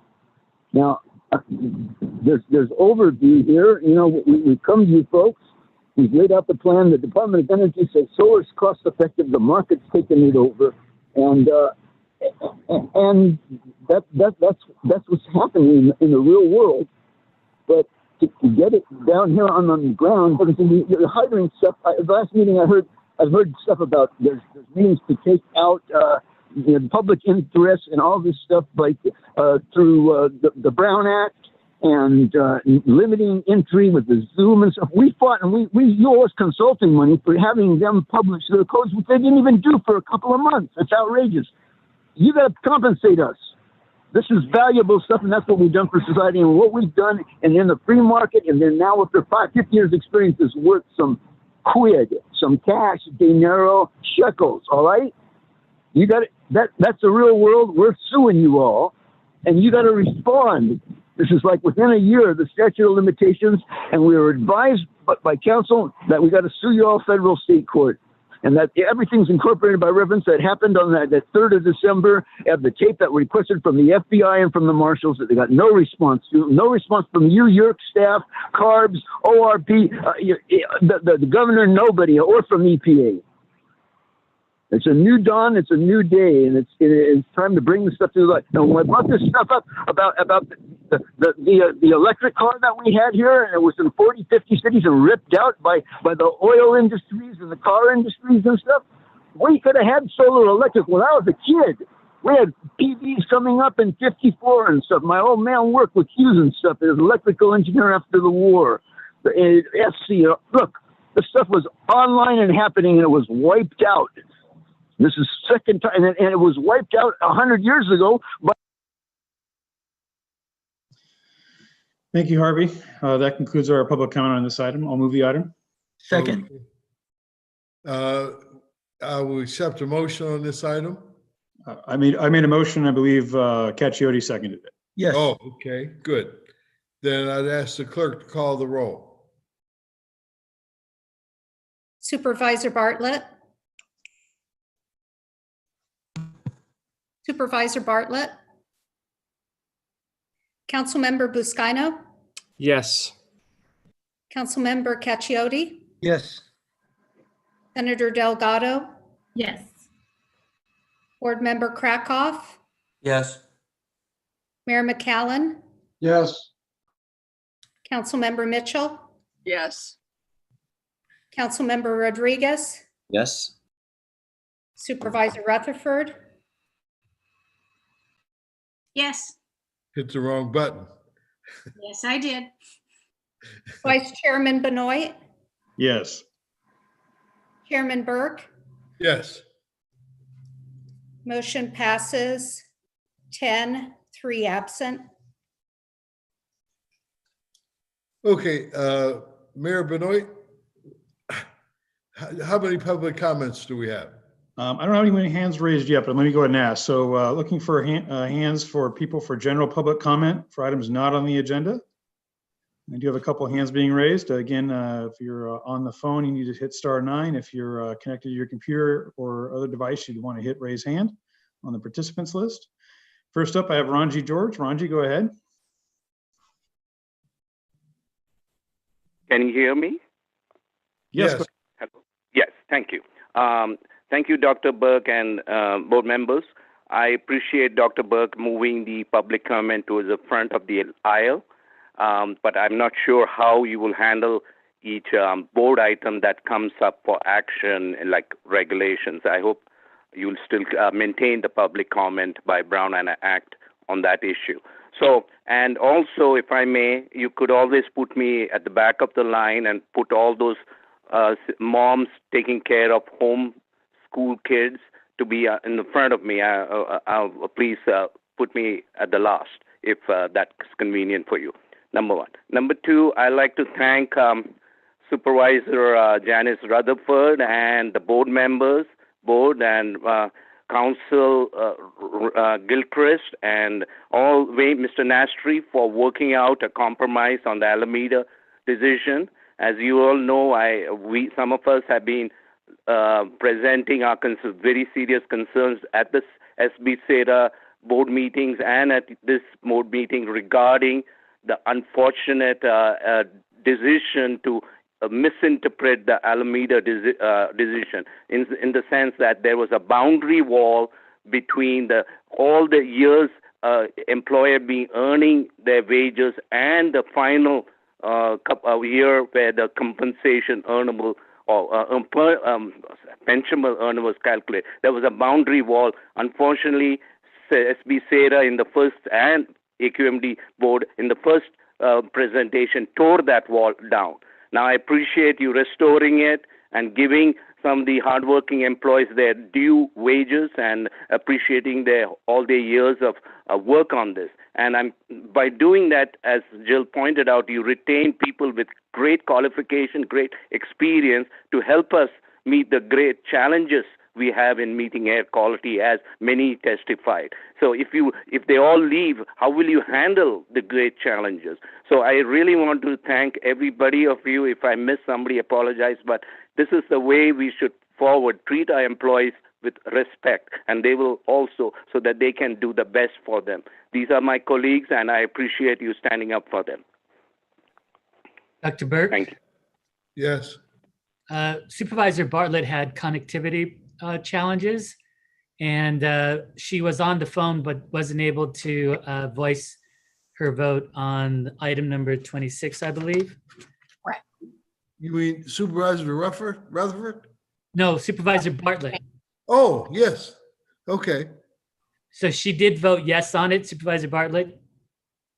Now, there's overview here. You know, we come to you folks. We've laid out the plan. The Department of Energy says solar is cost effective. The market's taking it over, and that's what's happening in the real world. But to get it down here on the ground, because you're hiring stuff. The last meeting I've heard stuff about there's means to take out the public interest and all this stuff, like through the Brown Act and limiting entry with the Zoom and stuff. We fought and we owe us consulting money for having them publish their codes, which they didn't even do for a couple of months. It's outrageous. You got to compensate us. This is valuable stuff, and that's what we've done for society and what we've done. And in the free market, and then now after 50 years experience is worth some quid, some cash, dinero, shekels, all right? You got it. That's the real world. We're suing you all, and you got to respond. This is like within a year, the statute of limitations, and we were advised by counsel that we got to sue you all federal state court, and that everything's incorporated by reference. That happened on that 3rd of December. Of the tape that we requested from the FBI and from the marshals that they got no response to, no response from you, your staff, CARBs, ORP, the governor, nobody, or from EPA. It's a new dawn. It's a new day, and it's time to bring the stuff to the light. Now, when I brought this stuff up about the electric car that we had here, and it was in 40, 50 cities and ripped out by the oil industries and the car industries and stuff, we could have had solar electric when I was a kid. We had PVs coming up in 54 and stuff. My old man worked with Hughes and stuff as an electrical engineer after the war. The SC, look, the stuff was online and happening, and it was wiped out. This is second time, and it was wiped out 100 years ago. But Thank you, Harvey. That concludes our public comment on this item. I'll move the item. Second. I will accept a motion on this item. I made a motion. I believe Cacchiotti seconded it. Yes. Oh, okay, good. Then I'd ask the clerk to call the roll. Supervisor Bartlett. Supervisor Bartlett. Councilmember Buscaino. Yes. Councilmember Cacchiotti. Yes. Senator Delgado. Yes. Board Member Krakoff. Yes. Mayor McCallan. Yes. Councilmember Mitchell. Yes. Councilmember Rodriguez. Yes. Supervisor Rutherford. Yes. Hit the wrong button. Yes, I did. Vice Chairman Benoit. Yes. Chairman Burke. Yes. Motion passes 10, 3 absent. Okay, Mayor Benoit, how many public comments do we have? I don't have any hands raised yet, but let me go ahead and ask. So looking for hands for people for general public comment for items not on the agenda. I do have a couple of hands being raised. Again, if you're on the phone, you need to hit *9. If you're connected to your computer or other device, you'd want to hit raise hand on the participants list. First up, I have Ranji George. Ranji, go ahead. Can you hear me? Yes. Hello. Yes, thank you. Thank you, Dr. Burke and board members. I appreciate Dr. Burke moving the public comment towards the front of the aisle, but I'm not sure how you will handle each board item that comes up for action, like regulations. I hope you'll still maintain the public comment by Brown and Act on that issue. So, and also, if I may, you could always put me at the back of the line and put all those moms taking care of home school kids to be in the front of me. Please put me at the last if that's convenient for you. Number one. Number two, I'd like to thank Supervisor Janice Rutherford and the board members, board and Council Gilchrist and all way Mr. Nastri for working out a compromise on the Alameda decision. As you all know, some of us have been presenting our very serious concerns at the SB SEDA board meetings and at this board meeting regarding the unfortunate decision to misinterpret the Alameda decision in the sense that there was a boundary wall between all the years employer being earning their wages and the final year where the compensation earnable or pensionable earner was calculated. There was a boundary wall. Unfortunately, SB SEDA in the first and AQMD board in the first presentation tore that wall down. Now, I appreciate you restoring it and giving some of the hardworking employees their due wages and appreciating all their years of work on this. And by doing that, as Jill pointed out, you retain people with great qualification, great experience to help us meet the great challenges we have in meeting air quality, as many testified. So if they all leave, how will you handle the great challenges? So I really want to thank everybody of you. If I miss somebody, apologize, but this is the way we should forward, treat our employees with respect, and they will also, so that they can do the best for them. These are my colleagues, and I appreciate you standing up for them. Dr. Burke? Thank you. Yes. Supervisor Bartlett had connectivity challenges, and she was on the phone but wasn't able to voice her vote on item number 26, I believe. Right. You mean Supervisor Rutherford? No, Supervisor Bartlett. Oh, yes. Okay. So she did vote yes on it, Supervisor Bartlett?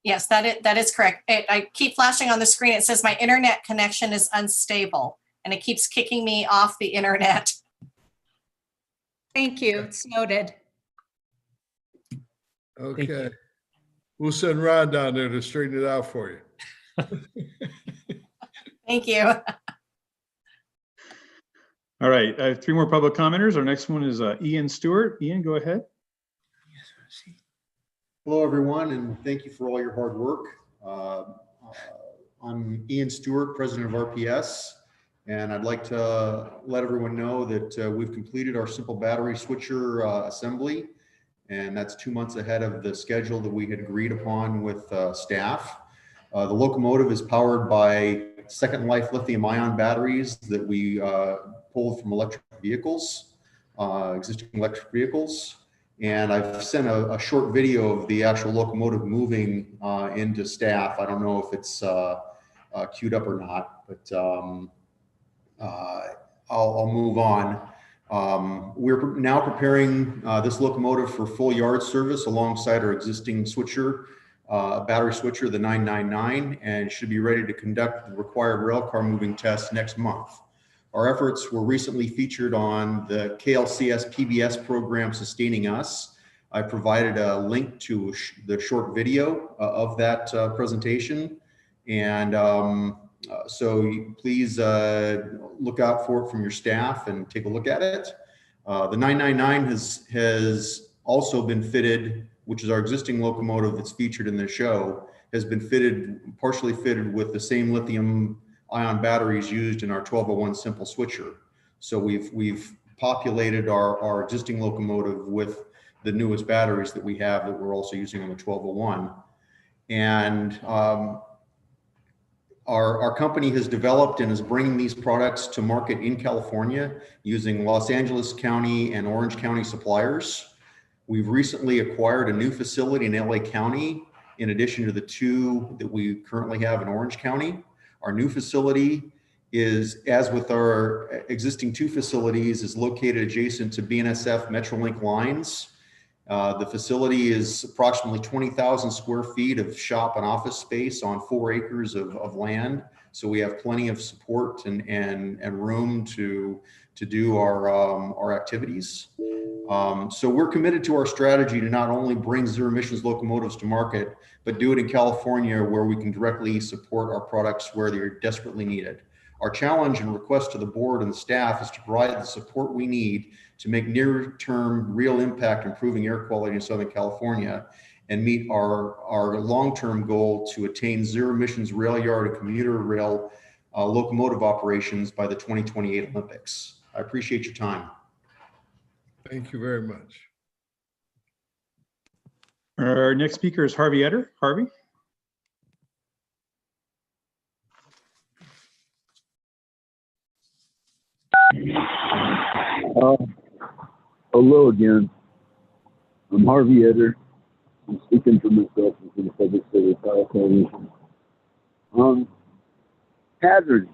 Yes, that is correct. I keep flashing on the screen. It says my internet connection is unstable, and it keeps kicking me off the internet. Thank you. It's noted. Okay. We'll send Ron down there to straighten it out for you. Thank you. All right, I have 3 more public commenters. Our next one is Ian Stewart. Ian, go ahead. Hello, everyone, and thank you for all your hard work. I'm Ian Stewart, president of RPS, and I'd like to let everyone know that we've completed our simple battery switcher assembly, and that's 2 months ahead of the schedule that we had agreed upon with staff. The locomotive is powered by second life lithium-ion batteries that we pulled from electric vehicles, existing electric vehicles. And I've sent a short video of the actual locomotive moving into staff. I don't know if it's queued up or not, but I'll move on. We're now preparing this locomotive for full yard service alongside our existing switcher, battery switcher, the 999, and should be ready to conduct the required rail car moving tests next month. Our efforts were recently featured on the KLCS PBS program, Sustaining Us. I provided a link to the short video of that presentation. And so please look out for it from your staff and take a look at it. The 999 has also been fitted, which is our existing locomotive that's featured in the show, has been partially fitted with the same lithium ion batteries used in our 1201 simple switcher. So we've populated our existing locomotive with the newest batteries that we have that we're also using on the 1201. And our company has developed and is bringing these products to market in California using Los Angeles County and Orange County suppliers. We've recently acquired a new facility in LA County, in addition to the 2 that we currently have in Orange County. Our new facility is, as with our existing 2 facilities, is located adjacent to BNSF Metrolink lines. The facility is approximately 20,000 square feet of shop and office space on 4 acres of land. So we have plenty of support and room to do our activities. So we're committed to our strategy to not only bring zero emissions locomotives to market, but do it in California where we can directly support our products where they're desperately needed. Our challenge and request to the board and the staff is to provide the support we need to make near-term real impact improving air quality in Southern California and meet our long-term goal to attain zero emissions rail yard and commuter rail locomotive operations by the 2028 Olympics. I appreciate your time. Thank you very much. Our next speaker is Harvey Etter. Harvey. Hello again. I'm Harvey Etter. I'm speaking for myself and for the Public Service Power Coalition. Hazards.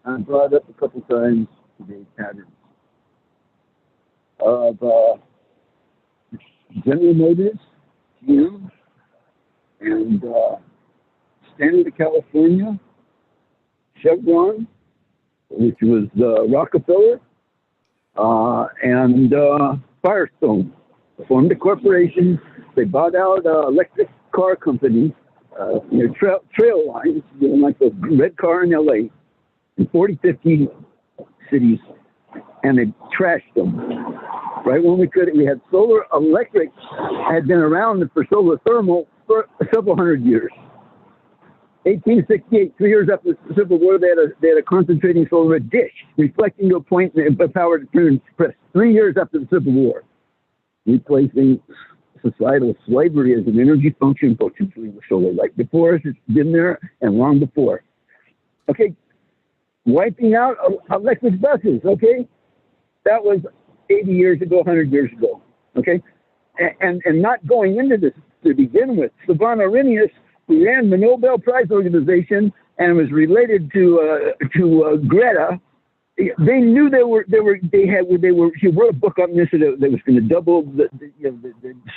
I brought up a couple times today, hazards. Of General Motors, GM, and Standard of California, Chevron, which was Rockefeller, and Firestone. Formed a corporation. They bought out electric car company, trail lines, like the red car in LA, in 40, 50 cities, and they trashed them. Right when we could, we had solar electric, had been around for solar thermal for several hundred years. 1868, 3 years after the Civil War, they had a concentrating solar dish, reflecting to a point of power to turn press. 3 years after the Civil War, replacing societal slavery as an energy function potentially with solar light. Before us, it's been there and long before. Okay, wiping out electric buses, okay? That was 80 years ago, 100 years ago, okay? And not going into this to begin with. Stefan Arrhenius, who ran the Nobel Prize organization and was related to Greta, they knew he wrote a book on this that was going to double the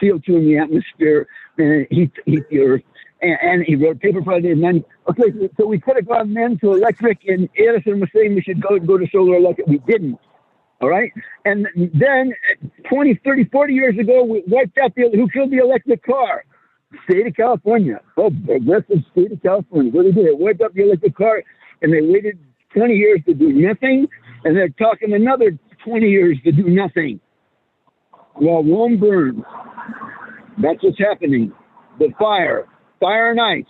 CO2 in the atmosphere and heat the earth. And he wrote a paper Friday and then, okay, so we could have gone then to electric, and Edison was saying we should go to solar electric. We didn't. All right. And then 20, 30, 40 years ago, we wiped out who killed the electric car? State of California. Oh, aggressive state of California. What did they do? They wiped out the electric car, and they waited 20 years to do nothing, and they're talking another 20 years to do nothing. Well, Rome burns. That's what's happening. The fire and ice,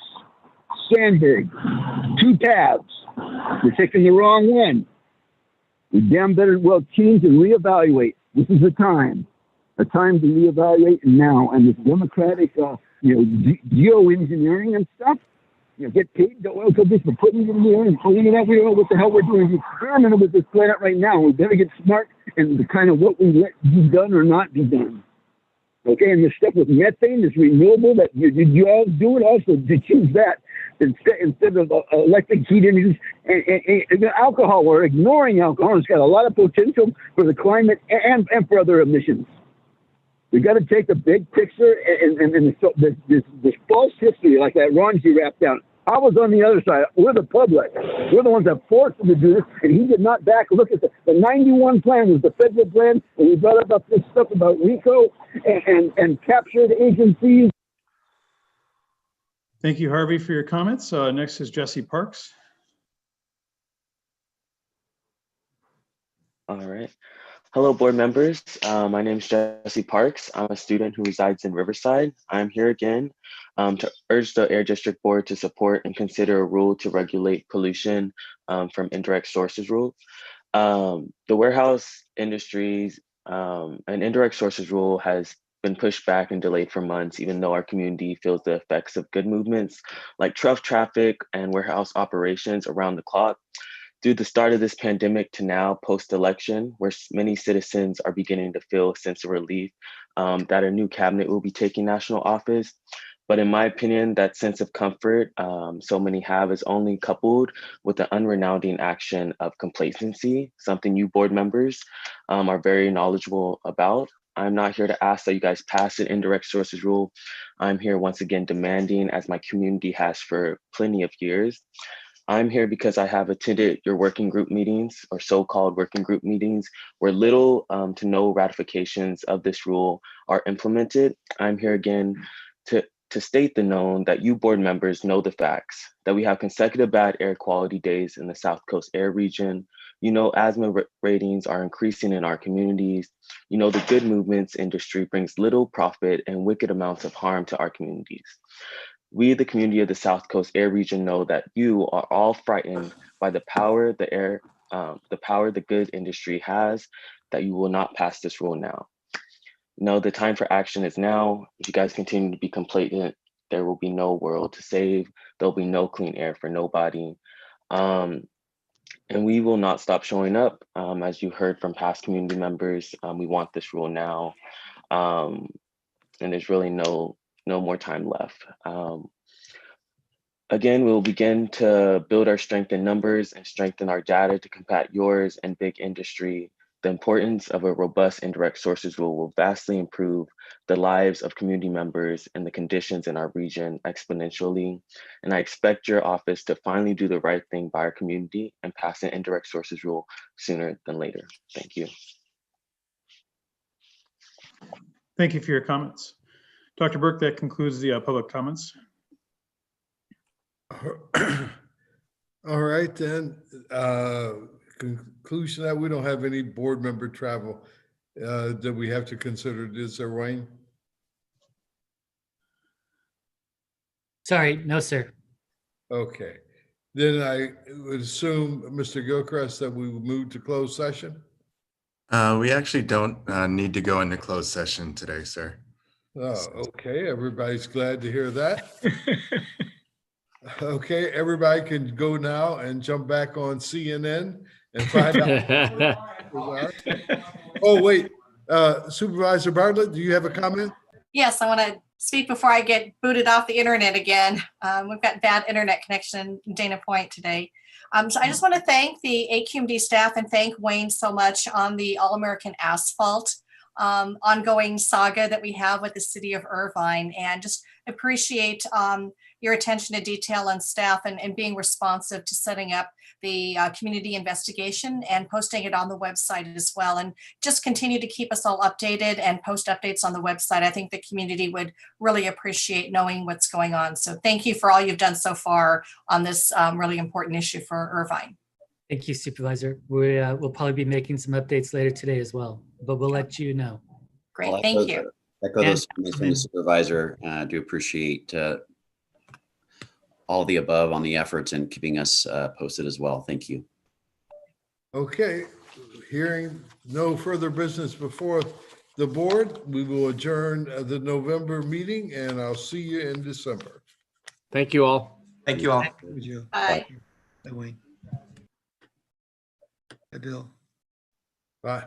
Sandberg, 2 tabs. We're taking the wrong one. We damn better well change and reevaluate. This is the time to reevaluate now. And this democratic, geoengineering and stuff, get paid the oil companies for putting it in the air and pulling it out. We don't know what the hell we're doing. We're experimenting with this planet right now. We better get smart and the kind of what we let be done or not be done. Okay, and the stuff with methane is renewable. That you all do it also to choose that instead of electric heat engines and alcohol. We're ignoring alcohol. It's got a lot of potential for the climate and for other emissions. We got to take the big picture and this false history like that Ronji wrapped down. I was on the other side. We're the public. We're the ones that forced him to do this, and he did not back. Look at the 91 plan was the federal plan, and we brought up this stuff about RICO and captured agencies. Thank you, Harvey, for your comments. Next is Jesse Parks. All right. Hello, board members. My name is Jesse Parks. I'm a student who resides in Riverside. I'm here again to urge the Air District Board to support and consider a rule to regulate pollution from indirect sources rule. The warehouse industries and indirect sources rule has been pushed back and delayed for months, even though our community feels the effects of good movements like truck traffic and warehouse operations around the clock. Through the start of this pandemic to now post-election, where many citizens are beginning to feel a sense of relief that a new cabinet will be taking national office. But in my opinion, that sense of comfort so many have is only coupled with the unrenounding action of complacency, something you board members are very knowledgeable about. I'm not here to ask that you guys pass an indirect sources rule. I'm here once again demanding, as my community has for plenty of years. I'm here because I have attended your working group meetings or so-called working group meetings where little to no ratifications of this rule are implemented. I'm here again to state the known that you board members know the facts, that we have consecutive bad air quality days in the South Coast air region. You know, asthma ratings are increasing in our communities. You know, the good movements industry brings little profit and wicked amounts of harm to our communities. We, the community of the South Coast air region, know that you are all frightened by the power the good industry has, that you will not pass this rule now. No, the time for action is now. If you guys continue to be complacent, there will be no world to save. There'll be no clean air for nobody. And we will not stop showing up. As you heard from past community members, we want this rule now. And there's really no more time left. Again, we will begin to build our strength in numbers and strengthen our data to combat yours and big industry. The importance of a robust indirect sources rule will vastly improve the lives of community members and the conditions in our region exponentially. And I expect your office to finally do the right thing by our community and pass an indirect sources rule sooner than later. Thank you. Thank you for your comments. Dr. Burke, that concludes the public comments. All right, then. Conclusion that we don't have any board member travel that we have to consider. Is there, Wayne? Sorry, no, sir. Okay. Then I would assume, Mr. Gilchrist, that we will move to closed session. We actually don't need to go into closed session today, sir. Oh, okay. Everybody's glad to hear that. Okay, everybody can go now and jump back on CNN and find out. Oh, wait. Supervisor Bartlett, do you have a comment? Yes, I want to speak before I get booted off the internet again. We've got bad internet connection in Dana Point today. So I just want to thank the AQMD staff and thank Wayne so much on the All-American Asphalt ongoing saga that we have with the city of Irvine, and just appreciate your attention to detail on staff and being responsive to setting up the community investigation and posting it on the website as well. And just continue to keep us all updated and post updates on the website. I think the community would really appreciate knowing what's going on. So thank you for all you've done so far on this really important issue for Irvine. Thank you, Supervisor. We'll probably be making some updates later today as well, but we'll let you know. Great, thank you. Echo those comments from the supervisor. Do appreciate all the above on the efforts and keeping us posted as well. Thank you. Okay, hearing no further business before the board, we will adjourn the November meeting, and I'll see you in December. Thank you all. Thank you all. Bye. Bye, Wayne. Bye, Bill. Bye.